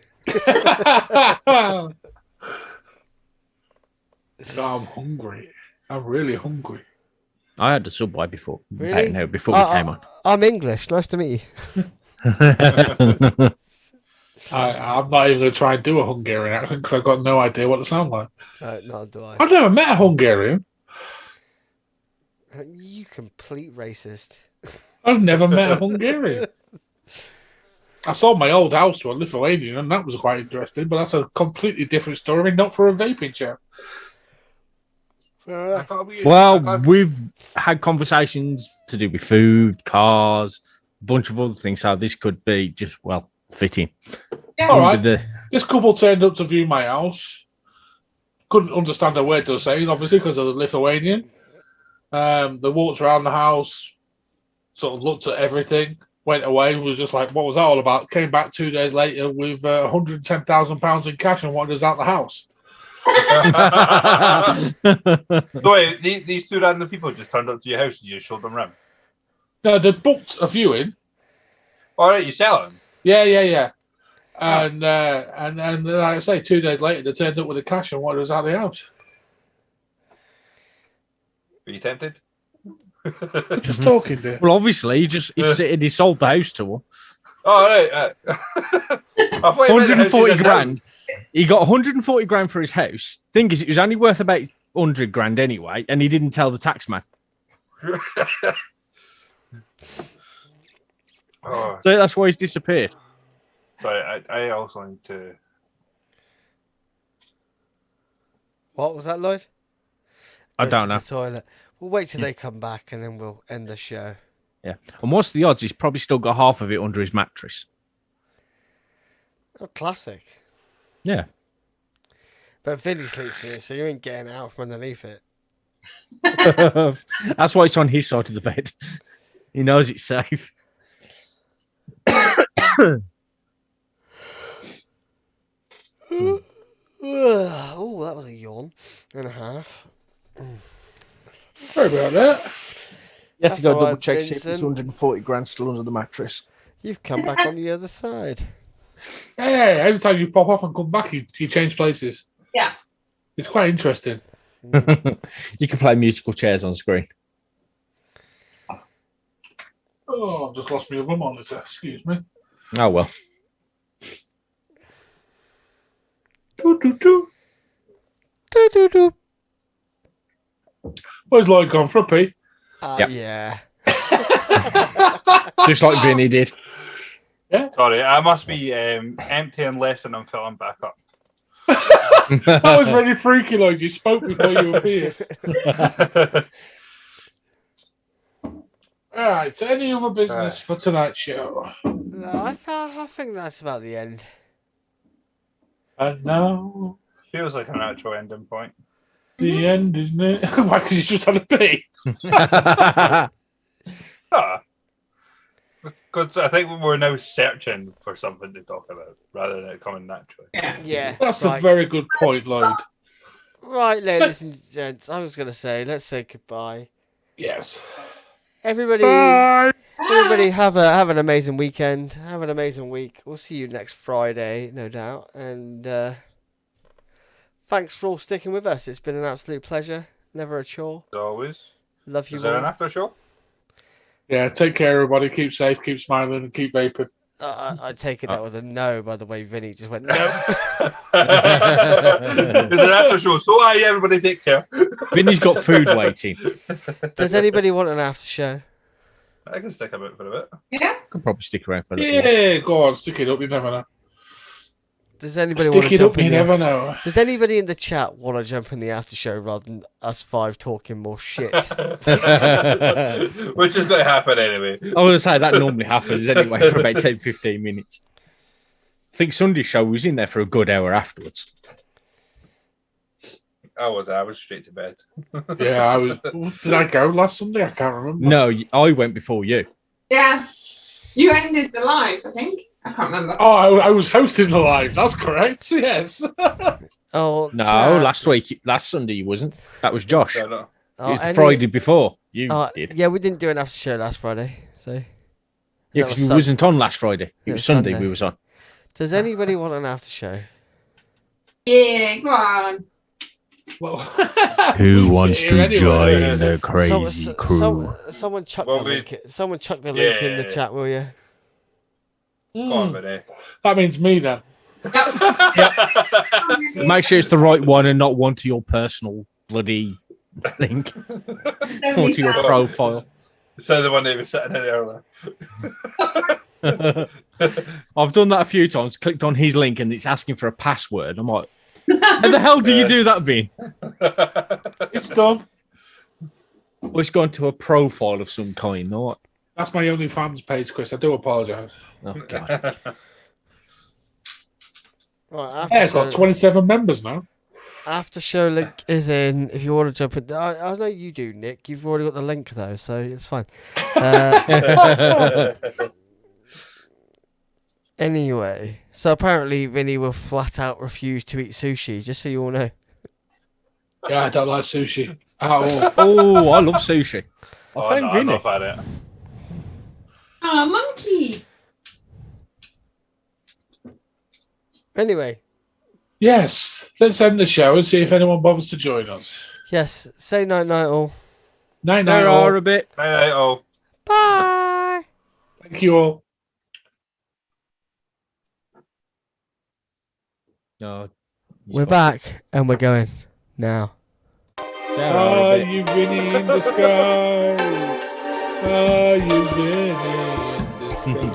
No, I'm hungry. I'm really hungry. I had the Subway before. Really? No, before we came on. I'm English. Nice to meet you. I'm not even going to try and do a Hungarian accent because I've got no idea what it sounds like. Nor do I. I've never met a Hungarian. You complete racist. I've never met a Hungarian. I sold my old house to a Lithuanian, and that was quite interesting, but that's a completely different story, not for a vaping chat. Well, we've had conversations to do with food, cars, a bunch of other things. So this could be just, fitting. Yeah. All right. With This couple turned up to view my house. Couldn't understand a word they were saying, obviously, because of the Lithuanian. They walked around the house, sort of looked at everything, went away, was just like, what was that all about? Came back 2 days later with £110,000 in cash and wanted us out the house. So wait, these two random people just turned up to your house and you just showed them around? No, they booked a viewing. All right, you sell them? Yeah. And like I say, 2 days later, they turned up with the cash and wanted us out of the house. Were you tempted? We're just talking there. Well, obviously, he sold the house to him. Oh, right. I thought you meant the house 140 he's in grand. He got 140 grand for his house. Thing is, it was only worth about 100 grand anyway, and he didn't tell the tax man. now. Oh, So that's why he's disappeared. sorry, I also need to. What was that, Lloyd? I Goes don't to know. the toilet. We'll wait till they come back and then we'll end the show. Yeah. And what's the odds? He's probably still got half of it under his mattress. Oh, classic. Yeah. But Vinny sleeps in it, so you ain't getting out from underneath it. That's why it's on his side of the bed. He knows it's safe. Oh, that was a yawn and a half. Sorry about that. You have That's to go all right, double check see if Vincent. there's 140 grand still under the mattress. You've come back on the other side. Yeah, every time you pop off and come back, you change places. Yeah. It's quite interesting. You can play musical chairs on screen. Oh, I've just lost my other monitor. Excuse me. Oh, well. Doo-doo-doo. Doo-doo-doo. Where's Lloyd gone for a pee? Yep. Yeah. Just like Vinny did. Sorry, I must be emptying less than I'm filling back up. That was really freaky, Lloyd. You spoke before you appeared. All right, so any other business for tonight's show? No, I think that's about the end. And now, Feels like a natural ending point. the end, isn't it? Why? Because he's just had a pee. Because I think we're now searching for something to talk about rather than it coming naturally. Yeah. That's right. a very good point, Lloyd. Right, ladies and gents, I was going to say, let's say goodbye. Yes. Everybody, Bye. everybody have an amazing weekend. Have an amazing week. We'll see you next Friday, no doubt. And thanks for all sticking with us. It's been an absolute pleasure. Never a chore. As always. Love you Is there an all. after show? Yeah, take care, everybody. Keep safe, keep smiling, and keep vaping. I take it that was a no, by the way. Vinny just went, no. Is there an after show? So everybody take care. Vinny's got food waiting. Does anybody want an after show? I can stick about for a bit. Yeah. Could probably stick around for a little while. Yeah, go on, stick it up. You never know. Does anybody want Stick to it jump up. in You the never know. Does anybody in the chat want to jump in the after show rather than us five talking more shit? Which is going to happen anyway. I was going to say that normally happens anyway for about 10-15 minutes. I think Sunday's show was in there for a good hour afterwards. I was straight to bed. Yeah, I was. Did I go last Sunday? I can't remember. No, I went before you. Yeah. You ended the live, I think. I can't remember. Oh, I was hosting the live. That's correct. Yes. Oh No, chat. last Sunday you wasn't. That was Josh. I It know. Oh, was the any- Friday before. You did. Yeah, we didn't do an after show last Friday, so Yeah, that because was we wasn't on last Friday. It was Sunday Sunday. we was on. Does anybody want an after show? Yeah, go on. Well, Who we wants sit to here anyway. join the crazy Someone- crew? Someone chuck Well, the we- link. Someone chuck the link in the Yeah. chat, will you? Go on, Vinny. That means me then. Make sure it's the right one and not one to your personal bloody link or to your profile. So the one that was sitting in earlier. I've done that a few times. Clicked on his link and it's asking for a password. I'm like, how the hell do you do that, Vin? It's done. Or it's gone to a profile of some kind. Or what? That's my OnlyFans page, Chris. I do apologise. Oh, God. Right, Yeah, it's got 27 members now. after show link is in. If you want to jump in, I know you do, Nick. You've already got the link though, so it's fine. Anyway, so apparently Vinny will flat out refuse to eat sushi. Just so you all know. Yeah, I don't like sushi at all. Oh, I love sushi. I Oh, found no, Vinny. I've had it. Oh, monkey. Anyway, Yes, let's end the show and see if anyone bothers to join us. yes. Say night, night, all. Night, night, There all. are a bit. Hey, oh. Bye. Thank you all. No, We're back and we're going now. Are you Vinny in the sky? Are you Vinny in the sky?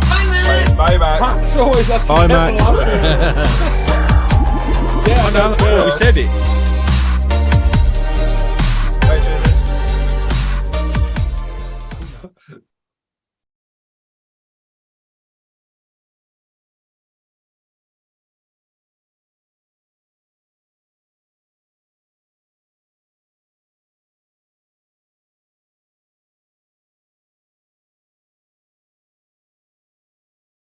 Bye, man. Bye, Max. Max always has to Bye, get Max. the last one. Yeah, I know. We said it.